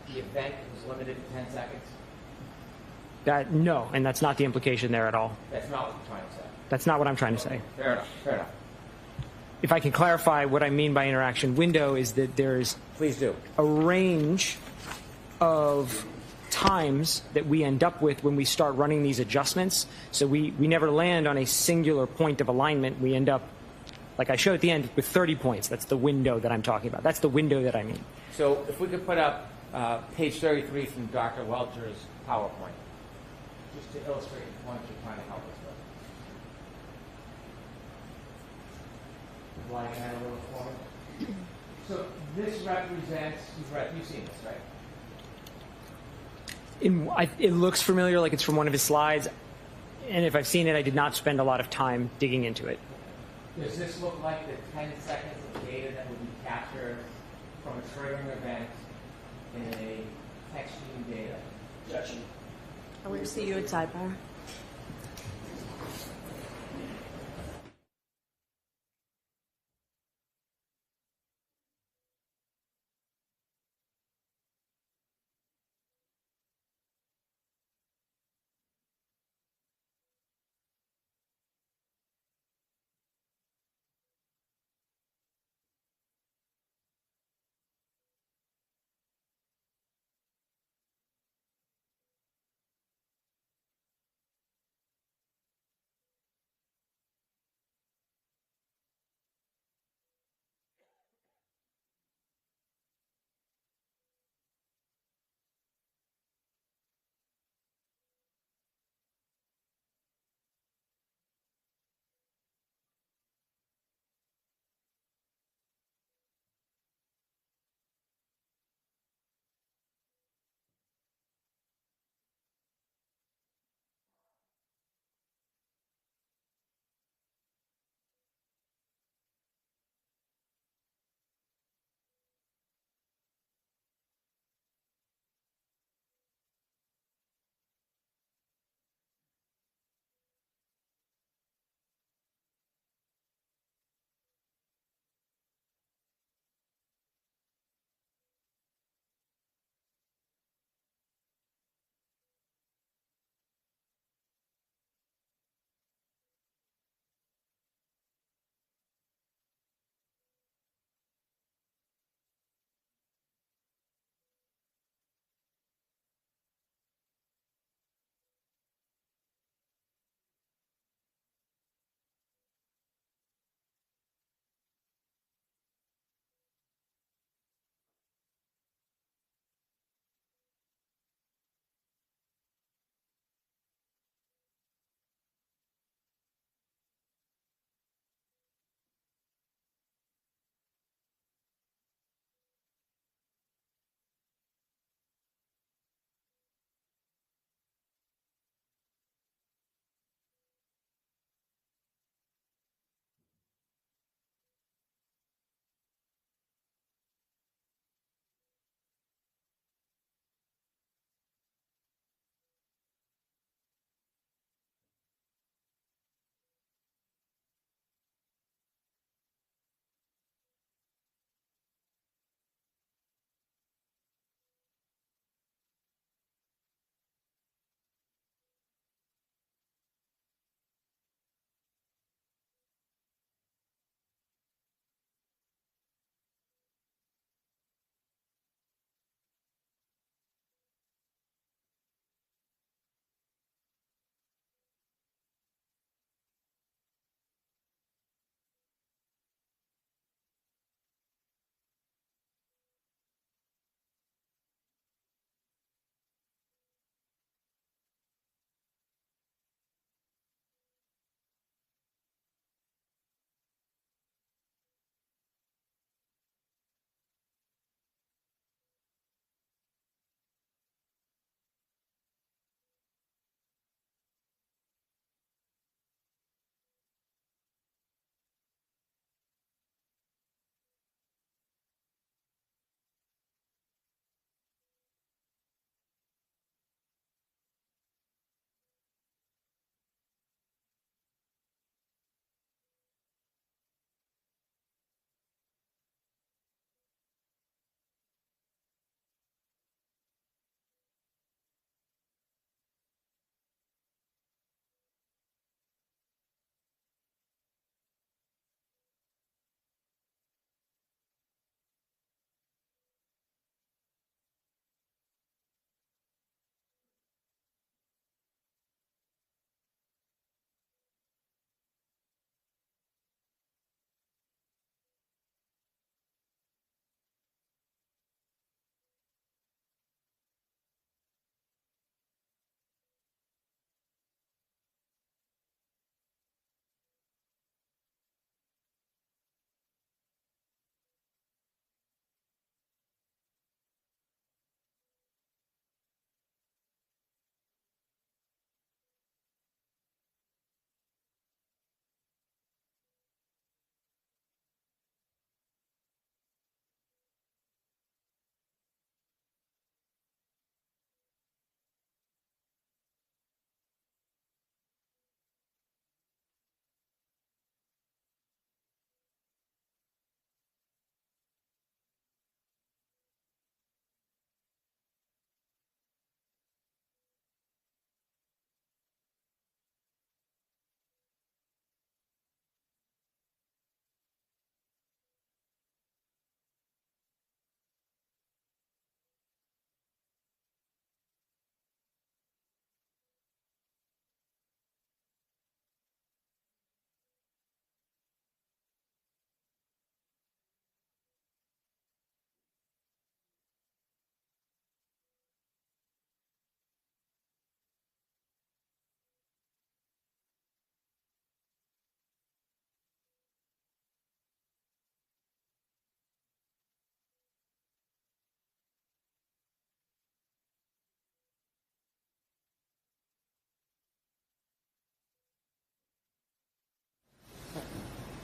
the event was limited to 10 seconds? No, and that's not the implication there at all. That's not what you're trying to say. That's not what I'm trying to say. Fair enough. Fair enough. If I can clarify what I mean by interaction window is that there's Please do. a range of times that we end up with when we start running these adjustments. So we never land on a singular point of alignment. We end up, like I showed at the end, with 30 points. That's the window that I'm talking about. That's the window that I mean. So if we could put up page 33 from Dr. Welcher's PowerPoint, just to illustrate the point you're trying to help us with. Why that a little forward? So this represents, you've seen this, right? It looks familiar, like it's from one of his slides. And if I've seen it, I did not spend a lot of time digging into it. Does this look like the 10 seconds of data that would be captured from a triggering event in a text stream data? Objection. I want to see you at sidebar.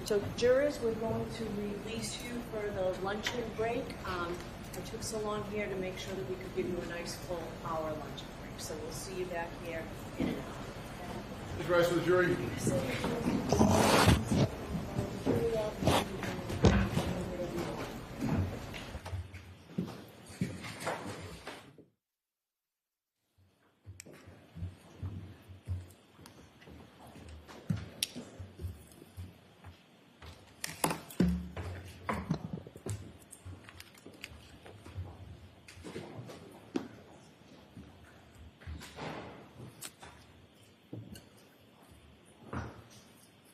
So jurors, we're going to release you for the luncheon break. I took so long here to make sure that we could give you a nice full hour luncheon break. So we'll see you back here in an hour. Please rise for the jury.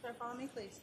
Sir, follow me, please.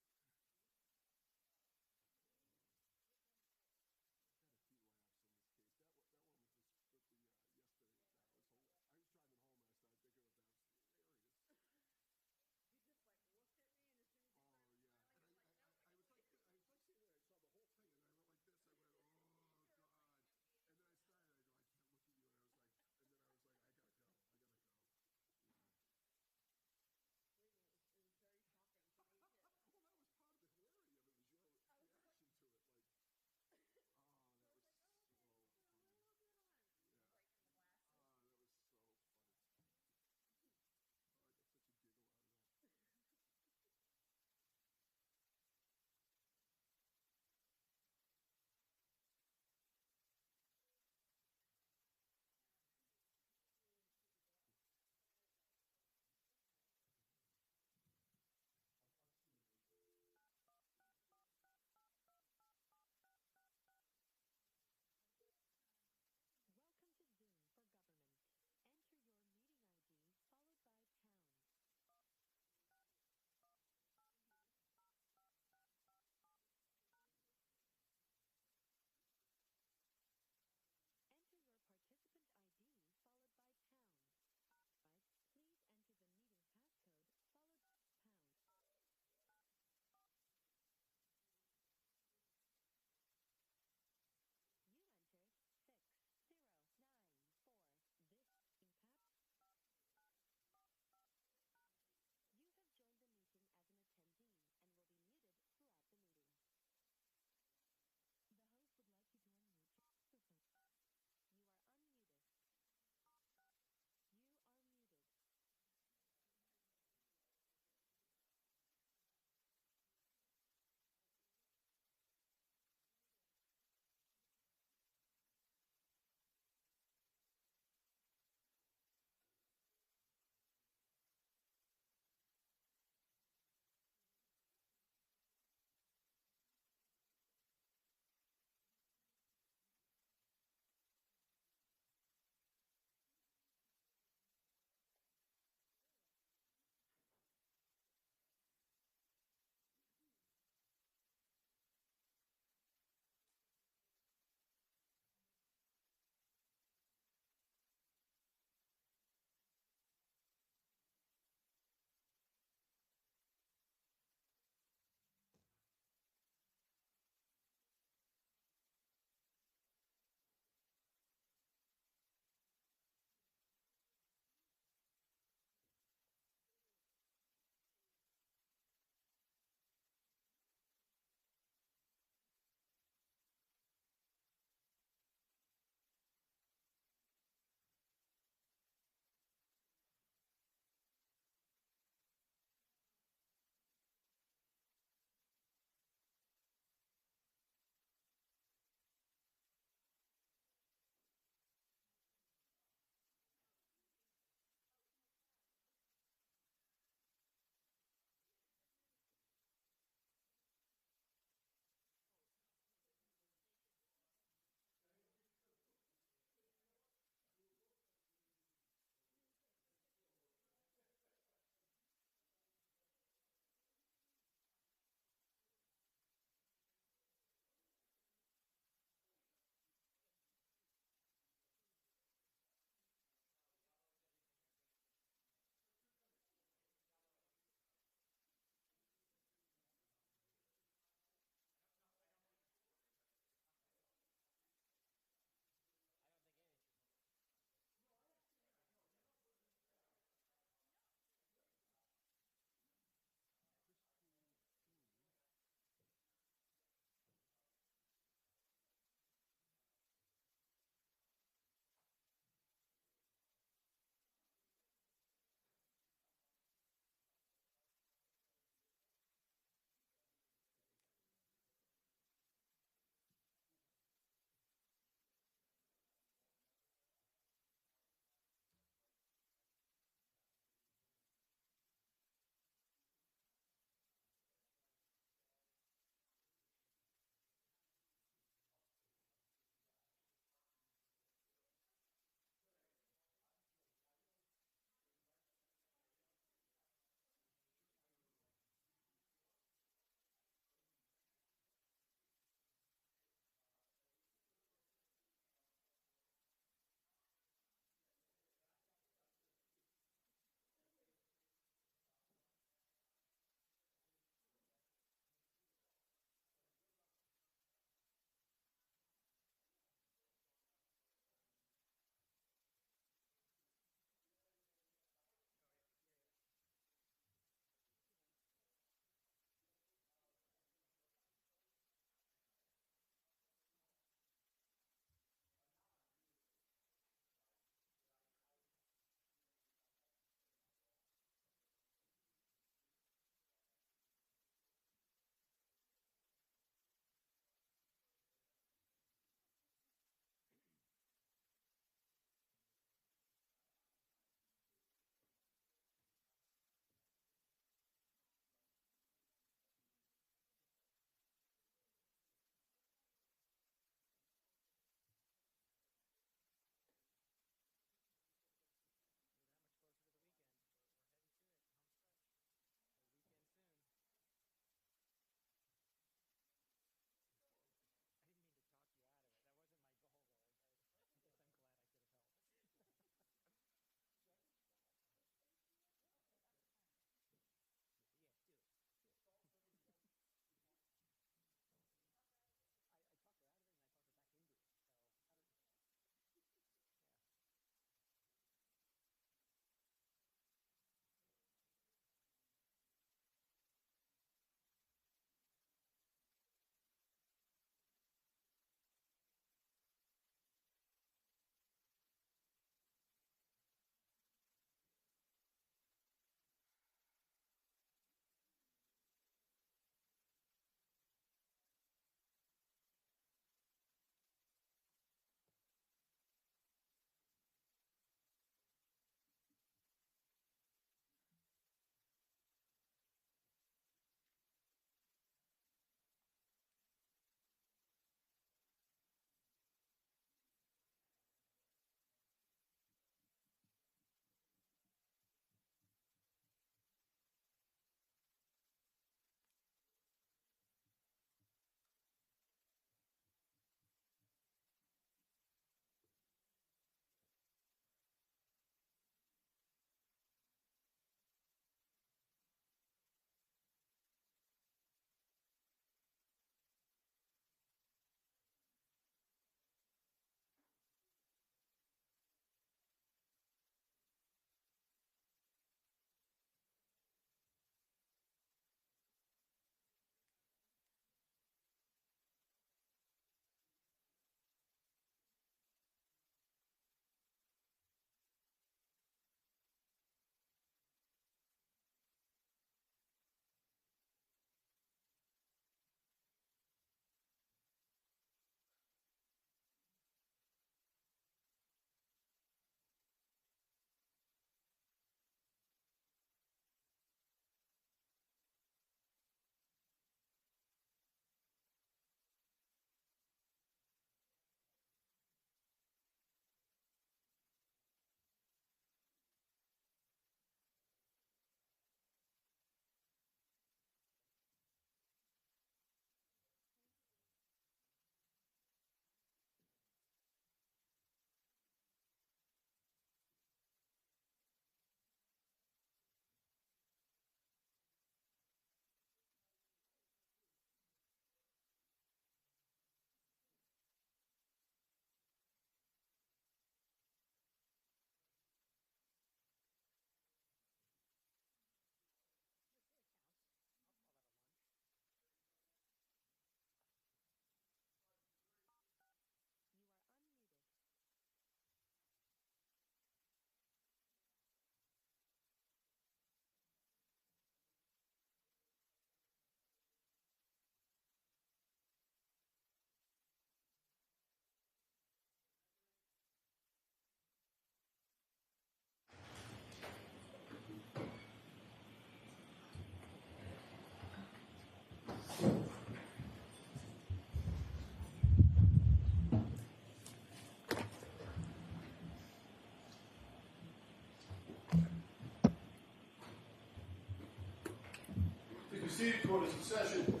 seated, court is in session.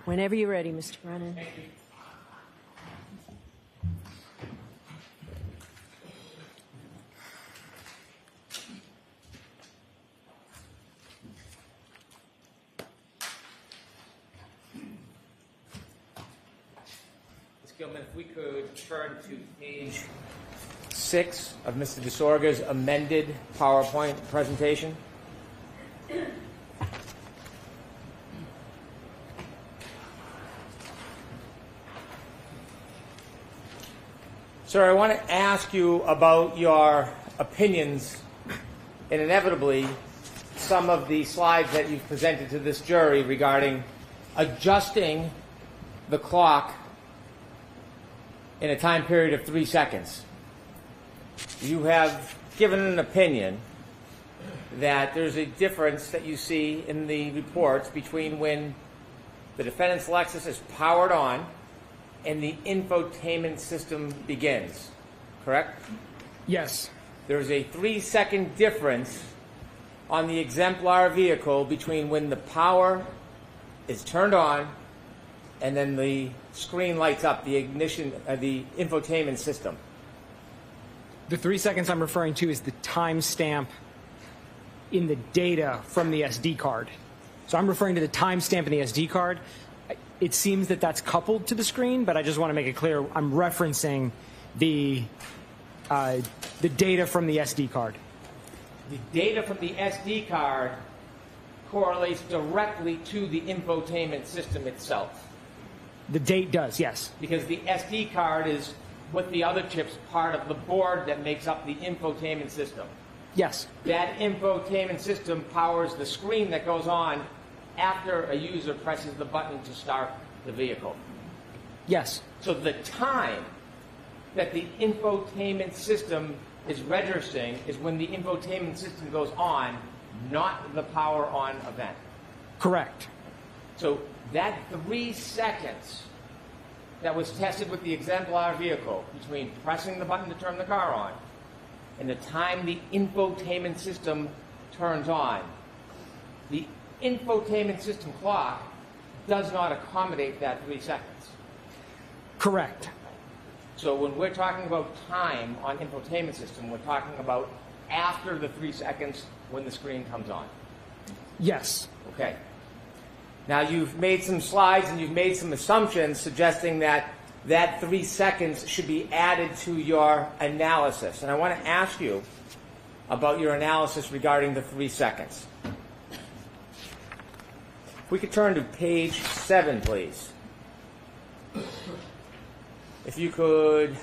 Whenever you're ready, Mr. Brennan. Ms. Gilman, if we could turn to page 6 of Mr. DeSorga's amended PowerPoint presentation. Sir, I want to ask you about your opinions, and inevitably some of the slides that you've presented to this jury regarding adjusting the clock in a time period of 3 seconds. You have given an opinion that there's a difference that you see in the reports between when the defendant's Lexus is powered on and the infotainment system begins, correct? Yes. There's a 3-second difference on the exemplar vehicle between when the power is turned on and then the screen lights up, the ignition, the infotainment system. The 3 seconds I'm referring to is the timestamp in the data from the SD card. So I'm referring to the timestamp in the SD card. It seems that that's coupled to the screen, but I just want to make it clear I'm referencing the data from the SD card. The data from the SD card correlates directly to the infotainment system itself. The date does, yes. Because the SD card is, with the other chips, part of the board that makes up the infotainment system. Yes. That infotainment system powers the screen that goes on after a user presses the button to start the vehicle. Yes. So the time that the infotainment system is registering is when the infotainment system goes on, not the power on event. Correct. So that 3 seconds that was tested with the exemplar vehicle between pressing the button to turn the car on and the time the infotainment system turns on, the infotainment system clock does not accommodate that 3 seconds. Correct. So when we're talking about time on infotainment system, we're talking about after the 3 seconds when the screen comes on. Yes. Okay. Now you've made some slides and you've made some assumptions suggesting that that 3 seconds should be added to your analysis. And I want to ask you about your analysis regarding the 3 seconds. If we could turn to page 7, please. If you could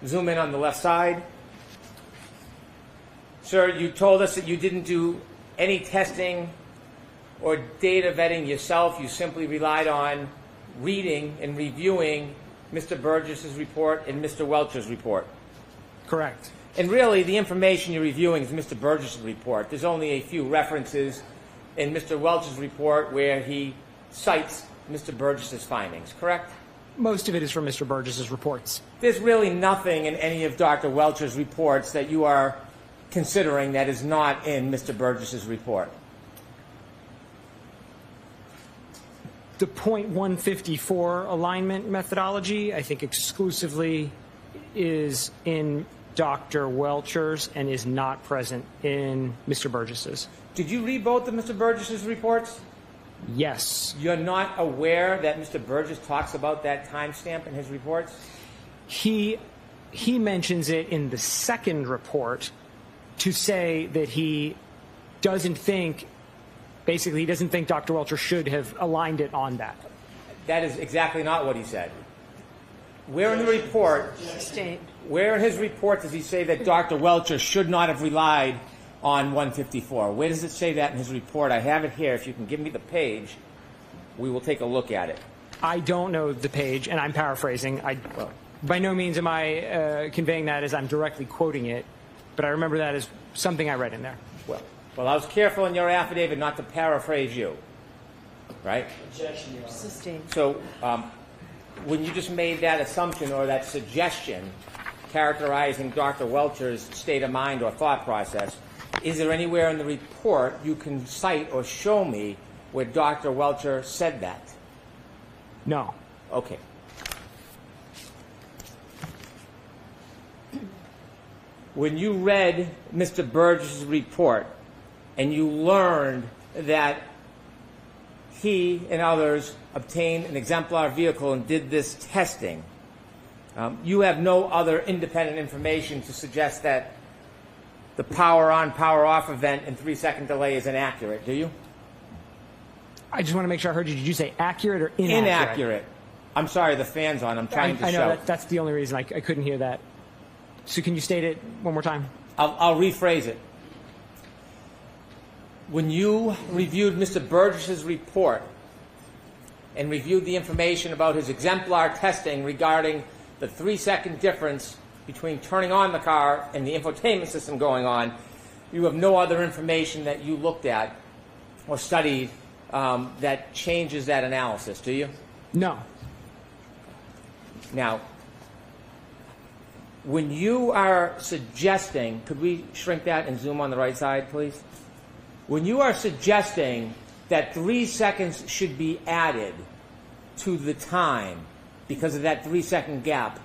zoom in on the left side. Sir, you told us that you didn't do any testing or data vetting yourself. You simply relied on reading and reviewing Mr. Burgess's report and Mr. Welcher's report. Correct. And really, the information you're reviewing is Mr. Burgess's report. There's only a few references in Mr. Welcher's report where he cites Mr. Burgess's findings, correct? Most of it is from Mr. Burgess's reports. There's really nothing in any of Dr. Welcher's reports that you are considering that is not in Mr. Burgess's report. The .154 alignment methodology, I think exclusively is in Dr. Welcher's and is not present in Mr. Burgess's. Did you read both of Mr. Burgess's reports? Yes. You're not aware that Mr. Burgess talks about that timestamp in his reports? He mentions it in the second report to say that he doesn't think, basically he doesn't think Dr. Welcher should have aligned it on that. That is exactly not what he said. Where in the report, where in his report does he say that Dr. Welcher should not have relied on 154? Where does it say that in his report? I have it here. If you can give me the page, we will take a look at it. I don't know the page, and I'm paraphrasing. By no means am I conveying that as I'm directly quoting it, but I remember that as something I read in there. Well, I was careful in your affidavit not to paraphrase you, right? Sustained. So when you just made that assumption or that suggestion characterizing Dr. Welcher's state of mind or thought process, Is there anywhere in the report you can cite or show me where Dr. Welcher said that? No. Okay. When you read Mr. Burgess' report and you learned that he and others obtained an exemplar vehicle and did this testing, you have no other independent information to suggest that the power on, power off event and 3-second delay is inaccurate, do you? I just want to make sure I heard you. Did you say accurate or inaccurate? Inaccurate. I'm sorry, the fan's on. I'm trying to I know shout. that's the only reason I couldn't hear that. So can you state it one more time? I'll rephrase it. When you reviewed Mr. Burgess's report and reviewed the information about his exemplar testing regarding the 3-second difference between turning on the car and the infotainment system going on, you have no other information that you looked at or studied that changes that analysis, do you? No. Now, when you are suggesting, could we shrink that and zoom on the right side, please? When you are suggesting that 3 seconds should be added to the time because of that 3-second gap,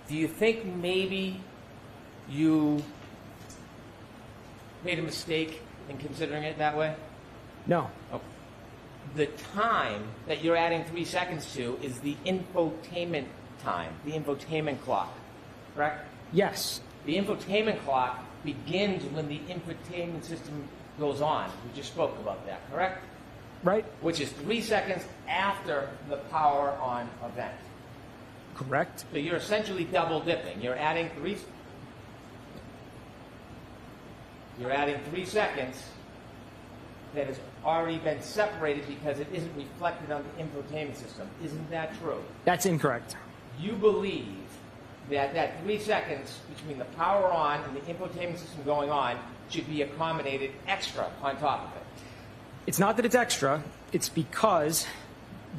do you think maybe you made a mistake in considering it that way? No. Okay. The time that you're adding 3 seconds to is the infotainment time, the infotainment clock, correct? Yes. The infotainment clock begins when the infotainment system goes on. We just spoke about that, correct? Right? Which is 3 seconds after the power on event. Correct. So you're essentially double dipping. You're adding 3 seconds that has already been separated because it isn't reflected on the infotainment system. Isn't that true? That's incorrect. You believe that 3 seconds between the power on and the infotainment system going on should be accommodated extra on top of it. It's not that it's extra. It's because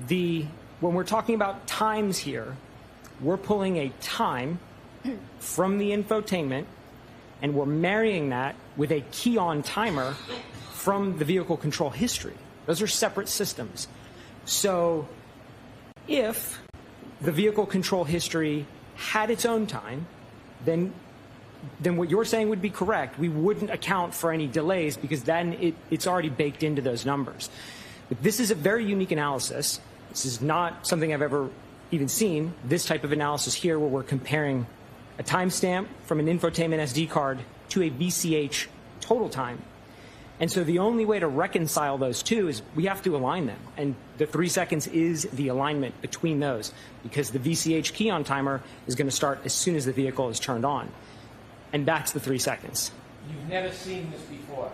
when we're talking about times here, we're pulling a time from the infotainment and we're marrying that with a key-on timer from the vehicle control history. Those are separate systems. So if the vehicle control history had its own time, then what you're saying would be correct. We wouldn't account for any delays because then it's already baked into those numbers. But this is a very unique analysis. This is not something I've ever even seen, this type of analysis here where we're comparing a timestamp from an infotainment SD card to a VCH total time. And so the only way to reconcile those two is we have to align them. And the 3 seconds is the alignment between those because the VCH key-on timer is going to start as soon as the vehicle is turned on. And that's the 3 seconds. You've never seen this before.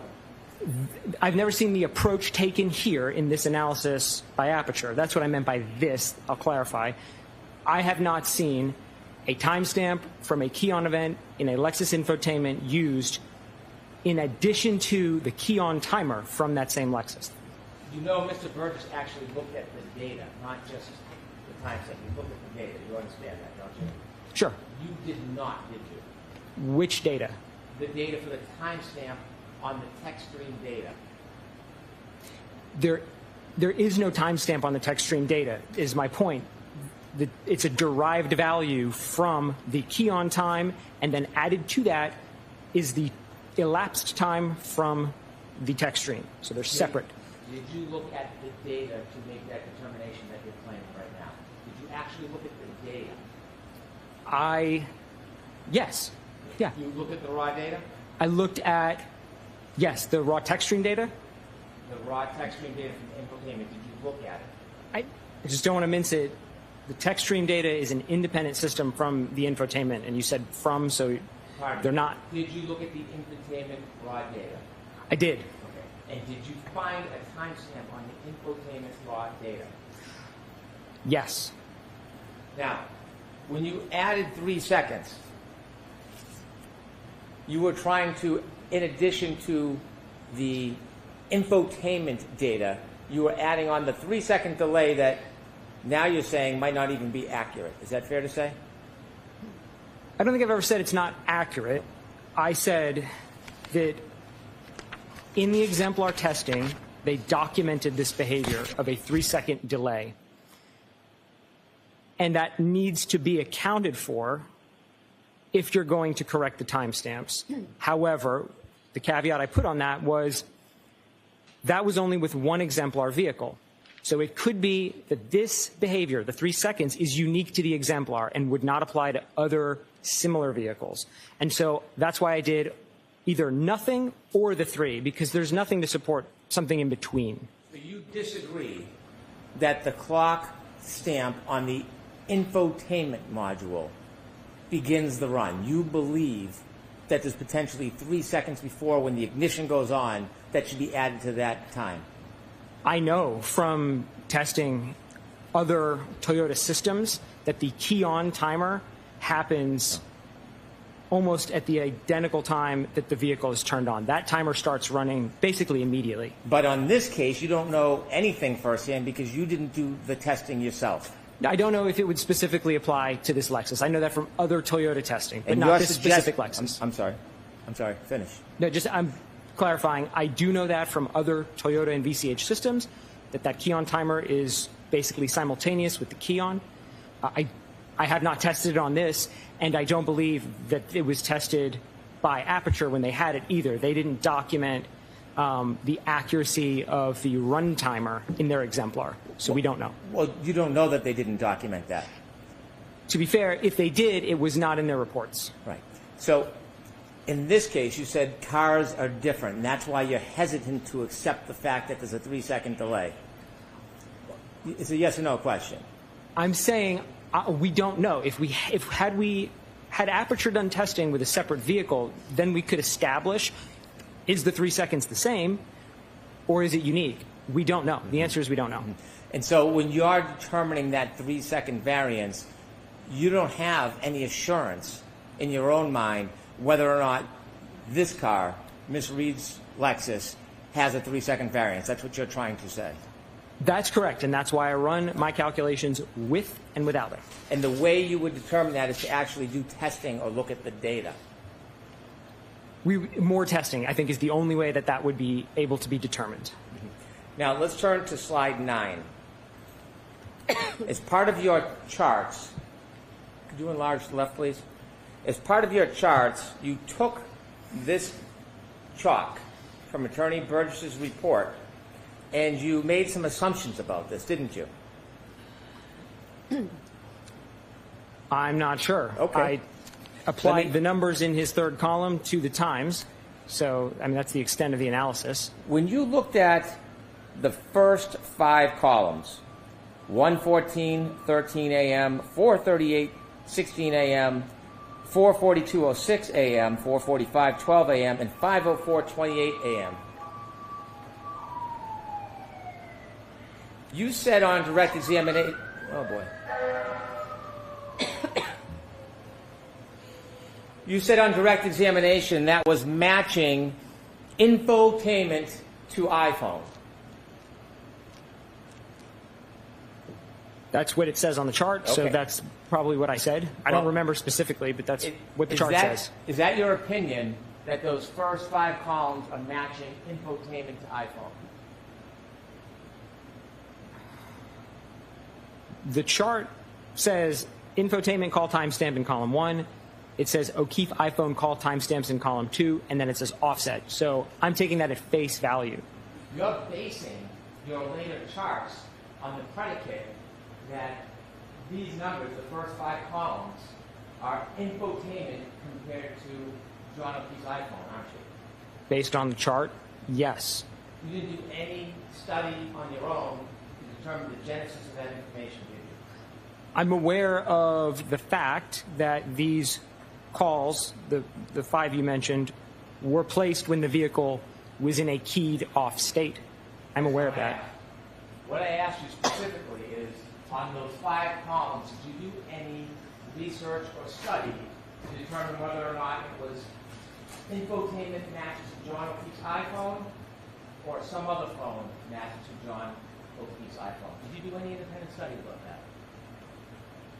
I've never seen the approach taken here in this analysis by Aperture. That's what I meant by this. I'll clarify. I have not seen a timestamp from a key-on event in a Lexus infotainment used in addition to the key-on timer from that same Lexus. You know Mr. Burgess actually looked at the data, not just the timestamp. He looked at the data. You understand that, don't you? Sure. You did not, did you? Which data? The data for the timestamp on the text stream data. There is no timestamp on the text stream data, is my point. It's a derived value from the key-on time, and then added to that is the elapsed time from the text stream. So they're separate. Did you look at the data to make that determination that you're claiming right now? Did you actually look at the data? Yes. Yeah. You looked at the raw data? I looked at, yes, the raw text stream data. The raw text stream data from infotainment, did you look at it? I just don't want to mince it. The text stream data is an independent system from the infotainment, and you said from, so they're not. Did you look at the infotainment raw data? I did. Okay. And did you find a timestamp on the infotainment raw data? Yes. Now, when you added 3 seconds, you were trying to, in addition to the infotainment data, you were adding on the 3-second delay that now you're saying might not even be accurate. Is that fair to say? I don't think I've ever said it's not accurate. I said that In the exemplar testing, they documented this behavior of a 3-second delay. And that needs to be accounted for if you're going to correct the timestamps. However, the caveat I put on that was only with one exemplar vehicle. So it could be that this behavior, the 3 seconds, is unique to the exemplar and would not apply to other similar vehicles. And so that's why I did either nothing or the 3, because there's nothing to support something in between. So you disagree that the clock stamp on the infotainment module begins the run. You believe that there's potentially 3 seconds before when the ignition goes on that should be added to that time. I know from testing other Toyota systems that the key-on timer happens almost at the identical time that the vehicle is turned on. That timer starts running basically immediately. But on this case, you don't know anything firsthand because you didn't do the testing yourself. I don't know if it would specifically apply to this Lexus. I know that from other Toyota testing, but And not you're this specific Lexus. I'm sorry. Finish. No, I'm clarifying. I do know that from other Toyota and VCH systems that key-on timer is basically simultaneous with the key-on. I have not tested it on this, and I don't believe that it was tested by Aperture when they had it either. They didn't document the accuracy of the run timer in their exemplar, so we don't know. Well, you don't know that they didn't document that. To be fair, if they did, it was not in their reports. Right. So in this case, you said cars are different, and that's why you're hesitant to accept the fact that there's a 3-second delay. It's a yes or no question. I'm saying we don't know. Had Aperture done testing with a separate vehicle, then we could establish, is the 3 seconds the same, or is it unique? We don't know. The answer is we don't know. And so when you are determining that 3-second variance, you don't have any assurance in your own mind whether or not this car, Ms. Reed's Lexus, has a 3-second variance. That's what you're trying to say. That's correct, and that's why I run my calculations with and without it. And the way you would determine that is to actually do testing or look at the data. More testing, I think, is the only way that would be able to be determined. Now, let's turn to slide 9. As part of your charts, could you enlarge the left, please? As part of your charts, you took this chalk from Attorney Burgess's report, and you made some assumptions about this, didn't you? I'm not sure. Okay. I applied the numbers in his third column to the times, so I mean that's the extent of the analysis. When you looked at the first 5 columns, 1:14, 13 a.m., 4:38, 16 a.m., 4:42:06 a.m., 4:45, 12 a.m., and 5:04, 28 a.m. You said on direct examination, oh boy. You said on direct examination that was matching infotainment to iPhone. That's what it says on the chart, so Okay. that's probably what I said. I don't remember specifically, but that's what the chart says. Is that your opinion, that those first 5 columns are matching infotainment to iPhone? The chart says infotainment call timestamp in column 1. It says O'Keefe iPhone call timestamps in column 2, and then it says offset. So I'm taking that at face value. You're basing your later charts on the predicate that these numbers, the first 5 columns, are infotainment compared to John O'Keefe's iPhone, aren't you? Based on the chart, yes. You didn't do any study on your own to determine the genesis of that information, did you? I'm aware of the fact that these calls, the 5 you mentioned, were placed when the vehicle was in a keyed off state. I'm aware of that. What I asked you specifically is, on those 5 columns, did you do any research or study to determine whether or not it was infotainment matches to John O'Keefe's iPhone or some other phone matches to John O'Keefe's iPhone? Did you do any independent study about that?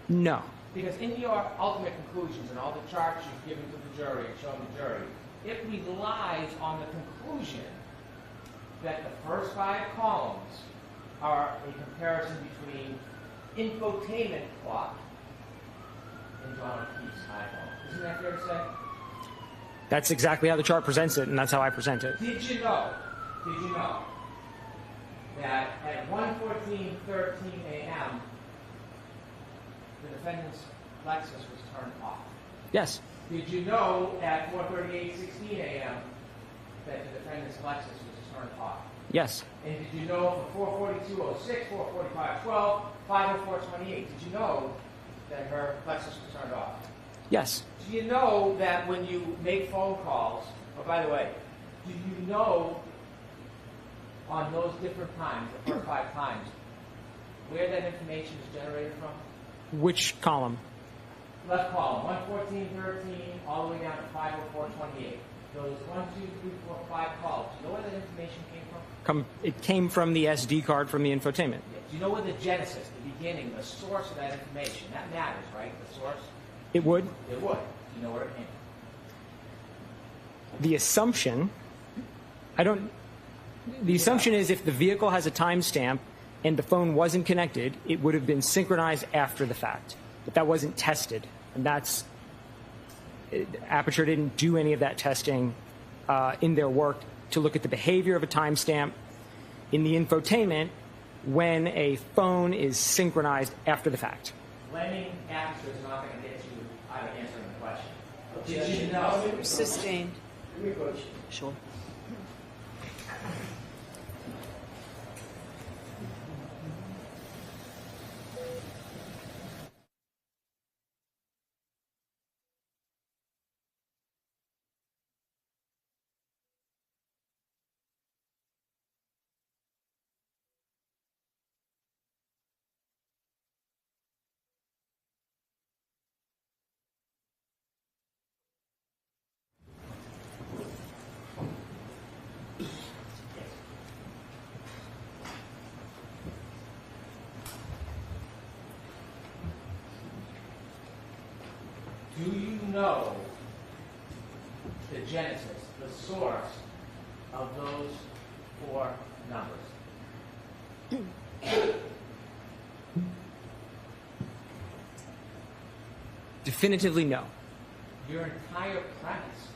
No. Because in your ultimate conclusions and all the charts you've given to the jury and shown the jury, it relies on the conclusion that the first 5 columns are a comparison between infotainment clock and John O'Keefe's iPhone. Isn't that fair to say? That's exactly how the chart presents it, and that's how I present it. Did you know that at 1:14:13 a.m. the defendant's Lexus was turned off? Yes. Did you know at 4:38:16 a.m. that the defendant's Lexus was turned off? Yes. And did you know for 4:42:06, 4:45:12, 5:04:28, did you know that her Lexus was turned off? Yes. Do you know that when you make phone calls, oh, by the way, do you know on those different times, the first 5 times, where that information is generated from? Which column? Left column, 1:14:13, all the way down to 5:04:28. Those 1, 2, 3, 4, 5 columns. Do you know where that information came from? It came from the SD card from the infotainment. Yeah. Do you know where the genesis, the beginning, the source of that information? That matters, right? The source? It would. It would. Do you know where it came from? The assumption, the assumption is if the vehicle has a timestamp and the phone wasn't connected, it would have been synchronized after the fact. But that wasn't tested. And Aperture didn't do any of that testing in their work to look at the behavior of a timestamp in the infotainment when a phone is synchronized after the fact. Blaming Aperture is not going to get you out of answering the question. Did you know? Sustained. Sure. Do you know the genesis, the source of those 4 numbers? Definitively no. Your entire premise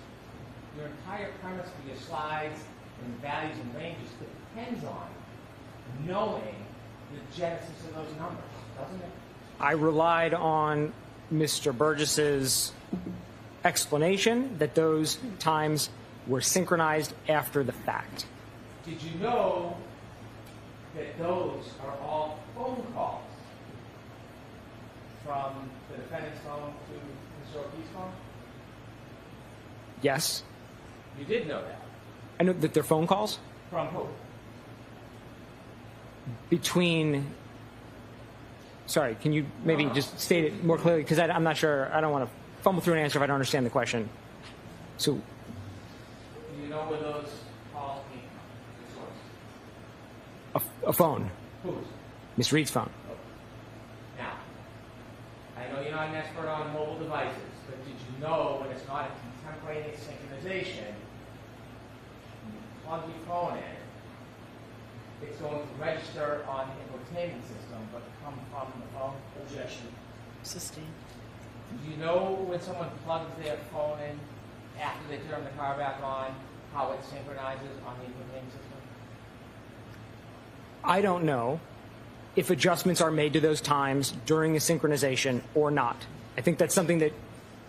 for your slides and values and ranges depends on knowing the genesis of those numbers, doesn't it? I relied on Mr. Burgess's explanation that those times were synchronized after the fact. Did you know that those are all phone calls from the defendant's phone to Mr. O'Keefe's phone? Yes. You did know that. I know that they're phone calls From who? between. Sorry, can you maybe just state it more clearly? Because I'm not sure. I don't want to fumble through an answer if I don't understand the question. So, Do you know where those calls came from? The source. a phone. Whose? Miss Reed's phone. Now, I know you're not an expert on mobile devices, but did you know when it's not a contemporaneous synchronization, when you plug your phone in, it's going to register on the infotainment system, but come from the phone? Objection. Sustained. Do you know when someone plugs their phone in after they turn the car back on, how it synchronizes on the infotainment system? I don't know if adjustments are made to those times during a synchronization or not. I think that's something that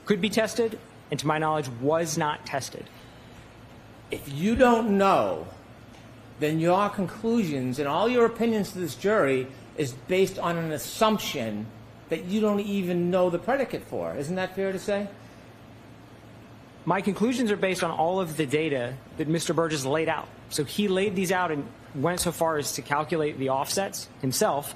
could be tested, and to my knowledge, was not tested. If you don't know, then your conclusions and all your opinions to this jury is based on an assumption that you don't even know the predicate for. Isn't that fair to say? My conclusions are based on all of the data that Mr. Burgess laid out. So he laid these out and went so far as to calculate the offsets himself.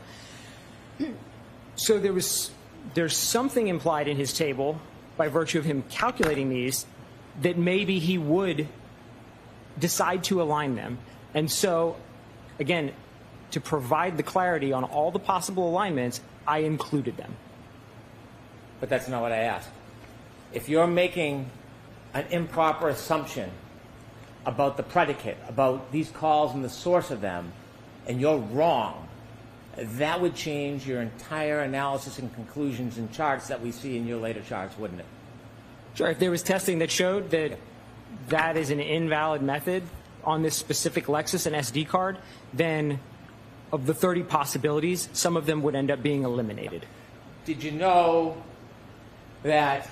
So there's something implied in his table by virtue of him calculating these that maybe he would decide to align them. And so, again, to provide the clarity on all the possible alignments, I included them. But that's not what I asked. If you're making an improper assumption about the predicate, about these calls and the source of them, and you're wrong, that would change your entire analysis and conclusions and charts that we see in your later charts, wouldn't it? Sure. If there was testing that showed that that is an invalid method on this specific Lexus and SD card, then of the 30 possibilities, some of them would end up being eliminated. Did you know that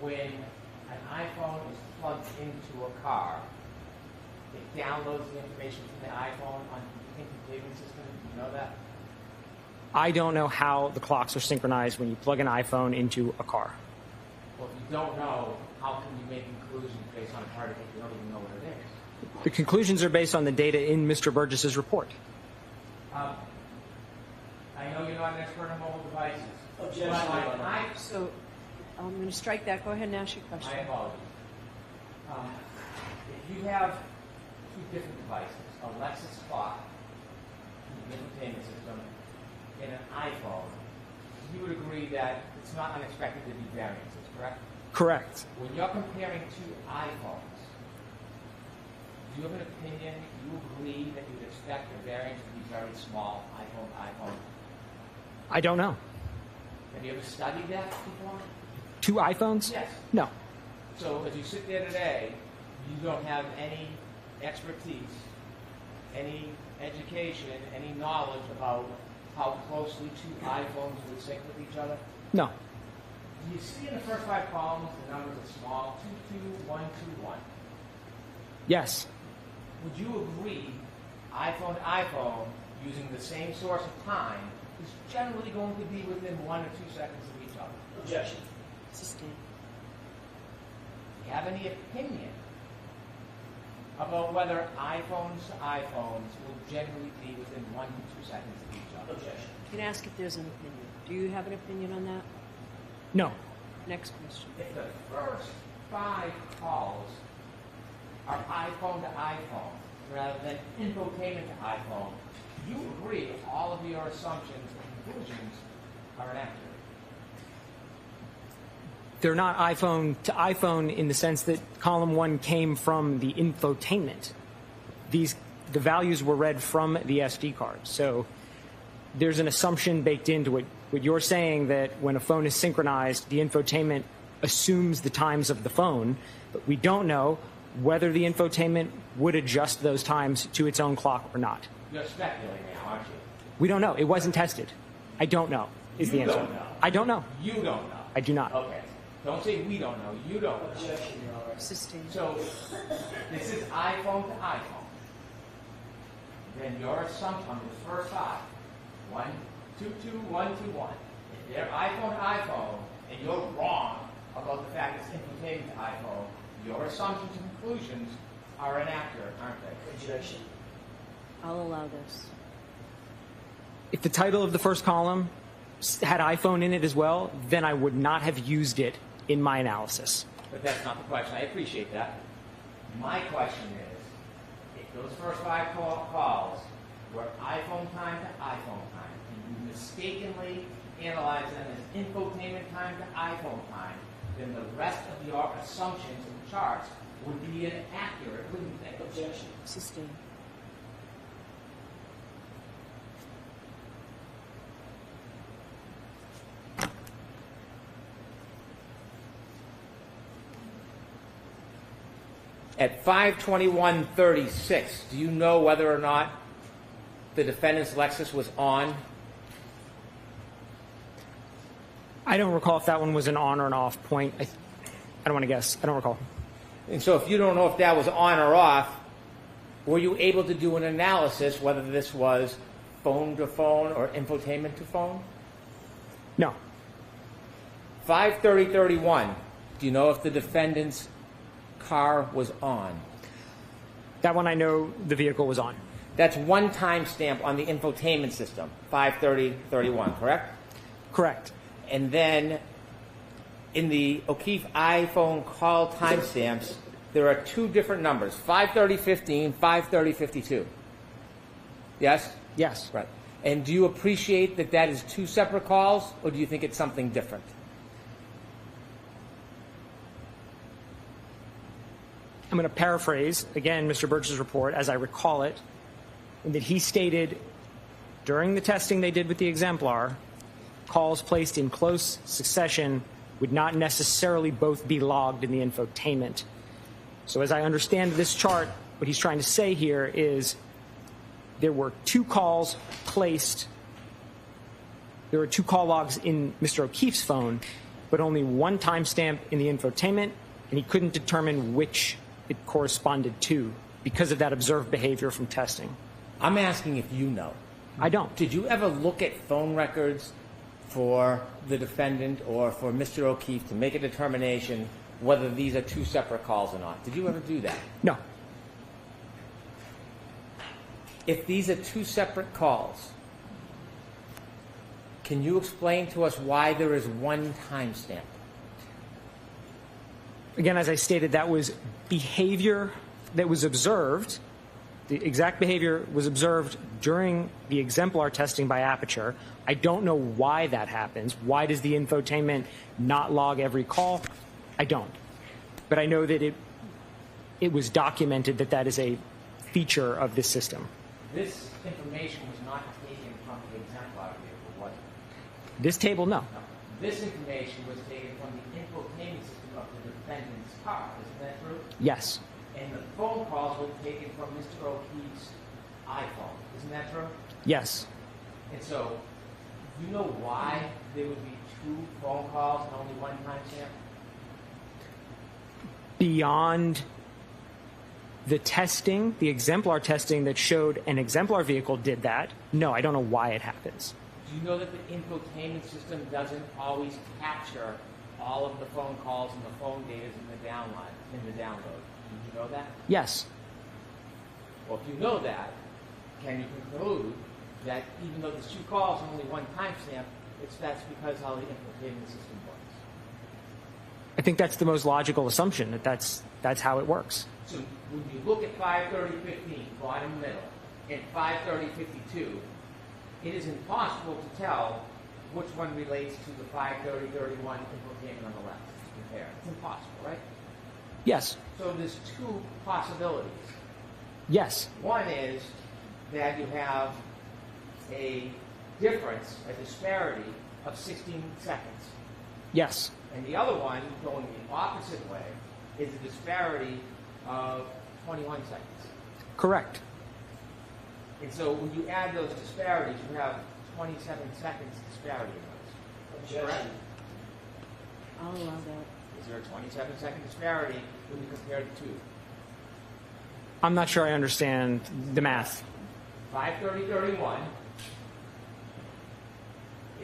when an iPhone is plugged into a car, it downloads the information from the iPhone on the infotainment system? Did you know that? I don't know how the clocks are synchronized when you plug an iPhone into a car. Well, if you don't know, how can you make conclusions based on a predicate you don't even know what it is? The conclusions are based on the data in Mr. Burgess's report. I know you're not an expert on mobile devices. Objection. But So I'm going to strike that. Go ahead and ask your question. I apologize. If you have two different devices, a Lexus clock, an infotainment system, and an iPhone, you would agree that it's not unexpected to be variances, correct? Correct. When you're comparing two iPhones, do you have an opinion? Do you agree that you'd expect the variance to be very small, iPhone to iPhone? I don't know. Have you ever studied that before? Two iPhones? Yes. No. So as you sit there today, you don't have any expertise, any education, any knowledge about how closely two iPhones would sync with each other? No. Do you see in the first 5 columns the numbers are small, 22121? Yes. Would you agree iPhone to iPhone using the same source of time is generally going to be within 1 or 2 seconds of each other? Objection. Sustained. Do you have any opinion about whether iPhones to iPhones will generally be within 1 to 2 seconds of each other? Objection. You can ask if there's an opinion. Do you have an opinion on that? No. Next question. If the first 5 calls are iPhone to iPhone rather than infotainment to iPhone, you agree all of your assumptions and conclusions are inaccurate. They're not iPhone to iPhone in the sense that column 1 came from the infotainment. The values were read from the SD card. So there's an assumption baked into what you're saying, that when a phone is synchronized, the infotainment assumes the times of the phone, but we don't know whether the infotainment would adjust those times to its own clock or not. You're speculating now, aren't you? We don't know. It wasn't tested. I don't know is the You answer. don't know. I don't know. You don't know. I do not. Okay. Don't say we don't know. You don't know. Objection, Your Honor. Sustained. So this is iPhone to iPhone. Then your assumption on the first 5, 1, 2, 2, 1, 2, 1. If they're iPhone to iPhone and you're wrong about the fact it's infotainment to iPhone, your assumptions and conclusions are inaccurate, aren't they? Objection. I'll allow this. If the title of the first column had iPhone in it as well, then I would not have used it in my analysis. But that's not the question. I appreciate that. My question is, if those first 5 calls were iPhone time to iPhone time, and you mistakenly analyze them as infotainment time to iPhone time, then the rest of your assumptions and charts would be inaccurate, wouldn't they? Objection. Sustained. At 5:21:36, do you know whether or not the defendant's Lexus was on? I don't recall if that one was an on or an off point. I don't want to guess. I don't recall. And so if you don't know if that was on or off, were you able to do an analysis whether this was phone to phone or infotainment to phone? No. 5:30:31, do you know if the defendant's car was on? That one I know the vehicle was on. That's one timestamp on the infotainment system, 5:30:31, correct? Correct. And then in the O'Keefe iPhone call timestamps, there are 2 different numbers, 5:30:15, 5:30:52. Yes? Yes. Right. And do you appreciate that that is 2 separate calls, or do you think it's something different? I'm going to paraphrase, again, Mr. Birch's report as I recall it, in that he stated during the testing they did with the exemplar, calls placed in close succession would not necessarily both be logged in the infotainment. So as I understand this chart, what he's trying to say here is there were 2 calls placed, there were 2 call logs in Mr. O'Keefe's phone, but only 1 timestamp in the infotainment, and he couldn't determine which it corresponded to because of that observed behavior from testing. I'm asking if you know. I don't. Did you ever look at phone records for the defendant or for Mr. O'Keefe to make a determination whether these are 2 separate calls or not? Did you ever do that? No. If these are 2 separate calls, can you explain to us why there is 1 timestamp? Again, as I stated, that was behavior that was observed. The exact behavior was observed during the exemplar testing by Aperture. I don't know why that happens. Why does the infotainment not log every call? I don't. But I know that it was documented that that is a feature of this system. This information was not taken from the exemplar vehicle, was it? This table, no. No. This information was taken from the infotainment system of the defendant's car. Isn't that true? Yes. And the phone calls were taken from Mr. O'Keefe's iPhone. Isn't that true? Yes. And so, do you know why there would be 2 phone calls and only 1 timestamp? Beyond the testing, the exemplar testing that showed an exemplar vehicle did that, no, I don't know why it happens. Do you know that the infotainment system doesn't always capture all of the phone calls and the phone data in the download? Did you know that? Yes. Well, if you know that, can you conclude that even though there's 2 calls and only 1 timestamp, that's because how the infotainment system works? I think that's the most logical assumption, that that's how it works. So when you look at 530.15, bottom middle, and 530.52, it is impossible to tell which one relates to the 530.31 infotainment on the left. Compare. It's impossible, right? Yes. So there's 2 possibilities. Yes. One is that you have a difference, a disparity of 16 seconds. Yes. And the other one, going the opposite way, is a disparity of 21 seconds. Correct. And so when you add those disparities, you have 27 seconds disparity in those. Correct? I'll allow that. Is there a 27-second disparity when you compare the 2? I'm not sure I understand the math. 530.31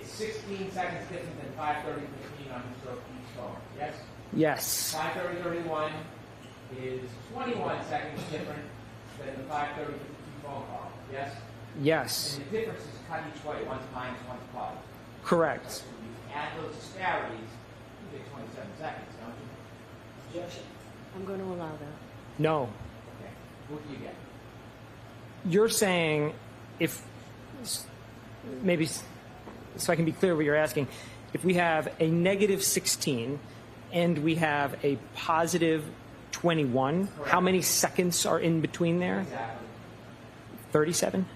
is 16 seconds different than 530.15 on Mr. O'Keefe's phone. Yes? Yes. 530.31 is 21 seconds different than the 530.52 phone call. Yes? Yes. And the difference is cut each way. One's minus, one's plus. Correct. So when you add those disparities, you get 27 seconds, don't you? Objection. I'm going to allow that. No. Okay. What do you get? You're saying, if maybe so I can be clear what you're asking, if we have a negative 16 and we have a positive 21, Correct. How many seconds are in between there? Exactly. 37?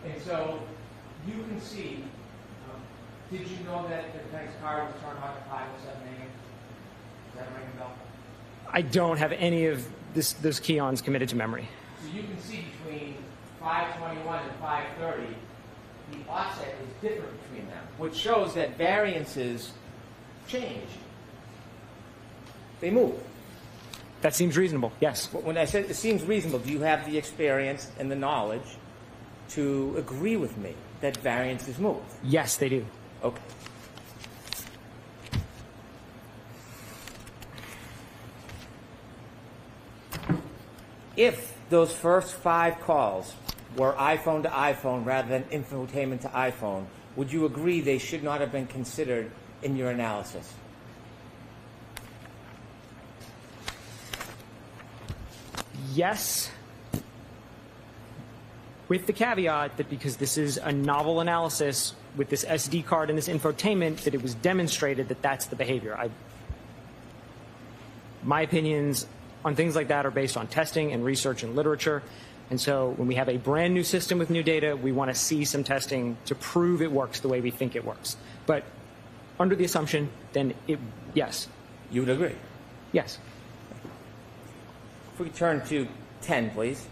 And so you can see, did you know that the defense car was turned on at 5:07 a.m.? Does that ring a bell? I don't have any of those key-ons committed to memory. So you can see between 5:21 and 5:30, the offset is different between them, which shows that variances change. They move. That seems reasonable, yes. But when I said it seems reasonable, do you have the experience and the knowledge to agree with me that variances move? Yes, they do. Okay. If those first 5 calls were iPhone to iPhone rather than infotainment to iPhone, would you agree they should not have been considered in your analysis? Yes, with the caveat that because this is a novel analysis with this SD card and this infotainment, that it was demonstrated that that's the behavior. My opinions on things like that are based on testing and research and literature. And so when we have a brand new system with new data, we want to see some testing to prove it works the way we think it works. But under the assumption, then yes. You would agree? Yes. If we turn to 10, please.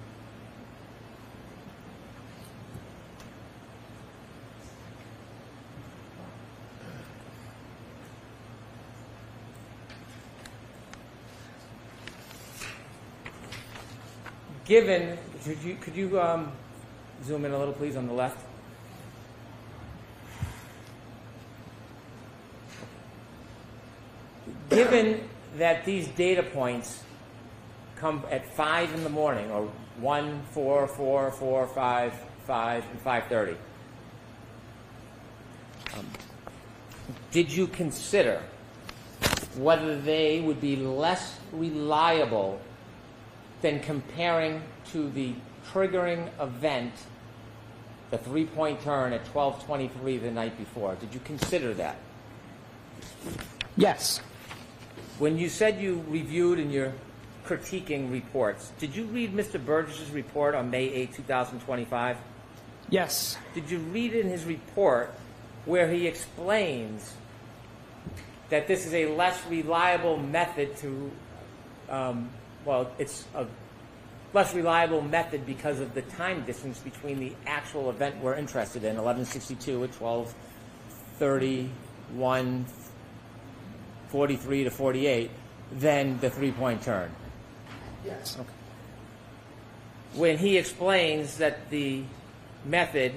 Given, could you zoom in a little, please, on the left? Given that these data points come at 5 in the morning, or 1, 4, 4, 4, 5, 5, and 5:30, did you consider whether they would be less reliable than comparing to the triggering event, the 3-point turn at 12:23 the night before? Did you consider that? Yes. When you said you reviewed and you're critiquing reports, did you read Mr. Burgess's report on May 8, 2025? Yes. Did you read in his report where he explains that this is a less reliable method to, it's a less reliable method because of the time distance between the actual event we're interested in, 1162 at 12:30, 1:43 to 48, than the 3-point turn? Yes. Okay. When he explains that the method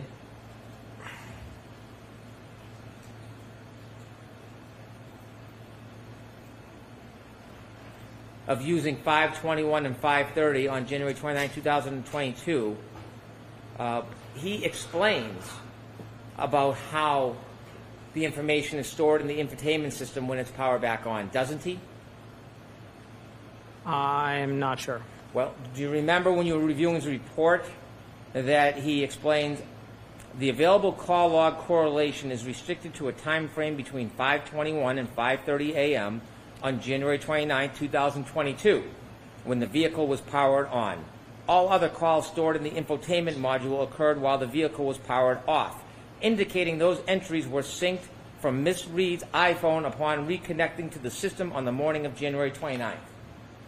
of using 5:21 and 5:30 on January 29, 2022, he explains about how the information is stored in the infotainment system when it's powered back on, doesn't he? I'm not sure. Well, do you remember when you were reviewing his report that he explains the available call log correlation is restricted to a time frame between 5:21 and 5:30 a.m. on January 29, 2022, when the vehicle was powered on. All other calls stored in the infotainment module occurred while the vehicle was powered off, indicating those entries were synced from Miss Reed's iPhone upon reconnecting to the system on the morning of January 29th.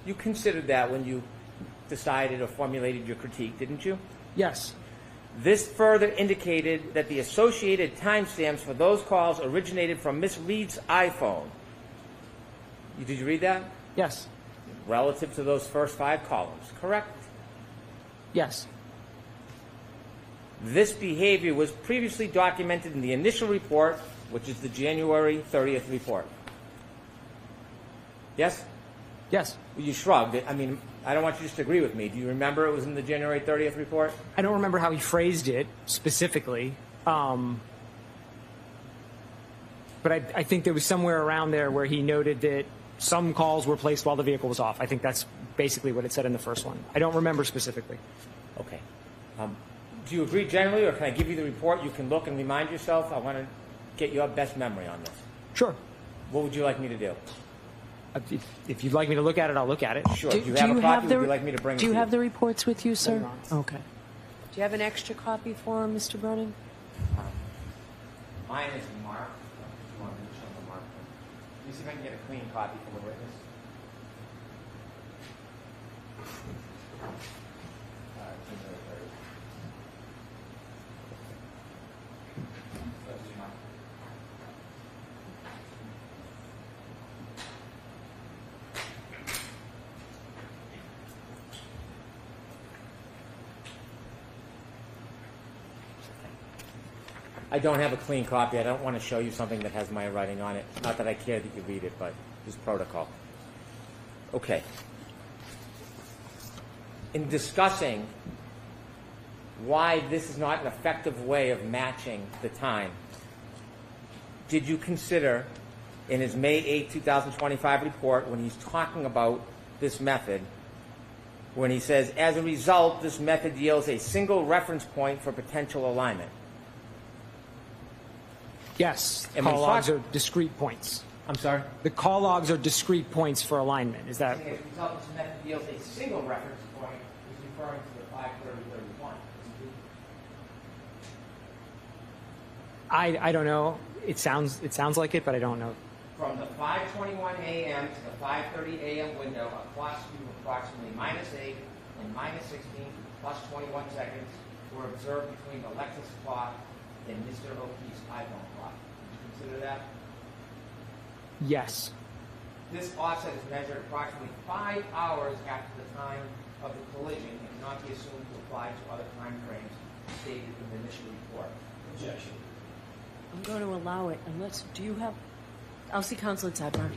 You considered that when you decided or formulated your critique, didn't you? Yes. This further indicated that the associated timestamps for those calls originated from Miss Reed's iPhone. Did you read that? Yes. Relative to those first 5 columns, correct? Yes. This behavior was previously documented in the initial report, which is the January 30th report. Yes? Yes. You shrugged. I mean, I don't want you just to agree with me. Do you remember it was in the January 30th report? I don't remember how he phrased it specifically, but I think there was somewhere around there where he noted that some calls were placed while the vehicle was off. I think that's basically what it said in the first one. I don't remember specifically. Okay. Do you agree generally, or can I give you the report? You can look and remind yourself. I want to get your best memory on this. Sure. What would you like me to do? If you'd like me to look at it, I'll look at it. Sure. Do you have a copy, or would you like me to bring it to you? Do you have the reports with you, sir? No. Okay. Do you have an extra copy for him, Mr. Brennan? Mine is marked. If you want me to show the mark. Let me see if I can get a clean copy for the witness. I don't have a clean copy. I don't want to show you something that has my writing on it. Not that I care that you read it, but it's protocol. Okay. In discussing why this is not an effective way of matching the time, did you consider in his May 8, 2025 report, when he's talking about this method, when he says, as a result, this method yields a single reference point for potential alignment? Yes. And Call when logs talk- are discrete points. I'm sorry? The call logs are discrete points for alignment. Is that? As a result, this method yields a single reference point, is referring to the 53031. I don't know. It sounds like it, but I don't know. From the 5:21 a.m. to the 5:30 a.m. window, a clock speed of approximately -8 and -16 plus 21 seconds were observed between the Lexus clock and Mr. O'Keefe's iPhone clock. Did you consider that? Yes. This offset is measured approximately 5 hours after the time of the collision and cannot be assumed to apply to other time frames stated in the initial report. Objection. I'm going to allow it unless, do you have, I'll see counsel at sidebar.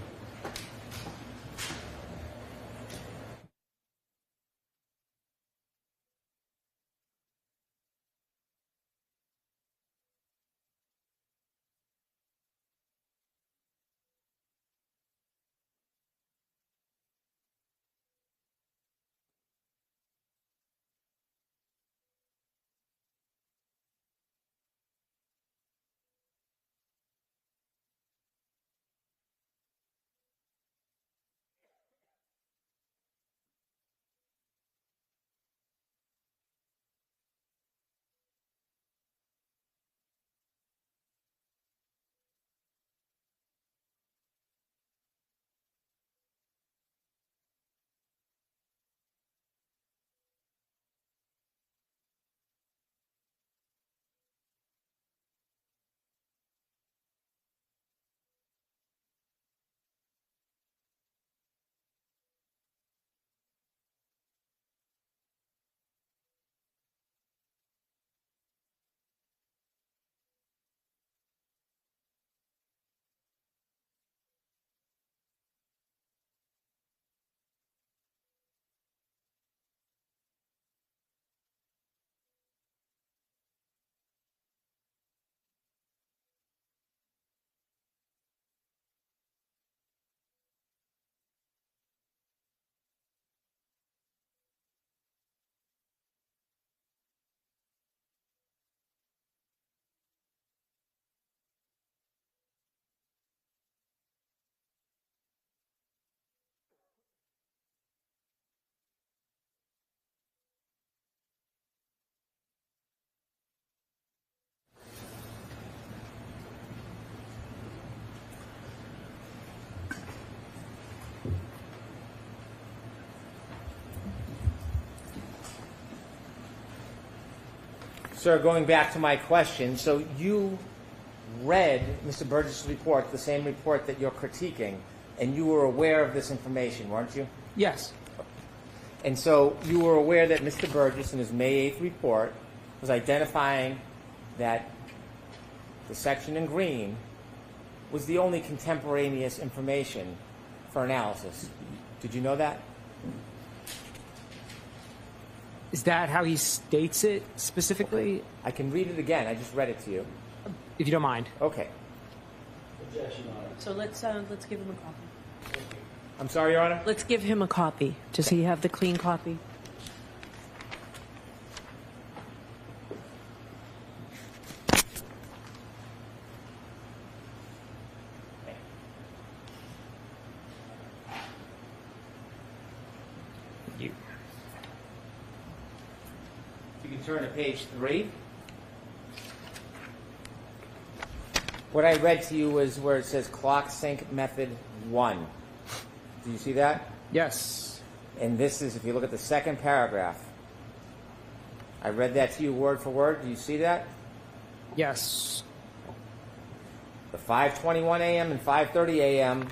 Sir, going back to my question, so you read Mr. Burgess' report, the same report that you're critiquing, and you were aware of this information, weren't you? Yes. And so you were aware that Mr. Burgess, in his May 8th report, was identifying that the section in green was the only contemporaneous information for analysis. Did you know that? Is that how he states it specifically? I can read it again. I just read it to you. If you don't mind. Okay. Objection, Your Honor. So let's give him a copy. I'm sorry, Your Honor? Let's give him a copy. Does he have the clean copy? You. You can turn to page 3. What I read to you was where it says clock sync method 1. Do you see that? Yes. And this is, if you look at the second paragraph, I read that to you word for word. Do you see that? Yes. The 5:21 a.m. and 5:30 a.m.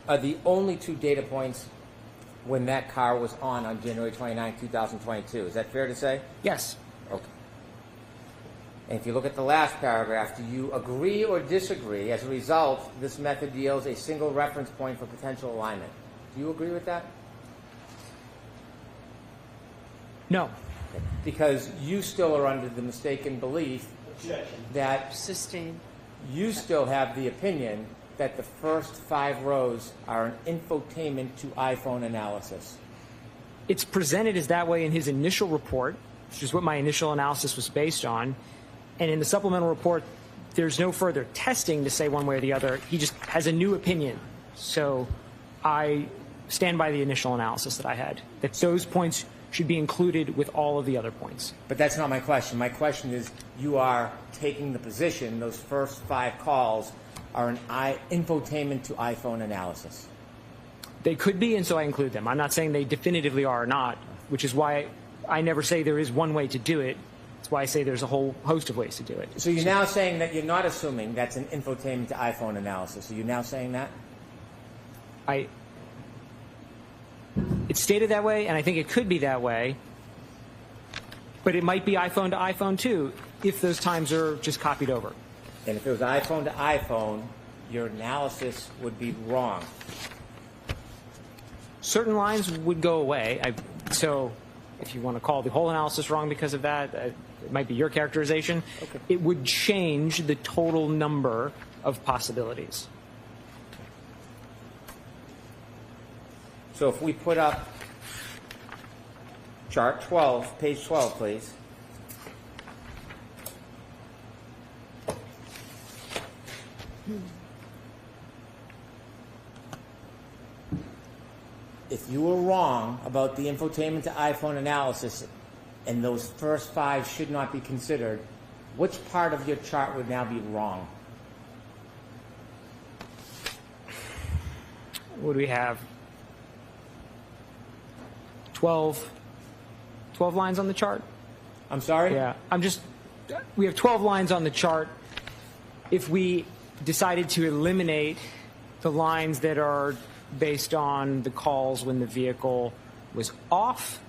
are the only two data points when that car was on January 29, 2022. Is that fair to say? Yes. Okay. And if you look at the last paragraph, do you agree or disagree? As a result, this method yields a single reference point for potential alignment. Do you agree with that? No. Okay. Because you still are under the mistaken belief Objection. that Sustained. you still have the opinion that the first 5 rows are an infotainment to iPhone analysis. It's presented as that way in his initial report, which is what my initial analysis was based on. And in the supplemental report there's no further testing to say one way or the other. He just has a new opinion. So I stand by the initial analysis that I had, that those points should be included with all of the other points. But that's not my question. My question is, you are taking the position those first 5 calls are an infotainment to iPhone analysis. They could be, and so I include them. I'm not saying they definitively are or not, which is why I never say there is one way to do it. That's why I say there's a whole host of ways to do it. So you're now saying that you're not assuming that's an infotainment to iPhone analysis. Are you now saying that? It's stated that way, and I think it could be that way, but it might be iPhone to iPhone too, if those times are just copied over. And if it was iPhone to iPhone, your analysis would be wrong. Certain lines would go away. So if you want to call the whole analysis wrong because of that, it might be your characterization. Okay. It would change the total number of possibilities. So if we put up chart 12, page 12, please. If you were wrong about the infotainment to iPhone analysis and those first 5 should not be considered, which part of your chart would now be wrong? What do we have? 12 lines on the chart? I'm sorry? Yeah. We have 12 lines on the chart. If we decided to eliminate the lines that are based on the calls when the vehicle was off,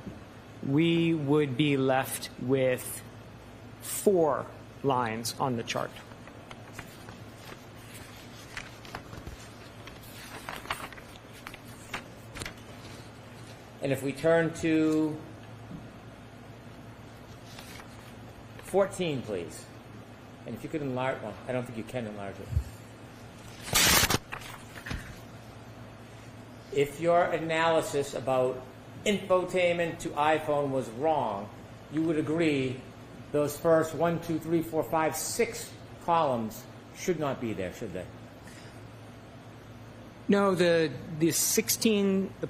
we would be left with 4 lines on the chart. And if we turn to 14, please. And if you could enlarge, well, I don't think you can enlarge it. If your analysis about infotainment to iPhone was wrong, you would agree those first 1, 2, 3, 4, 5, 6 columns should not be there, should they? No, the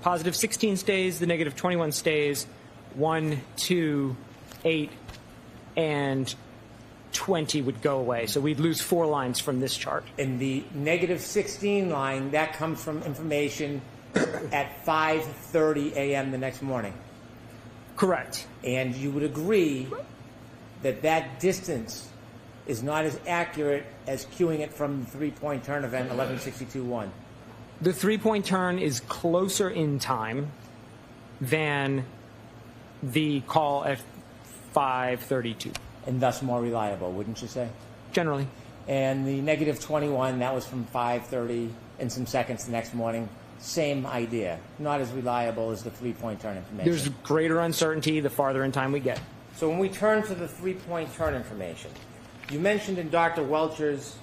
positive 16 stays, the negative 21 stays, 1, 2, 8, and 20 would go away. So we'd lose 4 lines from this chart. And the negative 16 line, that comes from information at 5:30 a.m. the next morning. Correct. And you would agree that that distance is not as accurate as queuing it from the 3-point turn event 11:62:1. The 3-point turn is closer in time than the call at 5:32. And thus more reliable, wouldn't you say? Generally. And the negative 21, that was from 5:30 and some seconds the next morning. Same idea. Not as reliable as the 3-point turn information. There's greater uncertainty the farther in time we get. So when we turn to the 3-point turn information, you mentioned in Dr. Welcher's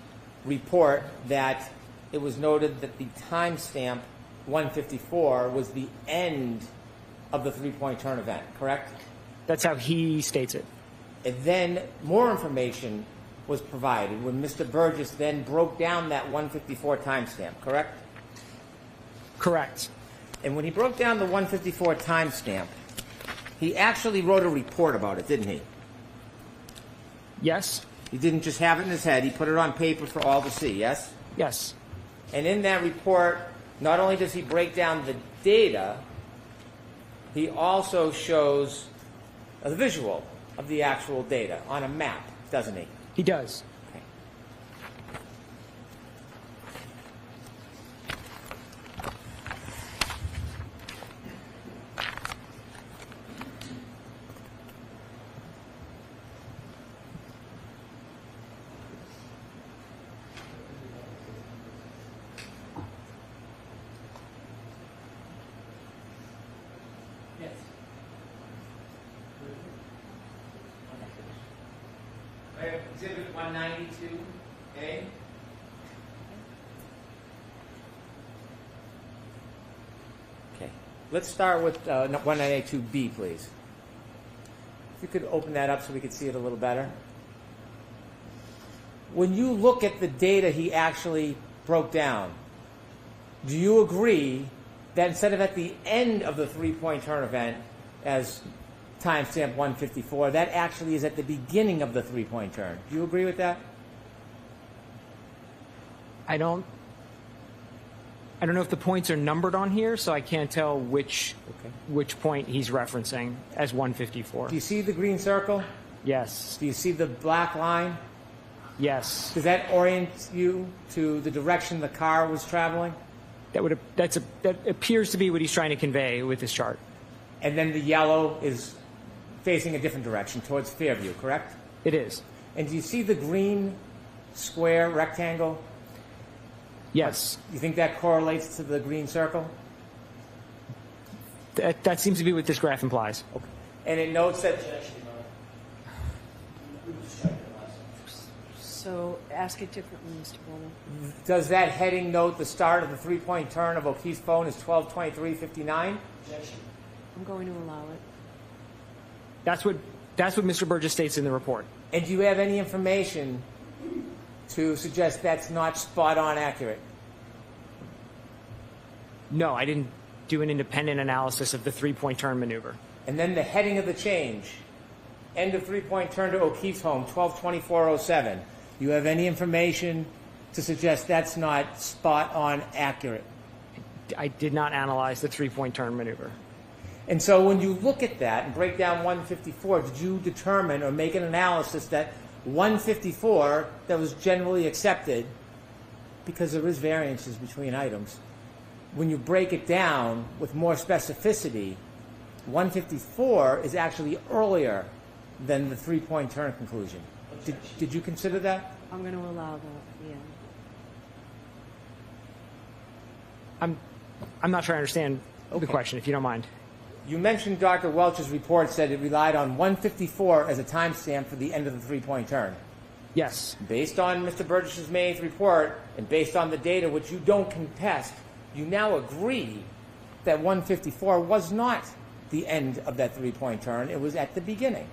report that it was noted that the timestamp 154 was the end of the 3-point turn event, correct? That's how he states it. And then more information was provided when Mr. Burgess then broke down that 154 timestamp, correct? Correct. And when he broke down the 154 timestamp, he actually wrote a report about it, didn't he? Yes? He didn't just have it in his head. He put it on paper for all to see, yes? Yes. And in that report, not only does he break down the data, he also shows a visual of the actual data on a map, doesn't he? He does. Okay. Yes. Exhibit 192A. Okay. Let's start with 192B, please. If you could open that up so we could see it a little better. when you look at the data he actually broke down, do you agree that instead of at the end of the three-point turn event as timestamp 154, that actually is at the beginning of the three-point turn? Do you agree with that? I don't know if the points are numbered on here, so I can't tell which point he's referencing as 154. Do you see the green circle? Yes. Do you see the black line? Yes. Does that orient you to the direction the car was traveling? That appears to be what he's trying to convey with this chart. And then the yellow is facing a different direction, towards Fairview, correct? It is. And do you see the green square rectangle? Yes. You think that correlates to the green circle? That seems to be what this graph implies. Okay. And it notes that... So ask it differently, Mr. Bowman. Does that heading note the start of the three-point turn of O'Keefe's phone is 12:23:59? I'm going to allow it. That's what Mr. Burgess states in the report. And do you have any information to suggest that's not spot-on accurate? No, I didn't do an independent analysis of the three-point turn maneuver. And then the heading of the change, end of three-point turn to O'Keefe's home, 12:24:07. Do you have any information to suggest that's not spot-on accurate? I did not analyze the three-point turn maneuver. And so when you look at that and break down 154, did you determine or make an analysis that 154 that was generally accepted, because there is variances between items, when you break it down with more specificity, 154 is actually earlier than the three-point turn conclusion. Did you consider that? I'm going to allow that, yeah. I'm not sure I understand the question, if you don't mind. You mentioned Dr. Welch's report said it relied on 154 as a timestamp for the end of the three-point turn. Yes. Based on Mr. Burgess's May 8th report and based on the data which you don't contest, you now agree that 154 was not the end of that three-point turn. It was at the beginning.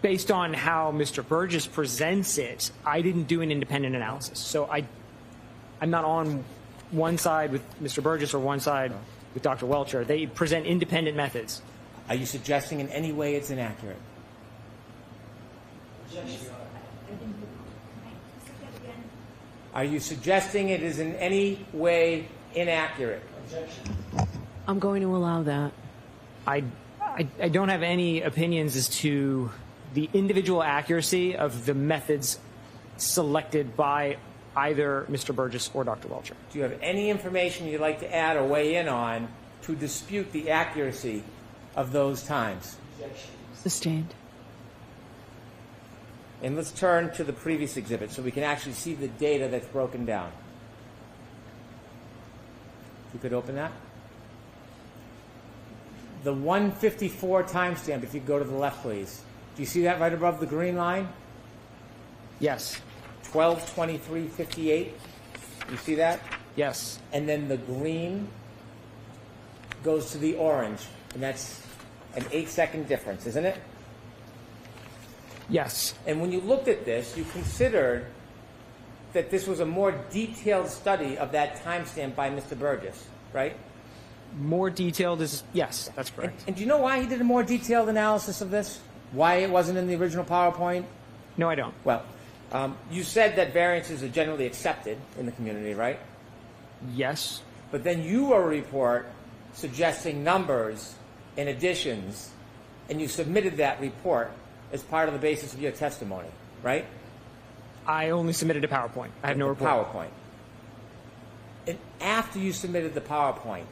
Based on how Mr. Burgess presents it, I didn't do an independent analysis. So I'm not on one side with Mr. Burgess or one side with Dr. Welcher. They present independent methods. Are you suggesting in any way it's inaccurate? Are you suggesting it is in any way inaccurate? I'm going to allow that. I don't have any opinions as to the individual accuracy of the methods selected by either Mr. Burgess or Dr. Welcher. Do you have any information you'd like to add or weigh in on to dispute the accuracy of those times? Sustained. And let's turn to the previous exhibit so we can actually see the data that's broken down. If you could open that. The 154 timestamp, if you go to the left, please. Do you see that right above the green line? Yes. 12:23:58. You see that? Yes. And then the green goes to the orange, and that's an 8-second difference, isn't it? Yes. And when you looked at this, you considered that this was a more detailed study of that timestamp by Mr. Burgess, right? More detailed is, yes, that's correct. And do you know why he did a more detailed analysis of this? Why it wasn't in the original PowerPoint? No, I don't. Well, you said that variances are generally accepted in the community, right? Yes. But then you wrote a report suggesting numbers and additions, and you submitted that report as part of the basis of your testimony, right? I only submitted a PowerPoint. I have no report. PowerPoint. And after you submitted the PowerPoint,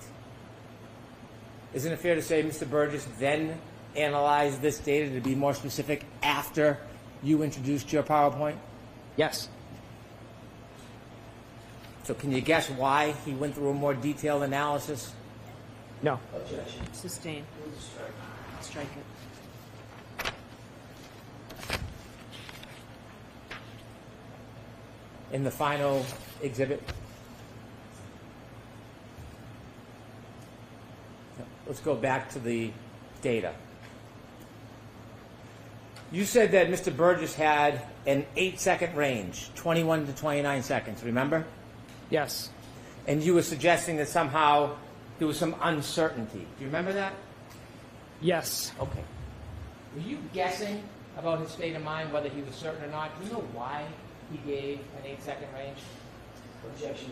isn't it fair to say Mr. Burgess then analyzed this data to be more specific after you introduced your PowerPoint? Yes. So can you guess why he went through a more detailed analysis? No. Sustained. Strike it. In the final exhibit? Let's go back to the data. You said that Mr. Burgess had an 8-second range, 21 to 29 seconds, remember? Yes. And you were suggesting that somehow there was some uncertainty. Do you remember that? Yes. Okay. Were you guessing about his state of mind, whether he was certain or not? Do you know why he gave an 8-second range? Objection.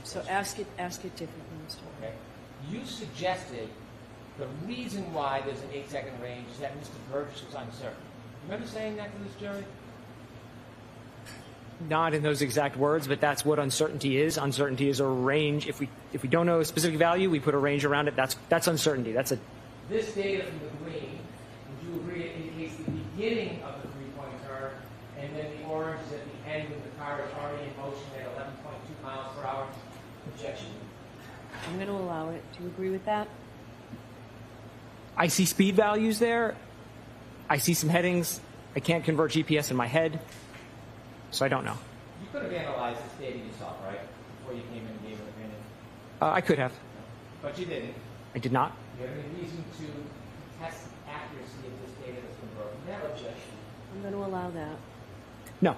So ask it differently, Mr. Okay. You suggested the reason why there's an 8-second range is that Mr. Burgess was uncertain. Remember saying that to this jury? Not in those exact words, but that's what uncertainty is. Uncertainty is a range. If we don't know a specific value, we put a range around it. That's uncertainty. That's a. This data from the green, would you agree it indicates the beginning of the three-point turn, and then the orange is at the end when the car is already in motion at 11.2 miles per hour? Objection. I'm going to allow it. Do you agree with that? I see speed values there. I see some headings. I can't convert GPS in my head, so I don't know. You could have analyzed this data yourself, right? Before you came in and gave an opinion. I could have. But you didn't. I did not. Do you have any reason to test the accuracy of this data that's been broken? No objection. I'm going to allow that. No.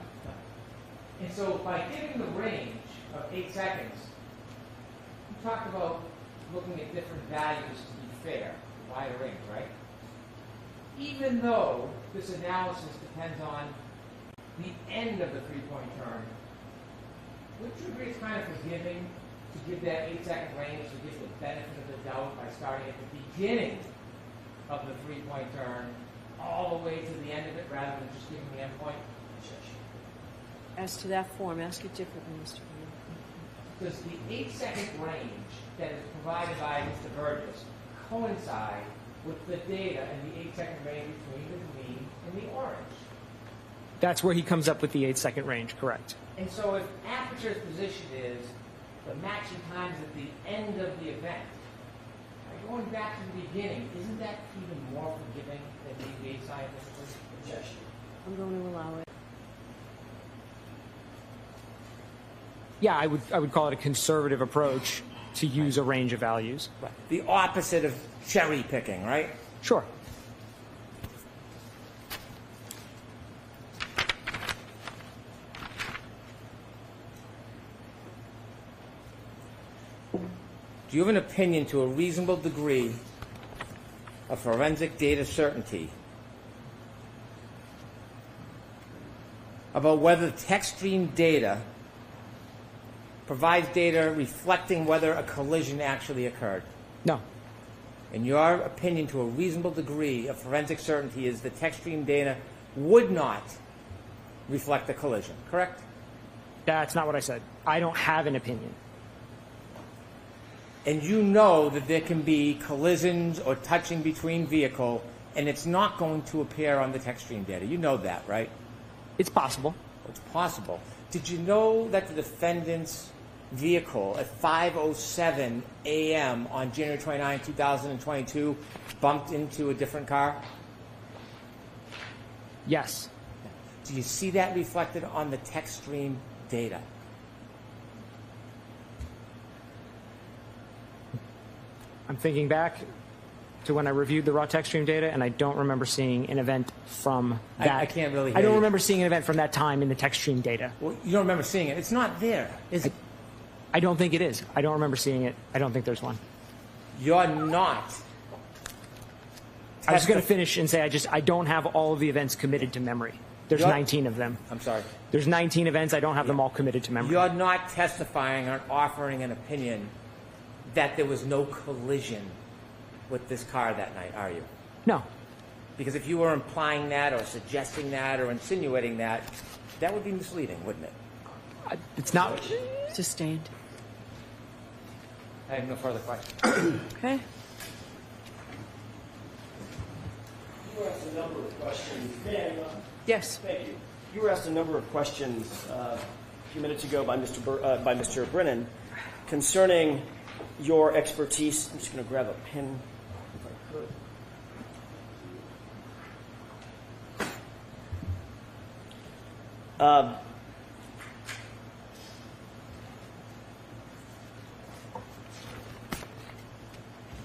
And so by giving the range of 8 seconds, you talked about looking at different values to be fair, a wider range, right? Even though this analysis depends on the end of the three-point turn, wouldn't you agree it's kind of forgiving to give that 8-second range to give the benefit of the doubt by starting at the beginning of the three-point turn all the way to the end of it rather than just giving the end point? As to that form, ask it differently, Mr. Green. Does the 8-second range that is provided by Mr. Burgess coincide with the data and the 8-second range between the green and the orange? That's where he comes up with the 8-second range, correct. And so if Aperture's position is the matching times at the end of the event, going back to the beginning, isn't that even more forgiving than the engaged scientific objection? I'm going to allow it. Yeah, I would call it a conservative approach to use a range of values. Right. The opposite of cherry picking, right? Sure. Do you have an opinion to a reasonable degree of forensic data certainty about whether text stream data provides data reflecting whether a collision actually occurred? No. In your opinion, to a reasonable degree of forensic certainty is the text stream data would not reflect the collision, correct? That's not what I said. I don't have an opinion. And you know that there can be collisions or touching between vehicle, and it's not going to appear on the text stream data. You know that, right? It's possible. It's possible. Did you know that the defendant's vehicle at 5:07 a.m. on January 29, 2022 bumped into a different car? Yes. Do you see that reflected on the text stream data? I'm thinking back to when I reviewed the raw text stream data, and I don't remember seeing an event from that. I can't really hear I don't you. remember seeing an event from that time in the text stream data. Well, you don't remember seeing it. It's not there, is it? I don't think it is. I don't remember seeing it. I don't think there's one. You're not. I was going to finish and say I don't have all of the events committed to memory. There's 19 of them. I'm sorry. There's 19 events. I don't have them all committed to memory. You're not testifying or offering an opinion that there was no collision with this car that night, are you? No. Because if you were implying that or suggesting that or insinuating that, that would be misleading, wouldn't it? It's not. Sustained. I have no further questions. Okay. You were asked a number of questions. Yes. Thank you. You were asked a number of questions a few minutes ago by Mr. Brennan concerning your expertise. I'm just going to grab a pen if I could.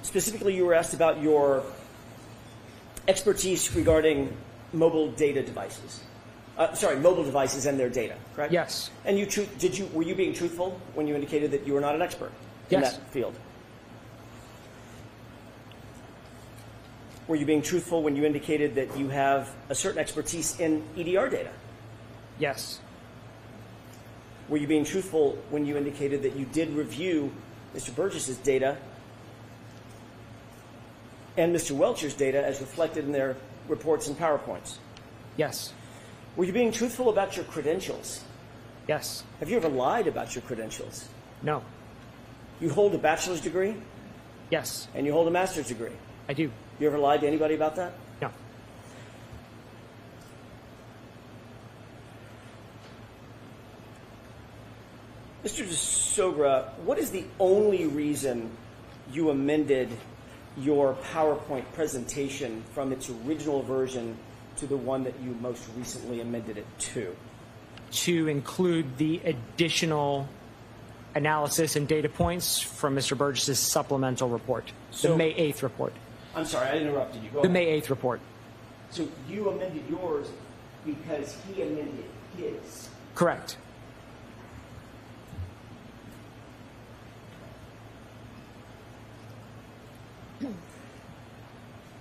Specifically, you were asked about your expertise regarding mobile data devices. Mobile devices and their data, correct? Yes. And were you being truthful when you indicated that you were not an expert in Yes. that field? Were you being truthful when you indicated that you have a certain expertise in EDR data? Yes. Were you being truthful when you indicated that you did review Mr. Burgess's data and Mr. Welcher's data as reflected in their reports and PowerPoints? Yes. Were you being truthful about your credentials? Yes. Have you ever lied about your credentials? No. You hold a bachelor's degree Yes. and you hold a master's degree. I do. You ever lied to anybody about that? No. Mr. DeSogra, what is the only reason you amended your PowerPoint presentation from its original version to the one that you most recently amended it to? To include the additional analysis and data points from Mr. Burgess's supplemental report, So- the May 8th report. I'm sorry, I interrupted you. Go The ahead. May 8th report. So you amended yours because he amended his. Correct.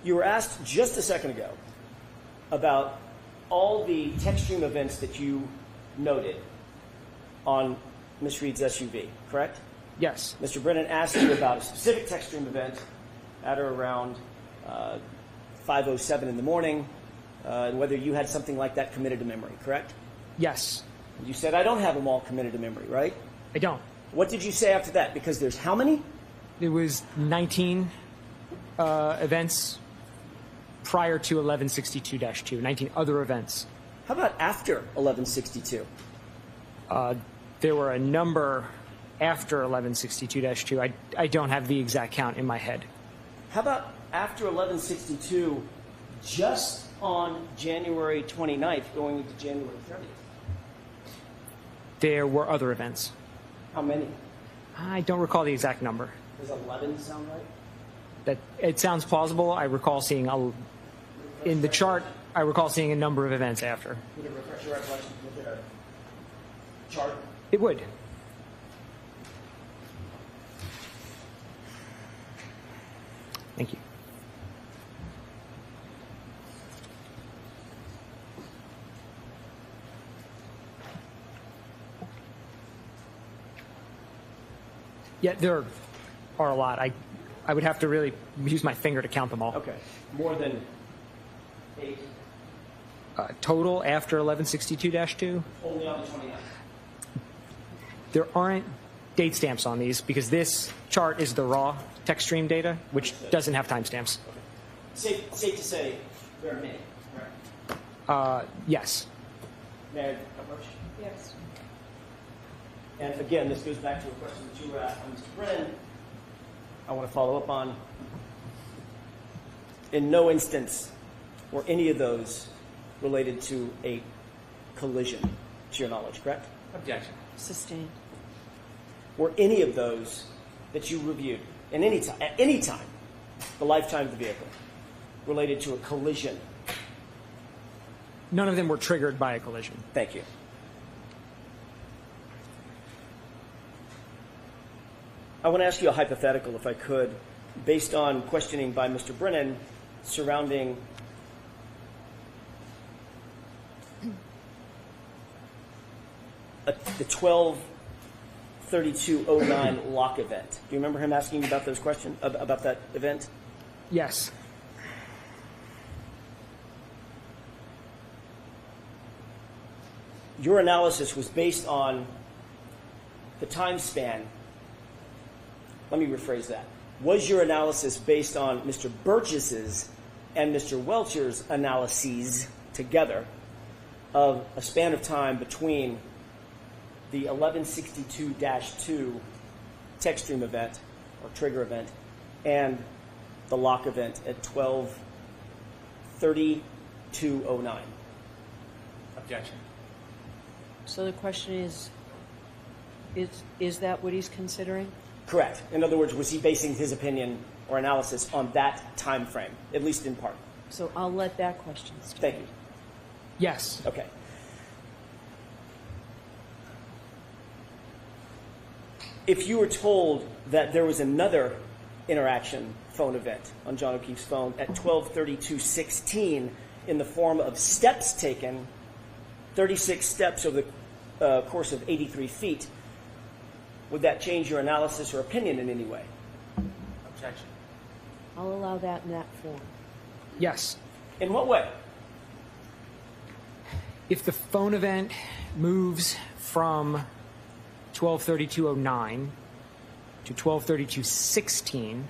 You were asked just a second ago about all the text stream events that you noted on Ms. Reed's SUV, correct? Yes. Mr. Brennan asked you about a specific text stream event at or around 5:07 in the morning, and whether you had something like that committed to memory, correct? Yes. You said, I don't have them all committed to memory, right? I don't. What did you say after that? Because there's how many? It was 19 events prior to 1162-2, 19 other events. How about after 1162? There were a number after 1162-2. I don't have the exact count in my head. How about after 1162, just on January 29th, going into January 30th? There were other events. How many? I don't recall the exact number. Does 11 sound right? That it sounds plausible. I recall seeing in the chart. I recall seeing a number of events after. Would it refresh your recollection with a chart? It would. Thank you. Yeah, there are a lot. I would have to really use my finger to count them all. Okay. More than 8? Total after 1162-2? Only on the 29th. There aren't date stamps on these because this chart is the raw text stream data, which doesn't have timestamps. Safe to say there are many, correct? Yes. May I approach? Yes. And again, this goes back to a question that you were asked by Mr. Brennan. I want to follow up on. In no instance were any of those related to a collision, to your knowledge, correct? Objection. Sustained. Were any of those that you reviewed at any time, the lifetime of the vehicle, related to a collision? None of them were triggered by a collision. Thank you. I want to ask you a hypothetical, if I could, based on questioning by Mr. Brennan surrounding the 12/32/09 lock event. Do you remember him asking you about those questions, about that event? Yes. Your analysis was based on the time span. Let me rephrase that. Was your analysis based on Mr. Burgess's and Mr. Welcher's analyses together of a span of time between the 1162-2 text stream event or trigger event and the lock event at 12/32/09? Objection. So the question is that what he's considering? Correct. In other words, was he basing his opinion or analysis on that time frame, at least in part? So I'll let that question stand. Thank you. Yes. Okay. If you were told that there was another interaction phone event on John O'Keefe's phone at 12:32:16 in the form of steps taken, 36 steps over the course of 83 feet, would that change your analysis or opinion in any way? Objection. I'll allow that in that form. Yes. In what way? If the phone event moves from 12:32:09 to 12:32:16,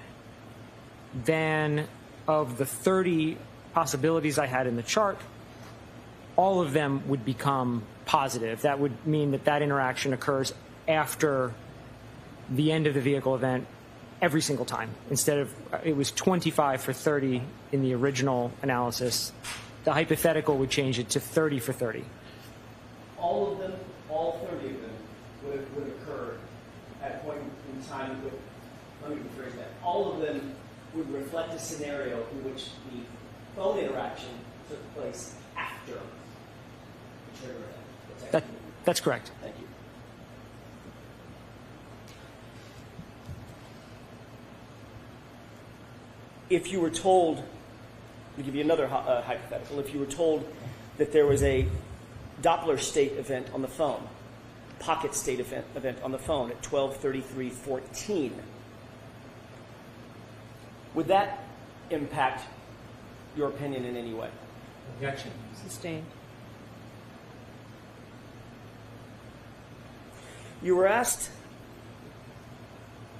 then of the 30 possibilities I had in the chart, all of them would become positive. That would mean that that interaction occurs after the end of the vehicle event every single time. Instead of, it was 25 for 30 in the original analysis, the hypothetical would change it to 30 for 30. All of them, all 30 of them, would occur at a point in time. Let me rephrase that. All of them would reflect a scenario in which the phone interaction took place after the trigger event. That's correct. Thank you. If you were told, I'll give you another hypothetical, if you were told that there was a Doppler state event on the phone, pocket state event on the phone at 12:33:14, would that impact your opinion in any way? Objection. Sustained. You were asked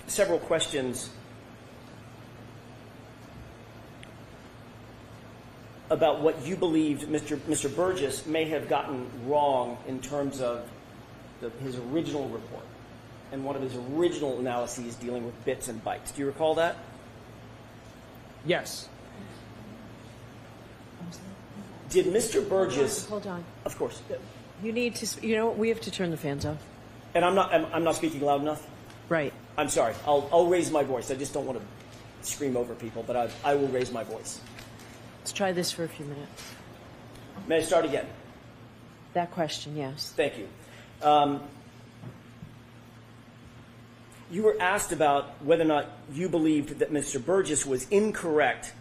several questions about what you believed Mr. Burgess may have gotten wrong in terms of his original report and one of his original analyses dealing with bits and bytes. Do you recall that? Yes. Did Mr. Burgess... Hold on. Of course. You need to, you know what, we have to turn the fans off. And I'm not speaking loud enough? Right. I'm sorry. I'll raise my voice. I just don't want to scream over people, but I will raise my voice. Let's try this for a few minutes. May I start again? That question, yes. Thank you. You were asked about whether or not you believed that Mr. Burgess was incorrect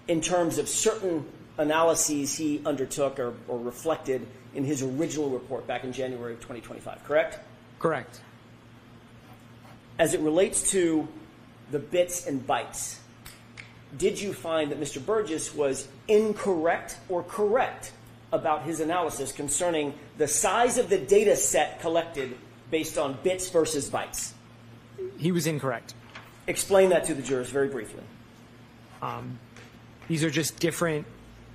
in terms of certain analyses he undertook or reflected in his original report back in January of 2025, correct? Correct. As it relates to the bits and bytes, did you find that Mr. Burgess was incorrect or correct about his analysis concerning the size of the data set collected based on bits versus bytes? He was incorrect. Explain that to the jurors very briefly. These are just different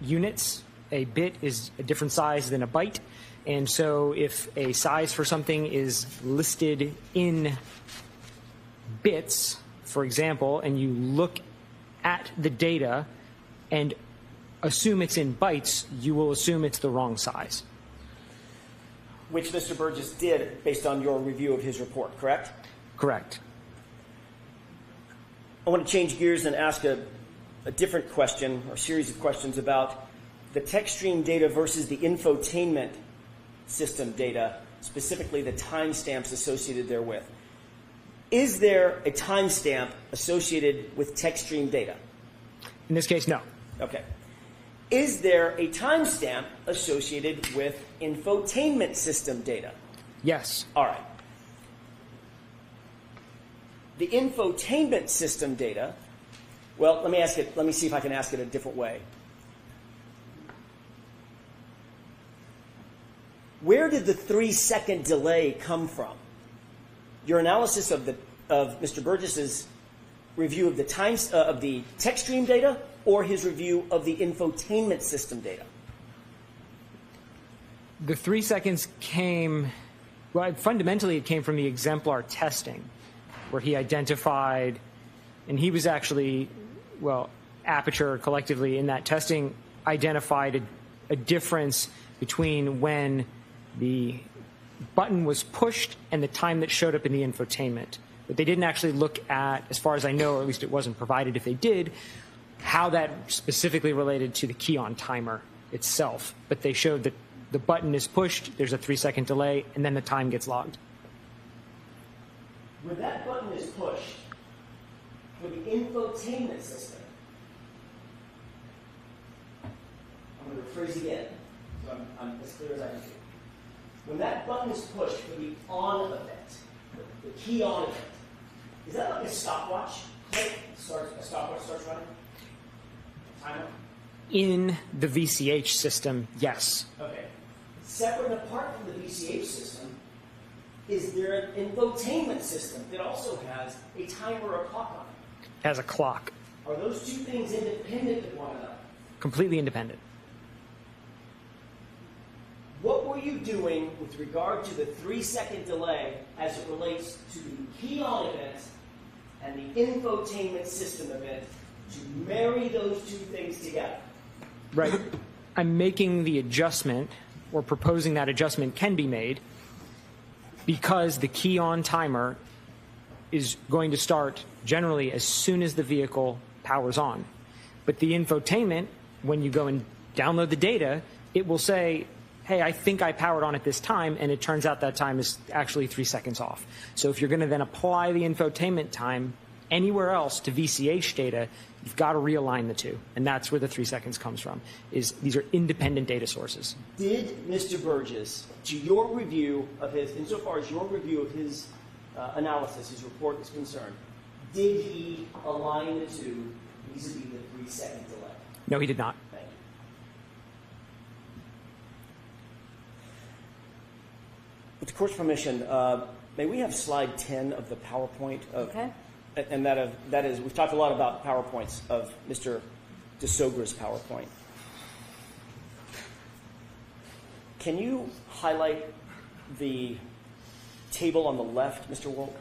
units. A bit is a different size than a byte. And so if a size for something is listed in bits, for example, and you look at the data and assume it's in bytes, you will assume it's the wrong size. Which Mr. Burgess did based on your review of his report, correct? Correct. I want to change gears and ask a different question or series of questions about the text stream data versus the infotainment system data, specifically the timestamps associated therewith. Is there a timestamp associated with text stream data? In this case, no. Okay. Is there a timestamp associated with infotainment system data? Yes. All right. The infotainment system data, well, let me see if I can ask it a different way. Where did the 3-second delay come from? Your analysis of Mr. Burgess's review of the text stream data, or his review of the infotainment system data? The 3 seconds came, well, fundamentally it came from the exemplar testing, where he identified, and he was actually, well, Aperture collectively in that testing identified a difference between when the button was pushed and the time that showed up in the infotainment. But they didn't actually look at, as far as I know, or at least it wasn't provided if they did, how that specifically related to the key on timer itself. But they showed that the button is pushed, there's a 3-second delay, and then the time gets logged. When that button is pushed for the infotainment system, I'm going to rephrase again, so I'm as clear as I can be. When that button is pushed for the on event, the key on event, is that like a stopwatch? Click, a stopwatch starts running? Timer? In the VCH system, yes. Okay. Separate and apart from the VCH system, is there an infotainment system that also has a timer or a clock on it? As a clock. Are those two things independent of one another? Completely independent. What were you doing with regard to the 3-second delay as it relates to the key on event and the infotainment system event to marry those two things together? Right. I'm making the adjustment, or proposing that adjustment can be made, because the key on timer is going to start generally as soon as the vehicle powers on. But the infotainment, when you go and download the data, it will say, hey, I think I powered on at this time, and it turns out that time is actually 3 seconds off. So if you're going to then apply the infotainment time anywhere else to VCH data, you've got to realign the two. And that's where the 3 seconds comes from, is these are independent data sources. Did Mr. Burgess, to your review of his, insofar as your review of his analysis, his report is concerned, did he align the two vis-a-vis the 3-second delay? No, he did not. Thank you. With the court's permission, may we have slide 10 of the PowerPoint of, Okay. and that is, we've talked a lot about PowerPoints of Mr. DeSogra's PowerPoint. Can you highlight the table on the left, Mr. Wolk?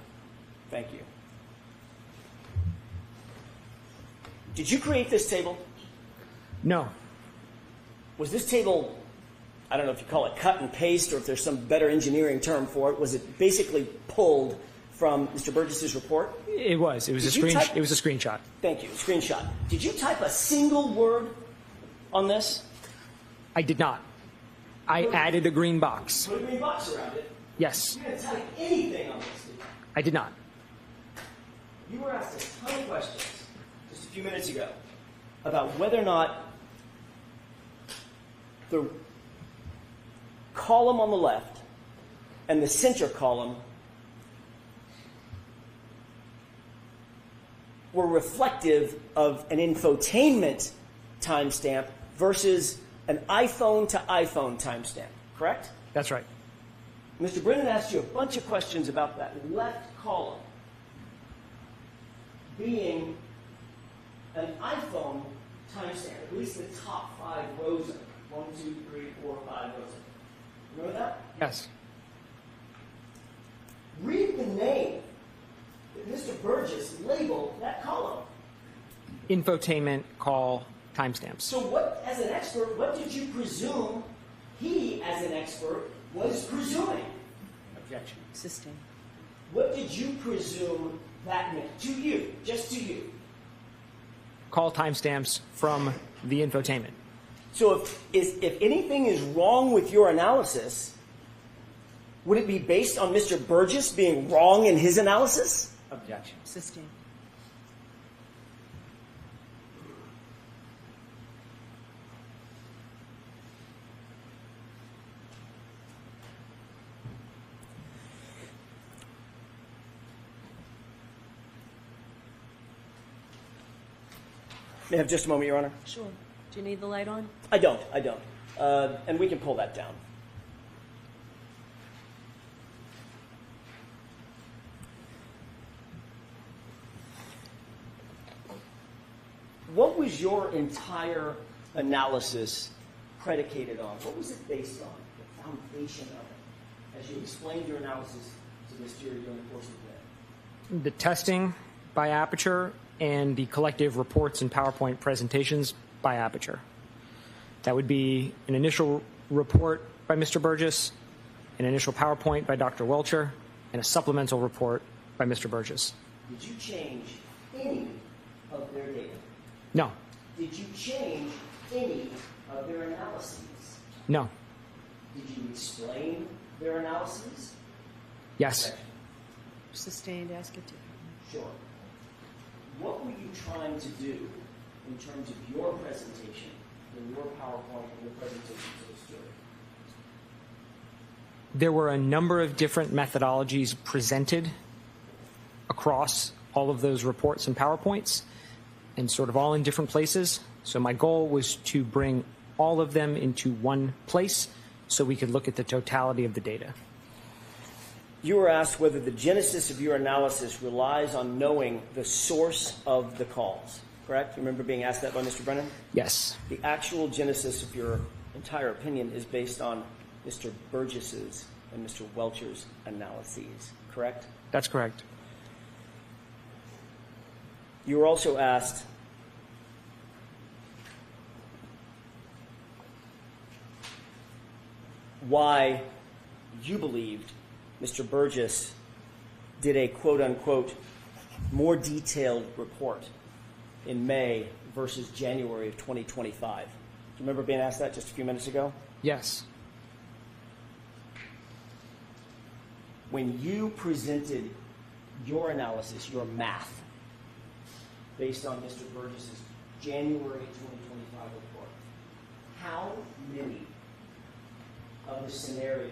Thank you. Did you create this table? No. Was this table, I don't know if you call it cut and paste or if there's some better engineering term for it, was it basically pulled from Mr. Burgess's report? It was. It was a screenshot. Thank you. Screenshot. Did you type a single word on this? I did not. I added a green box. Put a green box around it. Yes. You didn't type anything on this, did you? I did not. You were asked a ton of questions just a few minutes ago about whether or not the column on the left and the center column were reflective of an infotainment timestamp versus an iPhone to iPhone timestamp, correct? That's right. Mr. Brennan asked you a bunch of questions about that left column being an iPhone timestamp, at least the top 5 rows of it. 1, 2, 3, 4, 5 rows of it. Remember that? Yes. Read the name that Mr. Burgess labeled that column. Infotainment call timestamps. So what, as an expert, what did you presume he, as an expert, was presuming? Objection. Sustain. What did you presume that meant to you, just to you? Call timestamps from the infotainment. So if anything is wrong with your analysis, would it be based on Mr. Burgess being wrong in his analysis? Objection. Sustain. May I have just a moment, Your Honor? Sure. Do you need the light on? I don't. And we can pull that down. What was your entire analysis predicated on? What was it based on, the foundation of it, as you explained your analysis to this jury during the course of the day? The testing by Aperture and the collective reports and PowerPoint presentations by Aperture. That would be an initial report by Mr. Burgess, an initial PowerPoint by Dr. Welcher, and a supplemental report by Mr. Burgess. Did you change any of their data? No. Did you change any of their analyses? No. Did you explain their analyses? Yes. Sustained, ask it to. Sure. What were you trying to do in terms of your presentation, in your PowerPoint, and your presentation to the jury? There were a number of different methodologies presented across all of those reports and PowerPoints, and sort of all in different places. So my goal was to bring all of them into one place so we could look at the totality of the data. You were asked whether the genesis of your analysis relies on knowing the source of the calls, correct? You remember being asked that by Mr. Brennan? Yes. The actual genesis of your entire opinion is based on Mr. Burgess's and Mr. Welcher's analyses, correct? That's correct. You were also asked why you believed Mr. Burgess did a quote-unquote more detailed report in May versus January of 2025. Do you remember being asked that just a few minutes ago? Yes. When you presented your analysis, your math, based on Mr. Burgess's January 2025 report, how many of the scenarios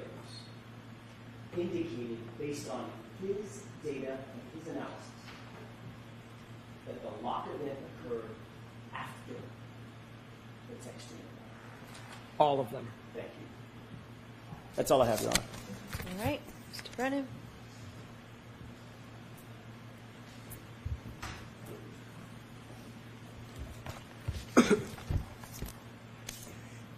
indicated, based on his data and his analysis, that the lock event occurred after the texting? All of them. Thank you. That's all I have, Your Honor. All right, Mr. Brennan.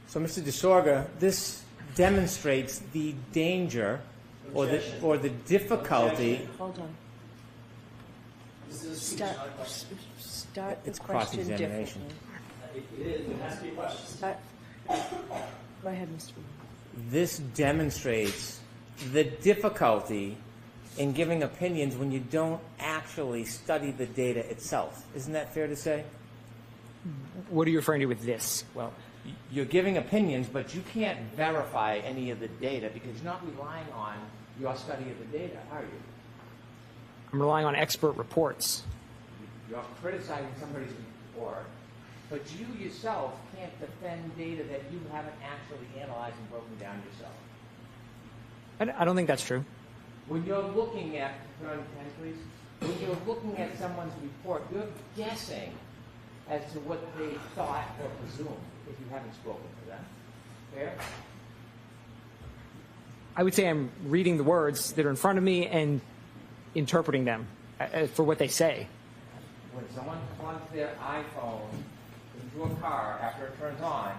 So, Mr. DeSorga, this demonstrates the danger or the difficulty. Hold on. Start the It's question cross-examination. differently. It is. It has to be a question. Start. Go ahead, Mr. Brennan. This demonstrates the difficulty in giving opinions when you don't actually study the data itself. Isn't that fair to say? What are you referring to with this? Well, you're giving opinions, but you can't verify any of the data because you're not relying on your study of the data, are you? I'm relying on expert reports. You're criticizing somebody's report, but you yourself can't defend data that you haven't actually analyzed and broken down yourself. I don't think that's true. When you're looking at, turn 10 please, when you're looking at someone's report, you're guessing as to what they thought or presumed if you haven't spoken to them. Fair? I would say I'm reading the words that are in front of me and interpreting them for what they say. When someone plugs their iPhone into a car after it turns on,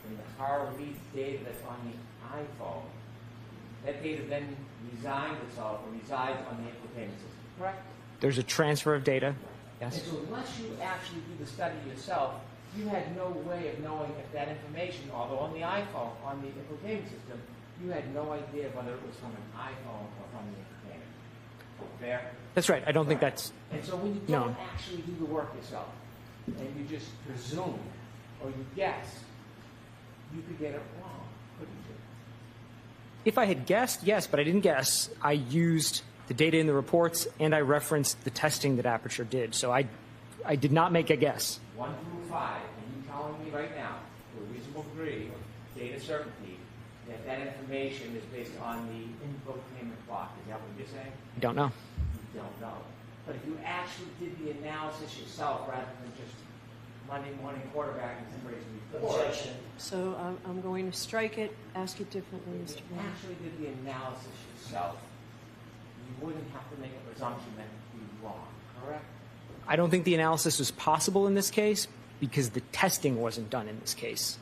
and the car reads data that's on the iPhone, that data then resides itself or resides on the infotainment system, correct? There's a transfer of data. And Yes. so unless you actually do the study yourself, you had no way of knowing if that information, although on the iPhone, on the infotainment system, you had no idea whether it was from an iPhone or from the infotainment. Fair? That's right. I don't think that's. And so when you don't actually do the work yourself, and you just presume or you guess, you could get it wrong, couldn't you? If I had guessed, yes, but I didn't guess. I used the data in the reports and I referenced the testing that Aperture did. So I did not make a guess. 1 through 5, and you telling me right now, to a reasonable degree of data certainty, that that information is based on the infotainment clock. Is that what you're saying? I don't know. You don't know. But if you actually did the analysis yourself rather than just Monday morning quarterbacking somebody's report, Objection. So I'm going to strike it, ask it differently, if Mr. you Brennan. actually did the analysis yourself, you wouldn't have to make a presumption that you'd be wrong, correct? I don't think the analysis was possible in this case because the testing wasn't done in this case.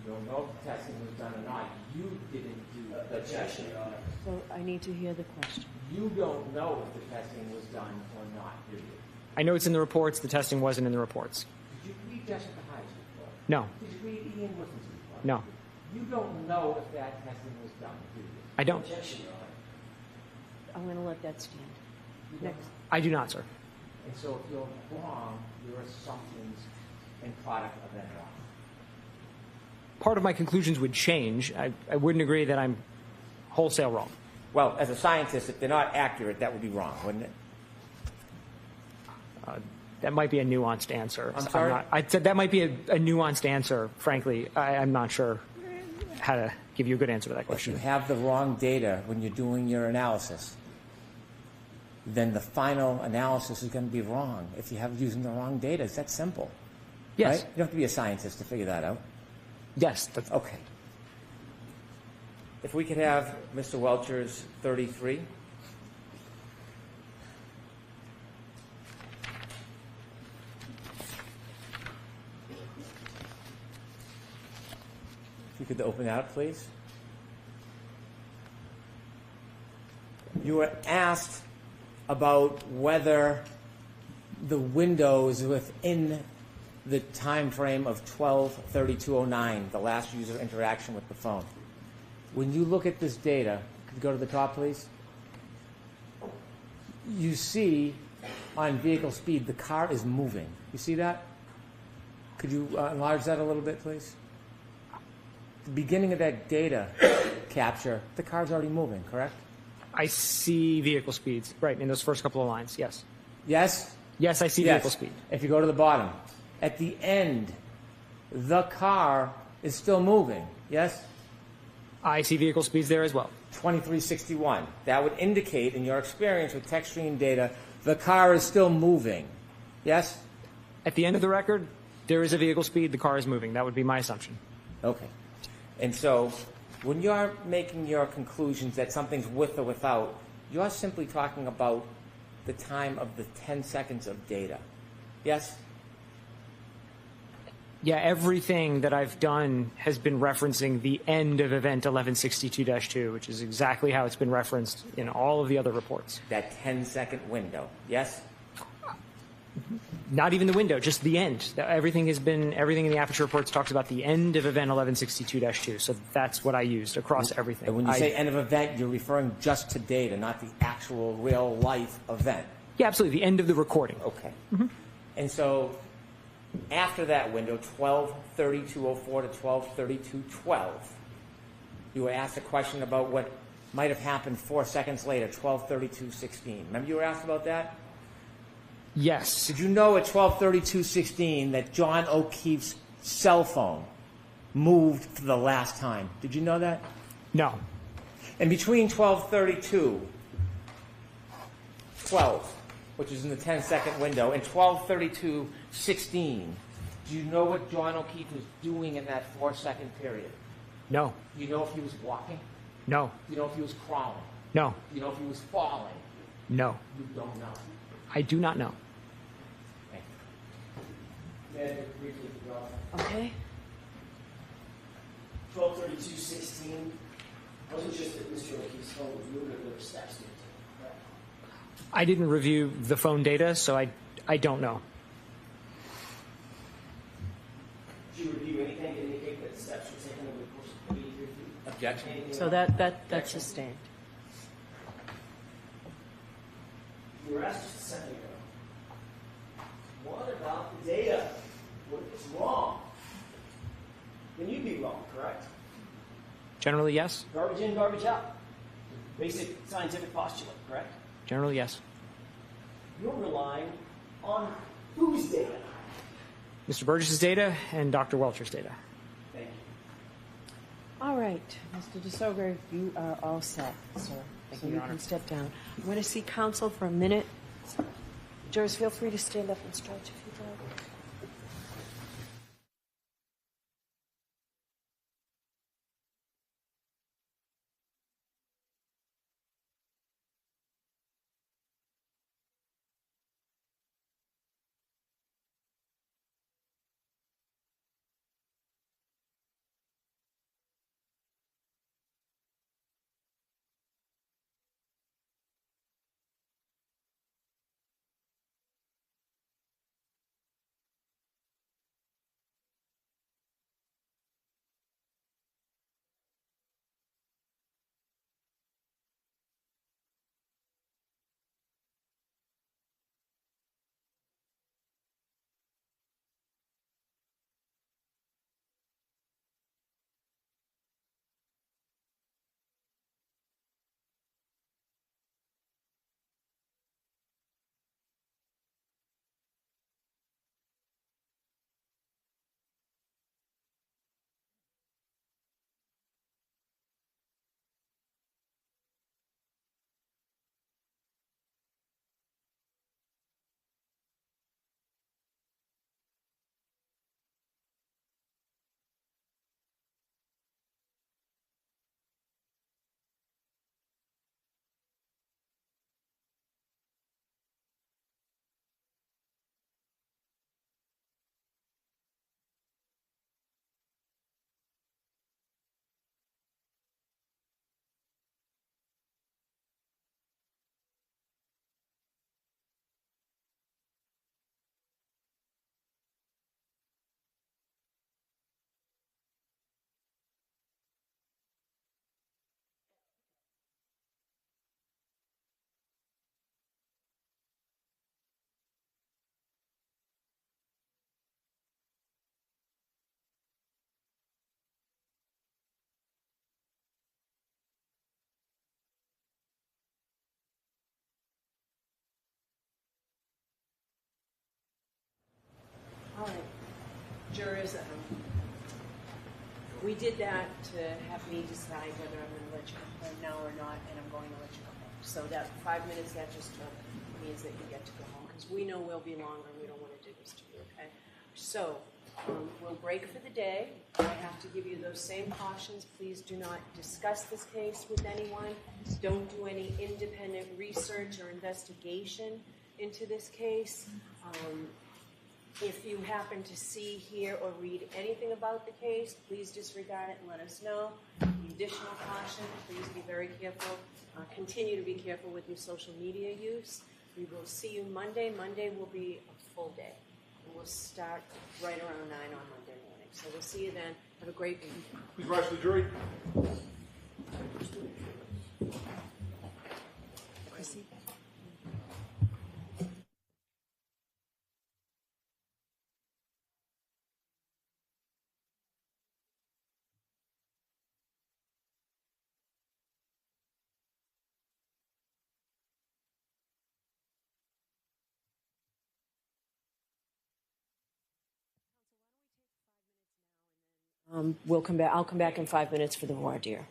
You don't know if the testing was done or not. You didn't do the Objection, testing. Your Honor. So I need to hear the question. You don't know if the testing was done or not, do you? I know it's in the reports. The testing wasn't in the reports. Did you read Jessica Hyde's report? No. Did you read Ian Wilson's report? No. You don't know if that testing was done, do you? I don't. Objection, Your Honor. I'm going to let that stand. Next. I do not, sir. And so if you're wrong, your assumptions and product are then wrong. Part of my conclusions would change. I wouldn't agree that I'm wholesale wrong. Well, as a scientist, if they're not accurate, that would be wrong, wouldn't it? That might be a nuanced answer. I'm sorry? I said that might be a nuanced answer. Frankly, I'm not sure how to give you a good answer to that If question. you have the wrong data when you're doing your analysis, then the final analysis is going to be wrong if you have using the wrong data. It's that simple. Yes. Right? You don't have to be a scientist to figure that out. Yes. That's, Okay. If we could have Mr. Welcher's 33. If you could open that up, please. You were asked about whether the window is within the time frame of 12/32/09, the last user interaction with the phone. When you look at this data, could you go to the top, please? You see on vehicle speed, the car is moving. You see that? Could you enlarge that a little bit, please? The beginning of that data capture, the car's already moving, correct? I see vehicle speeds, right, in those first couple of lines, yes. Yes? Yes, I see Yes. vehicle speed. If you go to the bottom, at the end, the car is still moving, yes? I see vehicle speeds there as well. 2361. That would indicate, in your experience with text stream data, the car is still moving, yes? At the end of the record, there is a vehicle speed, the car is moving. That would be my assumption. Okay. And so, when you're making your conclusions that something's with or without, you're simply talking about the time of the 10 seconds of data, yes? Yeah, everything that I've done has been referencing the end of event 1162-2, which is exactly how it's been referenced in all of the other reports. That 10-second window, yes? Not even the window, just the end. Everything in the Aperture reports talks about the end of event 1162-2. So that's what I used across everything. And when you say end of event, you're referring just to data, not the actual real-life event. Yeah, absolutely, the end of the recording. Okay. And so, after that window, 12:32:04 to 12:32:12, you were asked a question about what might have happened 4 seconds later, 12:32:16. Remember you were asked about that? Yes. Did you know at 12:32:16 that John O'Keefe's cell phone moved for the last time? Did you know that? No. And between 12:32:12, which is in the 10-second window, and 12:32:16, do you know what John O'Keefe was doing in that 4-second period? No. Do you know if he was walking? No. Do you know if he was crawling? No. Do you know if he was falling? No. You don't know. I do not know. Okay. 12:32:16 wasn't just that Mr. O'Keefe's phone was moving, there were steps being taken, correct? I didn't review the phone data, so I don't know. Did you review anything to indicate that steps were taken over the course of 83 feet? Objection. Anything So else? that's sustained. You were asked just a second ago, what about the data? What if it's wrong? Then you'd be wrong, correct? Generally, yes. Garbage in, garbage out. Basic scientific postulate, correct? Generally, yes. You're relying on whose data? Mr. Burgess's data and Dr. Welcher's data. Thank you. All right, Mr. DeSoger, you are all set, sir. So you can step down. I'm going to see counsel for a minute. Jurors, feel free to stand up and stretch if you'd like. Jurors, we did that to have me decide whether I'm going to let you go home now or not, and I'm going to let you go home. So that 5 minutes that just took means that you get to go home, because we know we'll be longer and we don't want to do this to you, okay? So we'll break for the day. I have to give you those same cautions. Please do not discuss this case with anyone. Don't do any independent research or investigation into this case. If you happen to see, hear, or read anything about the case, please disregard it and let us know. Additional caution, please be very careful. Continue to be careful with your social media use. We will see you Monday. Monday will be a full day. And we'll start right around 9 on Monday morning. So we'll see you then. Have a great week. Please rise to the jury. Chrissy? We'll come back. I'll come back in 5 minutes for the voir dire.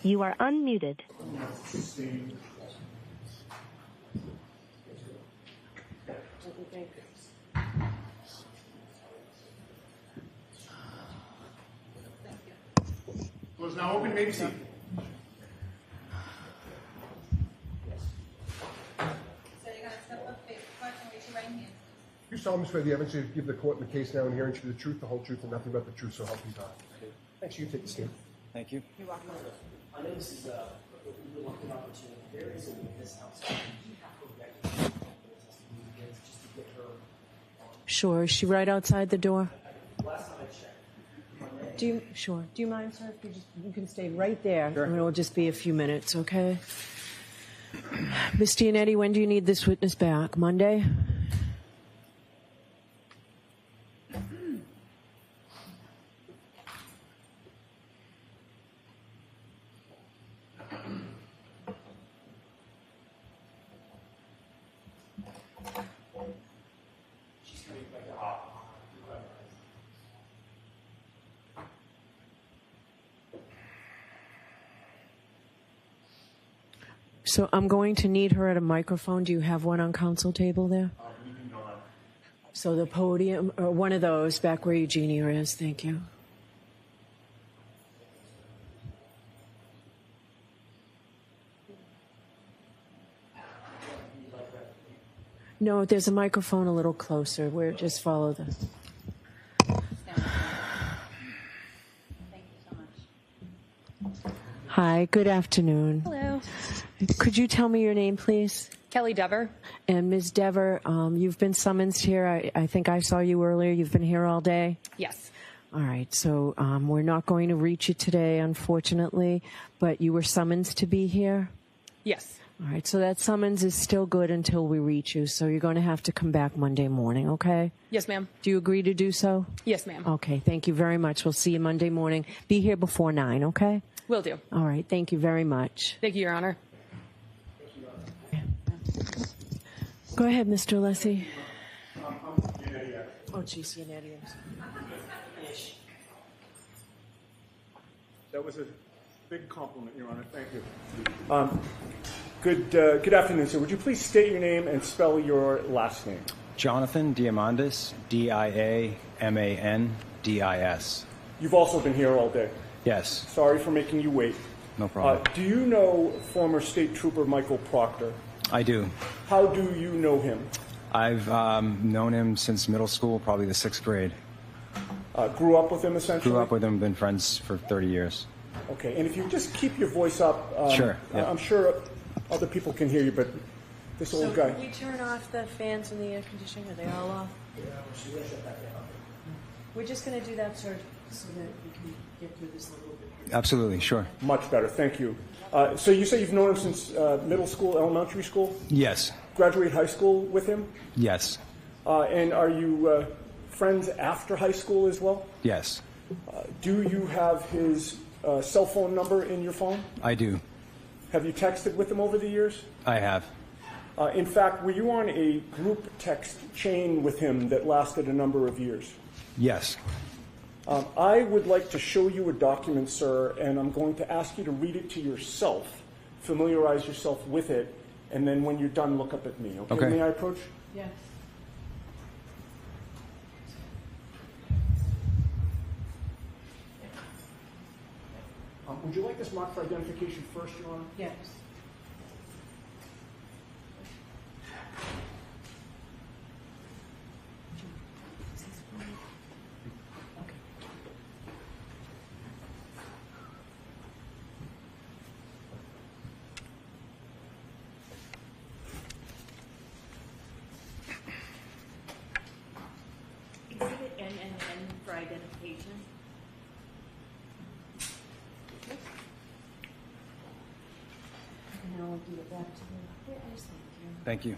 You are unmuted. Floor is now open. You may be seated. You solemnly swear the evidence you give the court in the case now and hearing should be the truth, the whole truth, and nothing but the truth, so help you God. Thanks. You take the stand. Thank you. You're welcome. I know this is a reluctant opportunity. There is a witness outside. Do you have her ready just to get her? Sure. Is she right outside the door? Last time I checked. Do you mind, sir? If you can stay right there. Sure. And it'll just be a few minutes, okay? Ms. Giannetti, when do you need this witness back? Monday? So I'm going to need her at a microphone. Do you have one on council table there? We do not. So the podium, or one of those back where Eugenia is. Thank you. No, there's a microphone a little closer. We're just follow the. Hi, good afternoon. Hello. Could you tell me your name, please? Kelly Dever. And Ms. Dever, you've been summoned here. I think I saw you earlier. You've been here all day? Yes. All right. So we're not going to reach you today, unfortunately, but you were summoned to be here? Yes. All right. So that summons is still good until we reach you. So you're going to have to come back Monday morning, okay? Yes, ma'am. Do you agree to do so? Yes, ma'am. Okay. Thank you very much. We'll see you Monday morning. Be here before 9, okay? Will do. All right. Thank you very much. Thank you, Your Honor. Go ahead, Mr. Alessi. Oh, geez, Yannetti. That was a big compliment, Your Honor. Thank you. Good afternoon, sir. Would you please state your name and spell your last name? Jonathan Diamandis, Diamandis. You've also been here all day. Yes, Sorry for making you wait. no problem. Do you know former State Trooper Michael Proctor? I do. How do you know him? I've known him since middle school, probably the 6th grade. Grew up with him, essentially? Grew up with him, been friends for 30 years. Okay, and if you just keep your voice up, Sure, yeah. I'm sure other people can hear you, but this old guy. Can we turn off the fans and the air conditioning? Are they all off? Yeah, we're just going to do that, sir, so that we can get through this a little bit. Absolutely, sure. Much better, thank you. So you say you've known him since middle school, elementary school? Yes, Graduate high school with him? yes, And are you friends after high school as well? yes, Do you have his cell phone number in your phone? I do. Have you texted with him over the years? I have. In fact, were you on a group text chain with him that lasted a number of years? Yes. I would like to show you a document, sir, and I'm going to ask you to read it to yourself, familiarize yourself with it, and then when you're done, look up at me. Okay? Okay. May I approach? Yes. Would you like this marked for identification first, Your Honor? Yes. Exhibit NNN for identification. And now we'll give it back to the witness. Thank you. Thank you.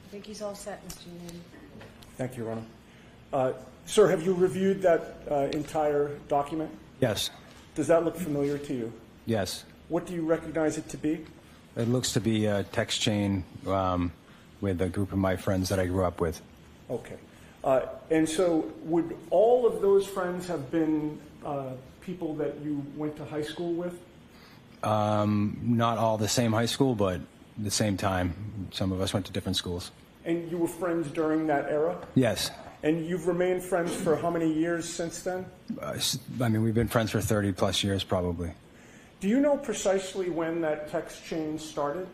I think he's all set, Mr. Unanue. Thank you, Your Honor. Sir, have you reviewed that entire document? Yes. Does that look familiar to you? Yes. What do you recognize it to be? It looks to be a text chain with a group of my friends that I grew up with. Okay. And so would all of those friends have been people that you went to high school with? Not all the same high school, but the same time. Some of us went to different schools. And you were friends during that era? Yes. And you've remained friends for how many years since then? I mean, we've been friends for 30 plus years, probably. Do you know precisely when that text chain started?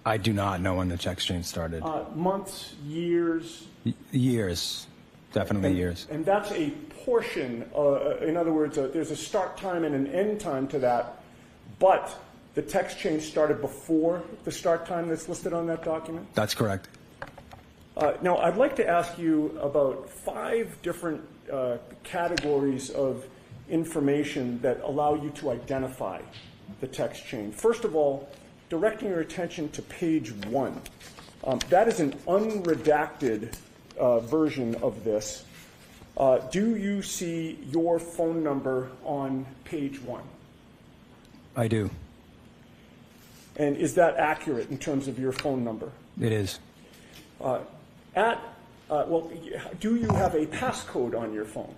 I do not know when the text chain started. Months, years? Years. Definitely years. And that's a portion, in other words, there's a start time and an end time to that, but the text chain started before the start time that's listed on that document? That's correct. Now, I'd like to ask you about 5 different categories of information that allow you to identify the text chain. First of all, directing your attention to page 1. That is an unredacted version of this. Do you see your phone number on page 1? I do. And is that accurate in terms of your phone number? It is. Do you have a passcode on your phone?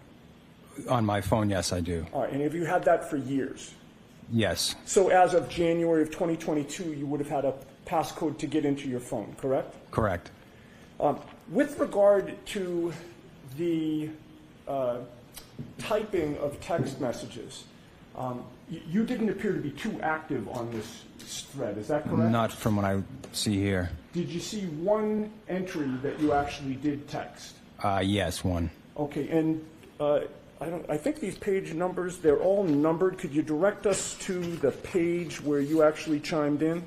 On my phone, yes, I do. All right, and have you had that for years? Yes. So as of January of 2022, you would have had a passcode to get into your phone, correct? Correct. With regard to the typing of text messages, you didn't appear to be too active on this thread, is that correct? Not from what I see here. Did you see one entry that you actually did text? Yes, one. Okay, and I think these page numbers, they're all numbered. Could you direct us to the page where you actually chimed in?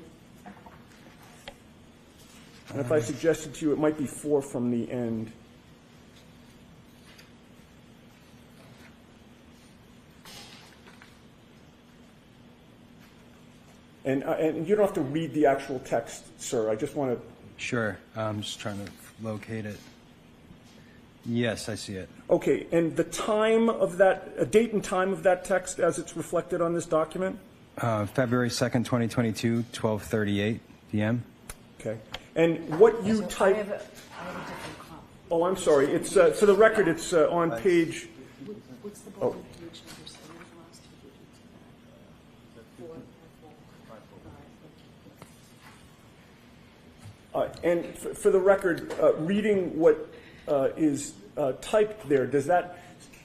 And if I suggested to you, it might be 4 from the end. And you don't have to read the actual text, sir. I just want to... Sure. I'm just trying to locate it. Yes, I see it. Okay, and the time of that, date and time of that text as it's reflected on this document? February 2nd, 2022, 12:38 p.m. Okay. And what you type... I have a different copy. Oh, I'm sorry. It's for the record, it's on page... What's the bottom page number? So there's the last 2 digits. 4, 5, 4. And for the record, reading what is typed there, does that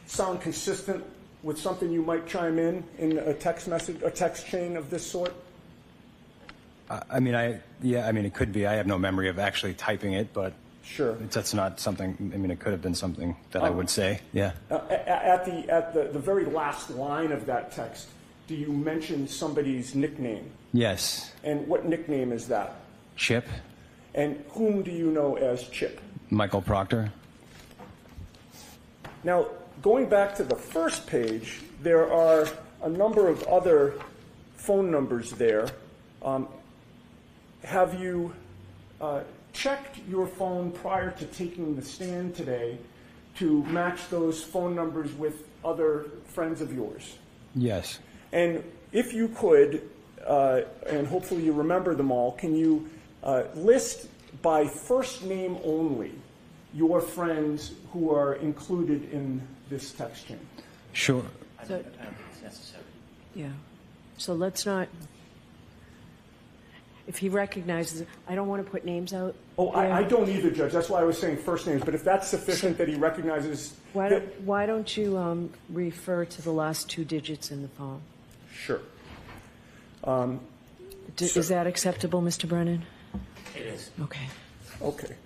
sound consistent with something you might chime in a text message, a text chain of this sort? It could be. I have no memory of actually typing it, but sure, that's not something. I mean, it could have been something that I would say. Yeah. At the very last line of that text, do you mention somebody's nickname? Yes. And what nickname is that? Chip. And whom do you know as Chip? Michael Proctor. Now, going back to the first page, there are a number of other phone numbers there. Have you checked your phone prior to taking the stand today to match those phone numbers with other friends of yours? Yes. And if you could, and hopefully you remember them all, can you list by first name only your friends who are included in this text chain? Sure. I don't think it's necessary. Yeah. So let's not, if he recognizes it, I don't want to put names out. Oh, there. I don't either, Judge. That's why I was saying first names. But if that's sufficient that he recognizes... Why don't you refer to the last 2 digits in the phone? Sure. Is that acceptable, Mr. Brennan? It is. Okay. Okay.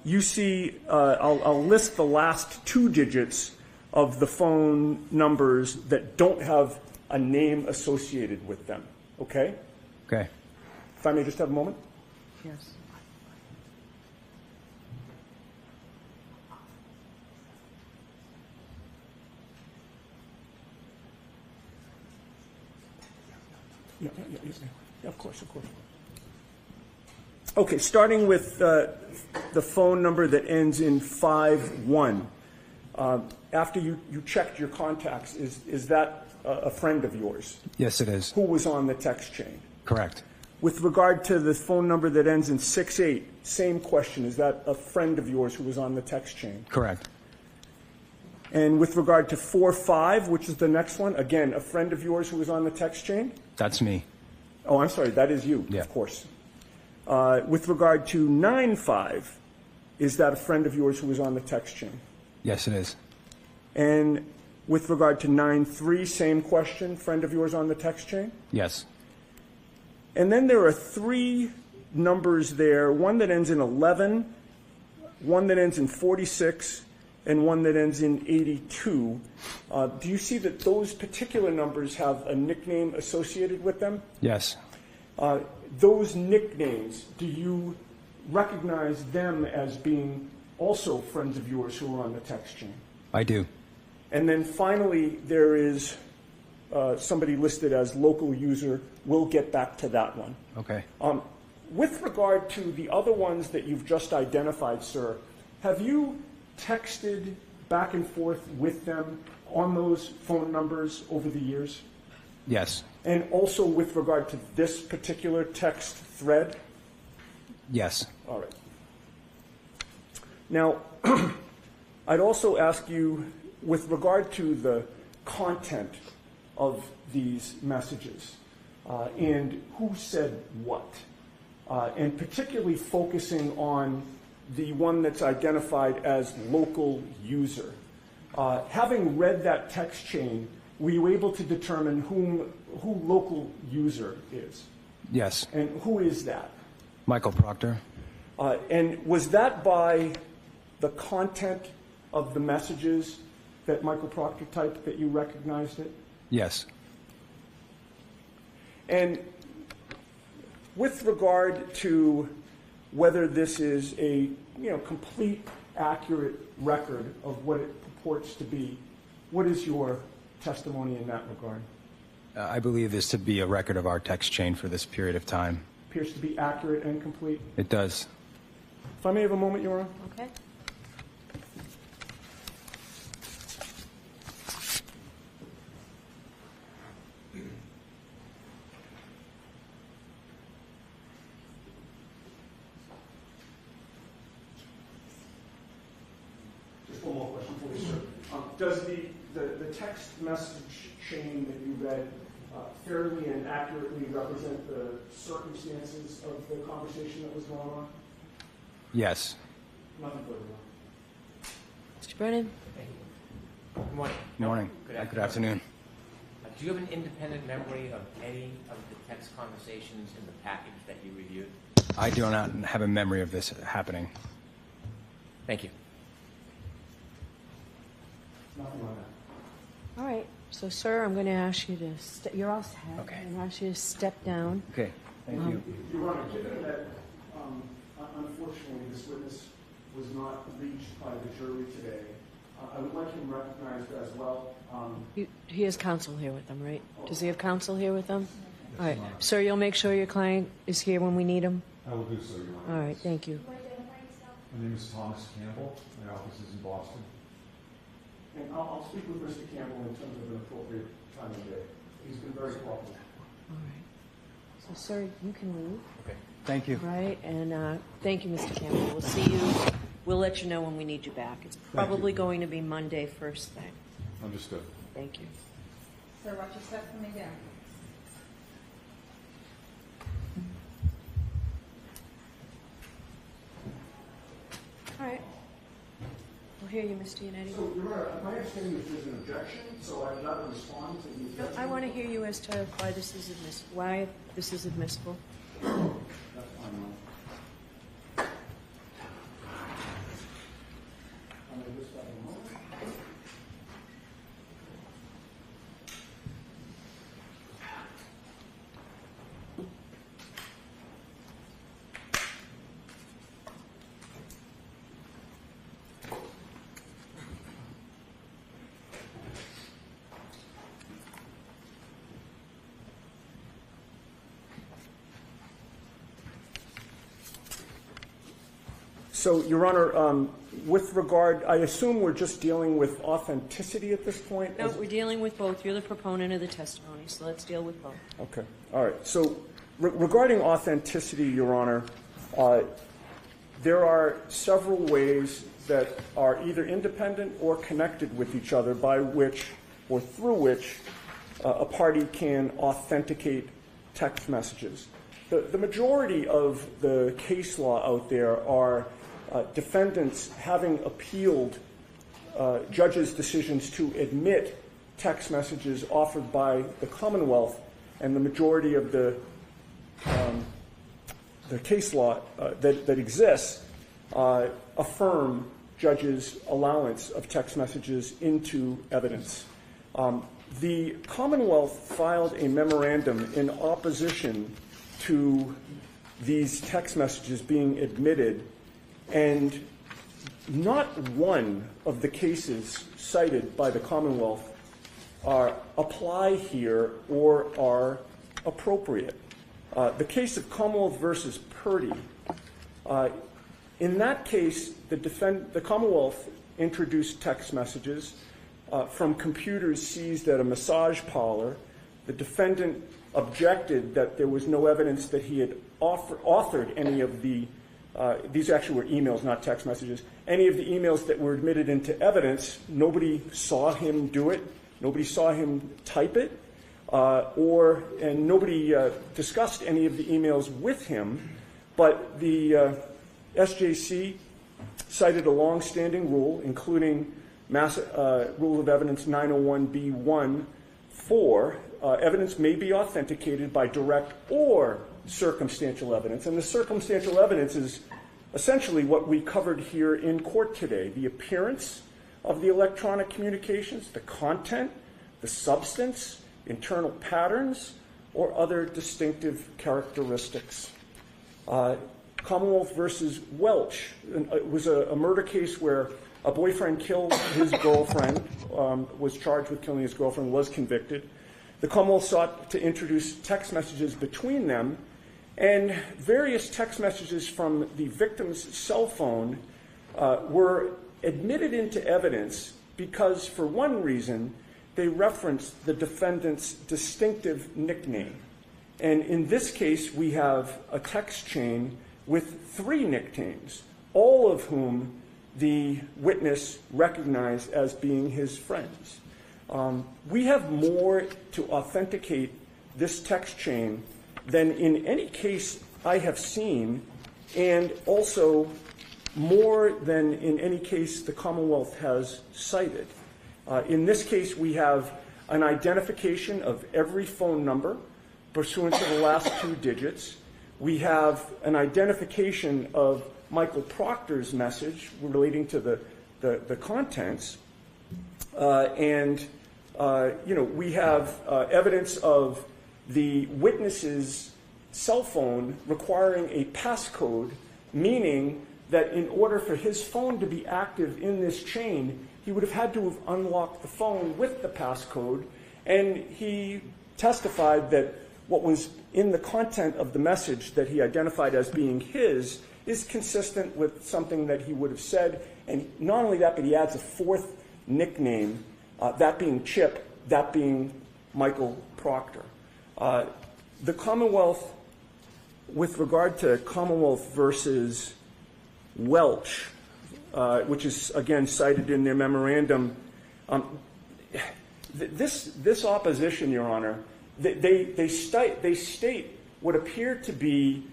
You see, I'll list the last 2 digits of the phone numbers that don't have a name associated with them. Okay? Okay. If I may just have a moment. Yes. Yeah, of course, of course. Okay, starting with the phone number that ends in 51. After you checked your contacts, is that a friend of yours? Yes, it is. Who was on the text chain? Correct. With regard to the phone number that ends in 68, same question. Is that a friend of yours who was on the text chain? Correct. And with regard to 45, which is the next one, again, a friend of yours who was on the text chain? That's me. Oh, I'm sorry, that is you, Yeah. of course. With regard to 95, is that a friend of yours who was on the text chain? Yes, it is. And with regard to 93, same question, friend of yours on the text chain? Yes. And then there are 3 numbers there, one that ends in 11, one that ends in 46, and one that ends in 82. Do you see that those particular numbers have a nickname associated with them? Yes. Those nicknames, do you recognize them as being also friends of yours who are on the text chain? I do. And then finally, there is somebody listed as local user. We'll get back to that one. Okay. With regard to the other ones that you've just identified, sir, have you texted back and forth with them on those phone numbers over the years? Yes. And also with regard to this particular text thread? Yes. All right. Now, I'd also ask you, with regard to the content of these messages and who said what, and particularly focusing on the one that's identified as local user. Having read that text chain, were you able to determine who local user is? Yes. And who is that? Michael Proctor. And was that by the content of the messages that Michael Proctor typed that you recognized it? Yes. And with regard to whether this is a complete, accurate record of what it purports to be, what is your testimony in that regard? I believe this to be a record of our text chain for this period of time. Appears to be accurate and complete. It does. If I may have a moment, Your Honor. Okay. Just one more question for you, sir. Does the text message chain that you read fairly and accurately represent the circumstances of the conversation that was going on? Yes. Nothing further. Mr. Brennan? Good morning. Good morning. Good afternoon. Do you have an independent memory of any of the text conversations in the package that you reviewed? I do not have a memory of this happening. Thank you. Nothing like that. All right. So, sir, I'm going to ask you to you're all set. Okay. I'm going to ask you to step down. Okay. Thank you. Your Honor, given that unfortunately this witness was not reached by the jury today, I would like him recognized as well. He has counsel here with him, right? Does he have counsel here with him? All right. Sir, you'll make sure your client is here when we need him? I will do so, Your Honor. All right. Thank you. My name is Thomas Campbell. My office is in Boston. And I'll speak with Mr. Campbell in terms of an appropriate time of day. He's been very cooperative. All right. So, sir, you can leave. Okay. Thank you. Right. And thank you, Mr. Campbell. We'll see you. We'll let you know when we need you back. It's probably going to be Monday first thing. Understood. Thank you. Sir, watch your step coming down. All right. We'll hear you, Mr. Yannetti. So, Your Honor, my understanding is there's an objection, so I'd rather respond to the No, objection. I want to hear you as to why this is admissible. Why this is admissible. That's fine, Your Honor. I'm going to just have a moment. So, Your Honor, with regard, I assume we're just dealing with authenticity at this point? No, we're dealing with both. You're the proponent of the testimony, so let's deal with both. Okay. All right. So, regarding authenticity, Your Honor, there are several ways that are either independent or connected with each other by which or through which a party can authenticate text messages. The majority of the case law out there are defendants having appealed judges' decisions to admit text messages offered by the Commonwealth, and the majority of the case law that exists affirm judges' allowance of text messages into evidence. The Commonwealth filed a memorandum in opposition to these text messages being admitted, and not one of the cases cited by the Commonwealth apply here or are appropriate. The case of Commonwealth versus Purdy, in that case, the Commonwealth introduced text messages from computers seized at a massage parlor. The defendant objected that there was no evidence that he had authored any of the, these actually were emails, not text messages, any of the emails that were admitted into evidence. Nobody saw him do it. Nobody saw him type it. And nobody discussed any of the emails with him. But the SJC cited a long-standing rule, including Rule of Evidence 901B1, 4, evidence may be authenticated by direct or circumstantial evidence. And the circumstantial evidence is essentially what we covered here in court today: the appearance of the electronic communications, the content, the substance, internal patterns, or other distinctive characteristics. Commonwealth versus Welch, it was a murder case where a boyfriend killed his girlfriend, was charged with killing his girlfriend, was convicted. The Commonwealth sought to introduce text messages between them, and various text messages from the victim's cell phone were admitted into evidence because, for one reason, they referenced the defendant's distinctive nickname. And in this case, we have a text chain with 3 nicknames, all of whom the witness recognized as being his friends. We have more to authenticate this text chain than in any case I have seen, and also more than in any case the Commonwealth has cited. In this case, we have an identification of every phone number pursuant to the last 2 digits. We have an identification of Michael Proctor's message relating to the contents. We have evidence of the witness's cell phone requiring a passcode, meaning that in order for his phone to be active in this chain, he would have had to have unlocked the phone with the passcode, and he testified that what was in the content of the message that he identified as being his is consistent with something that he would have said. And not only that, but he adds a 4th nickname, that being Chip, that being Michael Proctor. The Commonwealth, with regard to Commonwealth versus Welch, which is again cited in their memorandum, this opposition, Your Honor, they state what appear to be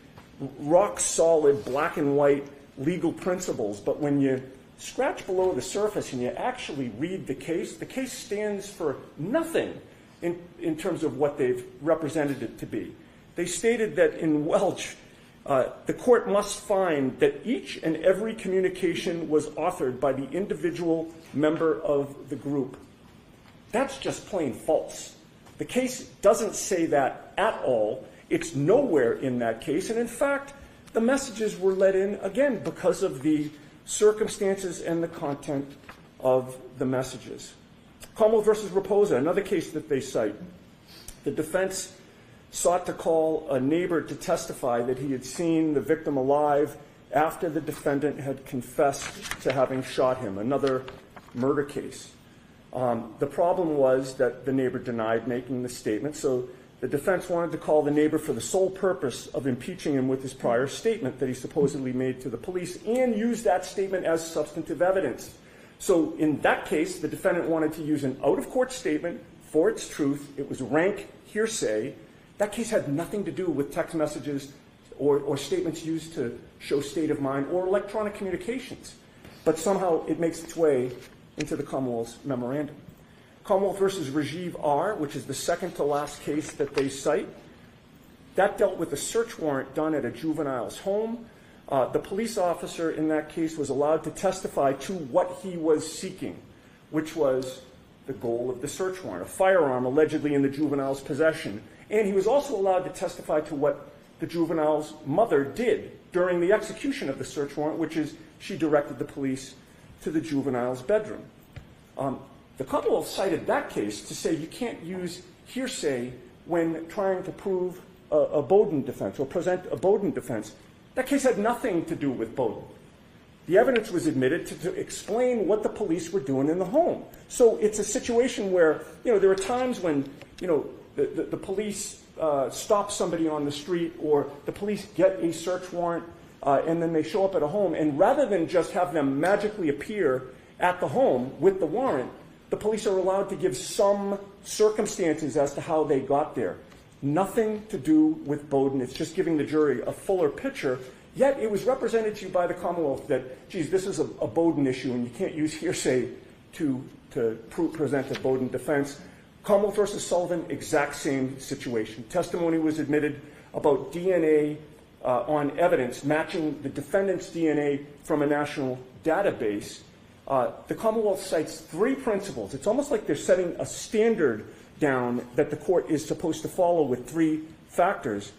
rock solid black and white legal principles, but when you scratch below the surface and you actually read the case stands for nothing in terms of what they've represented it to be. They stated that in Welch, the court must find that each and every communication was authored by the individual member of the group. That's just plain false. The case doesn't say that at all. It's nowhere in that case. And in fact, the messages were let in, again, because of the circumstances and the content of the messages. Commonwealth versus Raposa, another case that they cite. The defense sought to call a neighbor to testify that he had seen the victim alive after the defendant had confessed to having shot him, another murder case. The problem was that the neighbor denied making the statement, so the defense wanted to call the neighbor for the sole purpose of impeaching him with his prior statement that he supposedly made to the police and use that statement as substantive evidence. So in that case, the defendant wanted to use an out-of-court statement for its truth. It was rank hearsay. That case had nothing to do with text messages or statements used to show state of mind or electronic communications. But somehow it makes its way into the Commonwealth's memorandum. Commonwealth versus Rajiv R., which is the second to last case that they cite, that dealt with a search warrant done at a juvenile's home. The police officer in that case was allowed to testify to what he was seeking, which was the goal of the search warrant, a firearm allegedly in the juvenile's possession. And he was also allowed to testify to what the juvenile's mother did during the execution of the search warrant, which is she directed the police to the juvenile's bedroom. The Commonwealth cited that case to say you can't use hearsay when trying to prove a Bowden defense or present a Bowden defense. That case had nothing to do with Bowden. The evidence was admitted to explain what the police were doing in the home. So it's a situation where, there are times when, the police stop somebody on the street or the police get a search warrant and then they show up at a home. And rather than just have them magically appear at the home with the warrant, the police are allowed to give some circumstances as to how they got there. Nothing to do with Bowden. It's just giving the jury a fuller picture. Yet it was represented to you by the Commonwealth that, geez, this is a Bowden issue and you can't use hearsay to present a Bowden defense. Commonwealth versus Sullivan, exact same situation. Testimony was admitted about DNA on evidence matching the defendant's DNA from a national database. The Commonwealth cites three principles. It's almost like they're setting a standard down that the court is supposed to follow with three factors.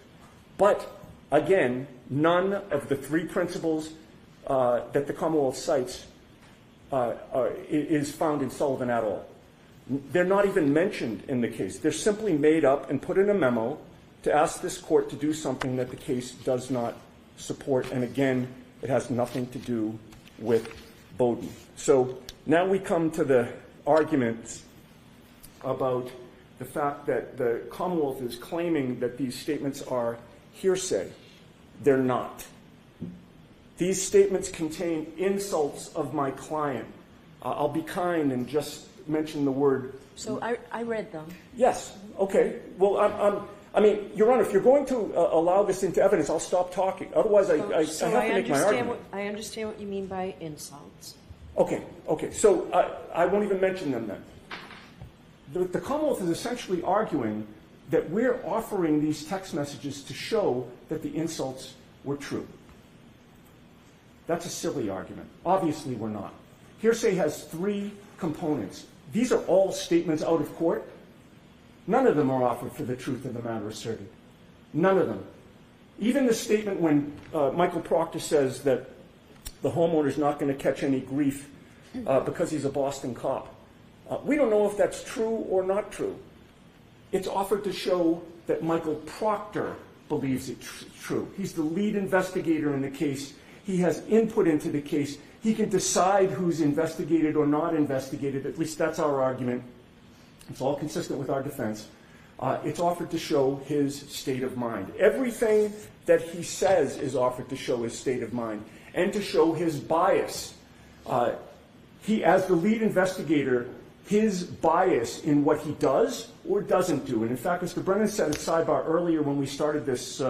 But, again, none of the three principles that the Commonwealth cites is found in Sullivan at all. They're not even mentioned in the case. They're simply made up and put in a memo to ask this court to do something that the case does not support. And again, it has nothing to do with Bowden. So now we come to the arguments about the fact that the Commonwealth is claiming that these statements are hearsay. They're not. These statements contain insults of my client. I'll be kind and just mention the word. So I read them. Yes. Okay. Well, Your Honor, if you're going to allow this into evidence, I'll stop talking. Otherwise, I have to make my argument. I understand what you mean by insults. Okay. So I won't even mention them then. The Commonwealth is essentially arguing that we're offering these text messages to show that the insults were true. That's a silly argument. Obviously, we're not. Hearsay has three components. These are all statements out of court. None of them are offered for the truth of the matter asserted. None of them. Even the statement when Michael Proctor says that the homeowner's not going to catch any grief because he's a Boston cop. We don't know if that's true or not true. It's offered to show that Michael Proctor believes it's true. He's the lead investigator in the case. He has input into the case. He can decide who's investigated or not investigated. At least that's our argument. It's all consistent with our defense. It's offered to show his state of mind. Everything that he says is offered to show his state of mind and to show his bias. He, as the lead investigator, his bias in what he does or doesn't do. And in fact, Mr. Brennan said at sidebar earlier when we started this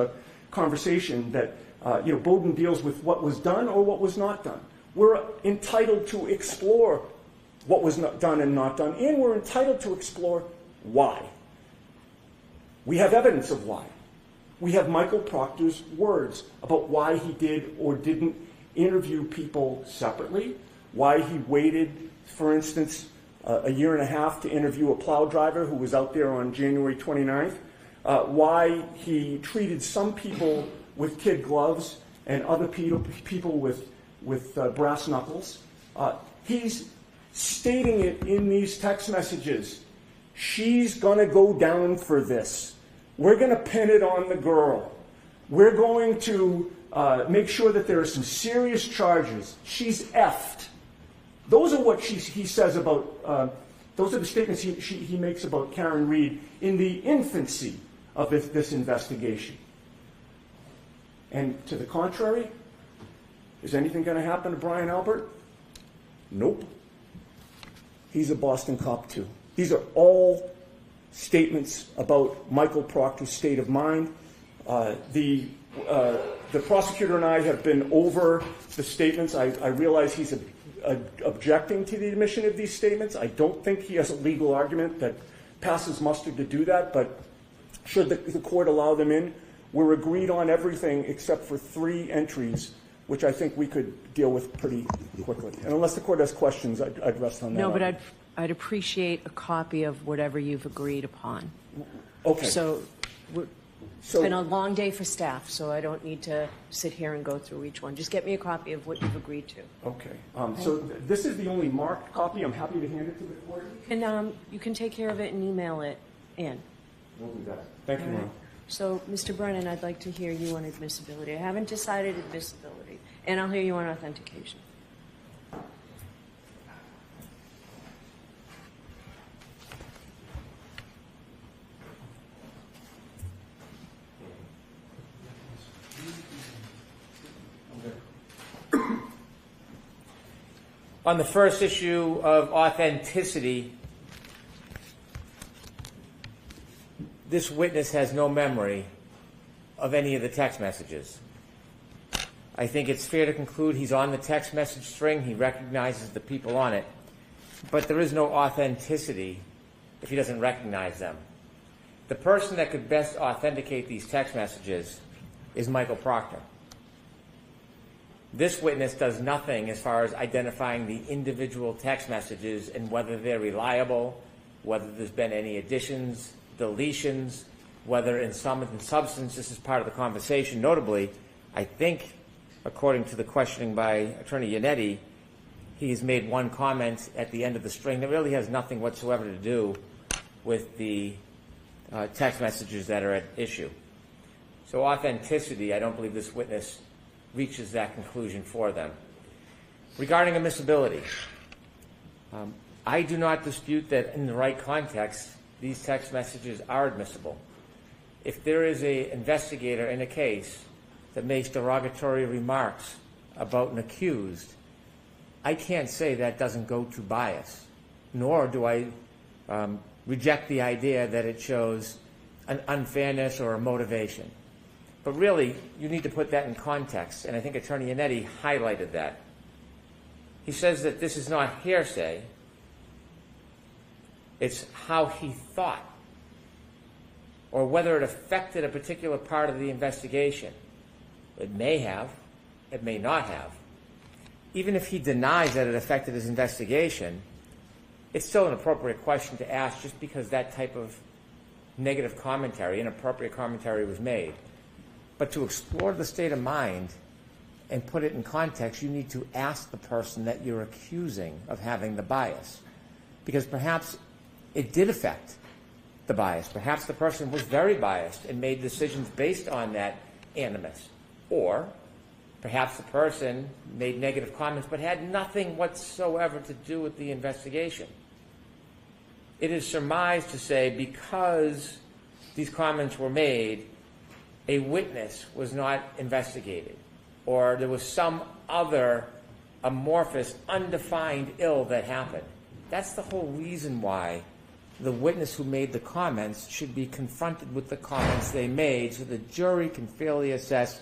conversation that Bowden deals with what was done or what was not done. We're entitled to explore what was not done and not done, and we're entitled to explore why. We have evidence of why. We have Michael Proctor's words about why he did or didn't interview people separately, why he waited, for instance, a year and a half to interview a plow driver who was out there on January 29th, why he treated some people with kid gloves and other people with brass knuckles. He's stating it in these text messages. She's going to go down for this. We're going to pin it on the girl. We're going to make sure that there are some serious charges. She's effed. Those are what he says about, those are the statements he makes about Karen Reed in the infancy of this investigation. And to the contrary, is anything going to happen to Brian Albert? Nope. He's a Boston cop too. These are all statements about Michael Proctor's state of mind. The prosecutor and I have been over the statements. I realize he's objecting to the admission of these statements. I don't think he has a legal argument that passes muster to do that, but should the court allow them in, we're agreed on everything except for 3 entries, which I think we could deal with pretty quickly. And unless the court has questions, I'd rest on that. No, but I'd appreciate a copy of whatever you've agreed upon. Okay. So it's been a long day for staff, so I don't need to sit here and go through each one. Just get me a copy of what you've agreed to. Okay. So this is the only marked copy. I'm happy to hand it to the court. And you can take care of it and email it in. We'll do that. Thank you, Ron. So, Mr. Brennan, I'd like to hear you on admissibility. I haven't decided admissibility, and I'll hear you on authentication. On the first issue of authenticity, this witness has no memory of any of the text messages. I think it's fair to conclude he's on the text message string. He recognizes the people on it. But there is no authenticity if he doesn't recognize them. The person that could best authenticate these text messages is Michael Proctor. This witness does nothing as far as identifying the individual text messages and whether they're reliable, whether there's been any additions, deletions, whether in sum and substance this is part of the conversation. Notably, I think, according to the questioning by Attorney Yannetti, he's made one comment at the end of the string that really has nothing whatsoever to do with the text messages that are at issue. So authenticity, I don't believe this witness reaches that conclusion for them. Regarding admissibility, I do not dispute that in the right context, these text messages are admissible. If there is an investigator in a case that makes derogatory remarks about an accused, I can't say that doesn't go to bias, nor do I reject the idea that it shows an unfairness or a motivation. But really, you need to put that in context, and I think Attorney Yannetti highlighted that. He says that this is not hearsay, it's how he thought, or whether it affected a particular part of the investigation. It may have, it may not have. Even if he denies that it affected his investigation, it's still an appropriate question to ask just because that type of negative commentary, inappropriate commentary was made. But to explore the state of mind and put it in context, you need to ask the person that you're accusing of having the bias. Because perhaps it did affect the bias. Perhaps the person was very biased and made decisions based on that animus. Or perhaps the person made negative comments but had nothing whatsoever to do with the investigation. It is surmised to say because these comments were made, a witness was not investigated, or there was some other amorphous, undefined ill that happened. That's the whole reason why the witness who made the comments should be confronted with the comments they made so the jury can fairly assess,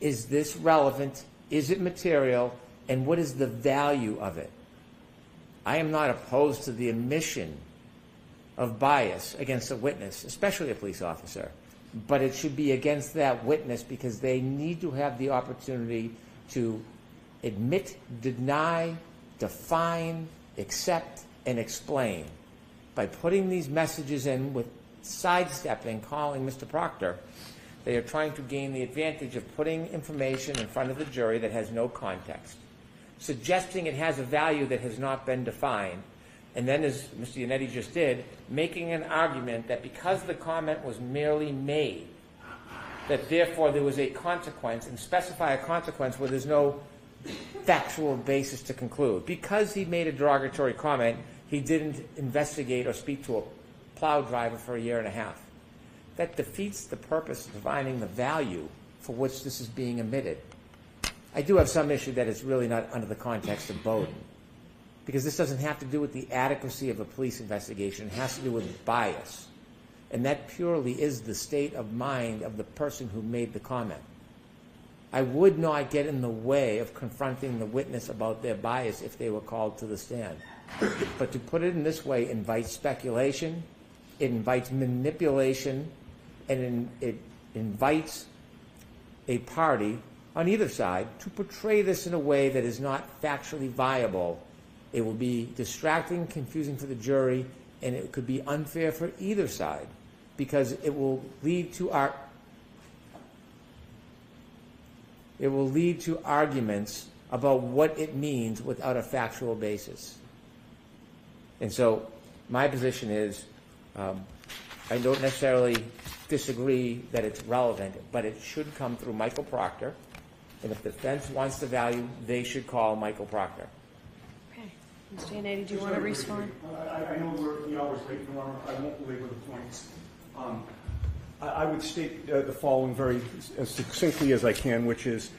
is this relevant, is it material, and what is the value of it? I am not opposed to the admission of bias against a witness, especially a police officer. But it should be against that witness because they need to have the opportunity to admit, deny, define, accept, and explain. By putting these messages in with sidestepping, calling Mr. Proctor, they are trying to gain the advantage of putting information in front of the jury that has no context, suggesting it has a value that has not been defined, and then, as Mr. Yannetti just did, making an argument that because the comment was merely made, that therefore there was a consequence, and specify a consequence where there's no factual basis to conclude. Because he made a derogatory comment, he didn't investigate or speak to a plow driver for a year and a half. That defeats the purpose of defining the value for which this is being emitted. I do have some issue that it's really not under the context of Bowdoin, because this doesn't have to do with the adequacy of a police investigation. It has to do with bias. And that purely is the state of mind of the person who made the comment. I would not get in the way of confronting the witness about their bias if they were called to the stand. But to put it in this way invites speculation, it invites manipulation, and it invites a party on either side to portray this in a way that is not factually viable. It will be distracting, confusing for the jury, and it could be unfair for either side, because it will lead to arguments about what it means without a factual basis. And so my position is, I don't necessarily disagree that it's relevant, but it should come through Michael Proctor. And if the defense wants the value, they should call Michael Proctor. Okay. Mr. Yannetti, do you want to respond? I know we're the hour's late, Your Honor. I won't belabor the points. I would state the following very as succinctly as I can, which is,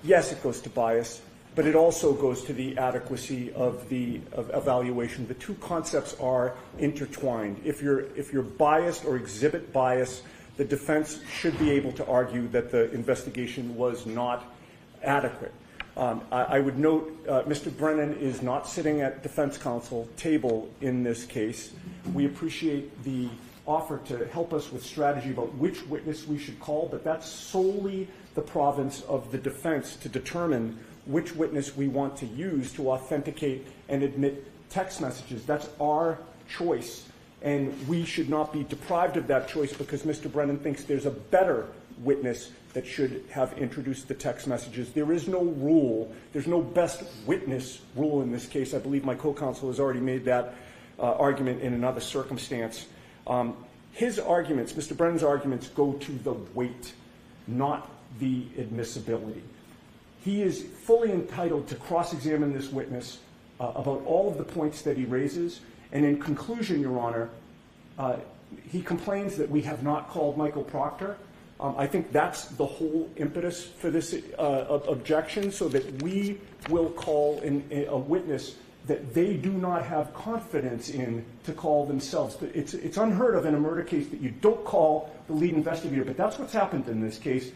yes, it goes to bias, but it also goes to the adequacy of the evaluation. The two concepts are intertwined. If you're biased or exhibit bias, the defense should be able to argue that the investigation was not adequate. I would note Mr. Brennan is not sitting at defense counsel table in this case. We appreciate the offer to help us with strategy about which witness we should call, but that's solely the province of the defense to determine which witness we want to use to authenticate and admit text messages. That's our choice, and we should not be deprived of that choice because Mr. Brennan thinks there's a better witness that should have introduced the text messages. There is no rule. There's no best witness rule in this case. I believe my co-counsel has already made that argument in another circumstance. His arguments, Mr. Brennan's arguments, go to the weight, not the admissibility. He is fully entitled to cross-examine this witness about all of the points that he raises. And in conclusion, Your Honor, he complains that we have not called Michael Proctor. I think that's the whole impetus for this objection, so that we will call a witness that they do not have confidence in to call themselves. It's unheard of in a murder case that you don't call the lead investigator, but that's what's happened in this case.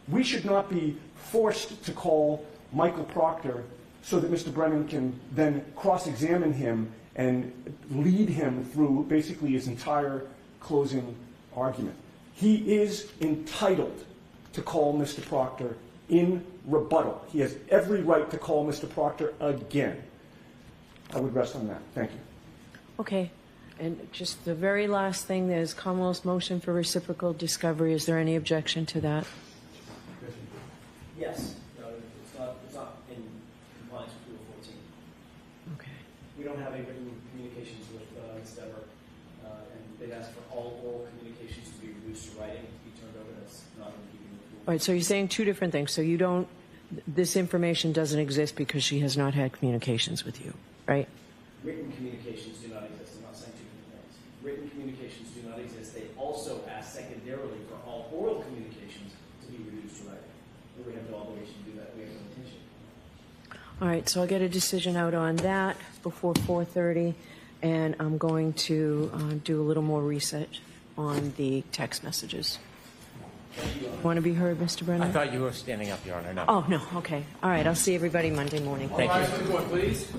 We should not be forced to call Michael Proctor so that Mr. Brennan can then cross-examine him and lead him through basically his entire closing argument. He is entitled to call Mr. Proctor in rebuttal. He has every right to call Mr. Proctor again. I would rest on that. Thank you. Okay. And just the very last thing, there's Commonwealth's motion for reciprocal discovery. Is there any objection to that? Yes. No, it's not in compliance with Rule 14. Okay. We don't have any written communications with Ms. Dever, and they've asked for all oral communications to be reduced to writing, to be turned over. That's not in keeping with Rule. All right, so you're saying two different things. So you don't, this information doesn't exist because she has not had communications with you, right? Written communications do not exist. I'm not saying two different things. Written communications do not exist. They also ask secondarily for all oral communications to be reduced to writing. We have no obligation to do that. We have no intention. All right, so I'll get a decision out on that before 4:30, and I'm going to do a little more research on the text messages. Want to be heard, Mr. Brennan? I thought you were standing up, Your Honor. No. Oh, no, okay. All right, I'll see everybody Monday morning. Thank you. Please.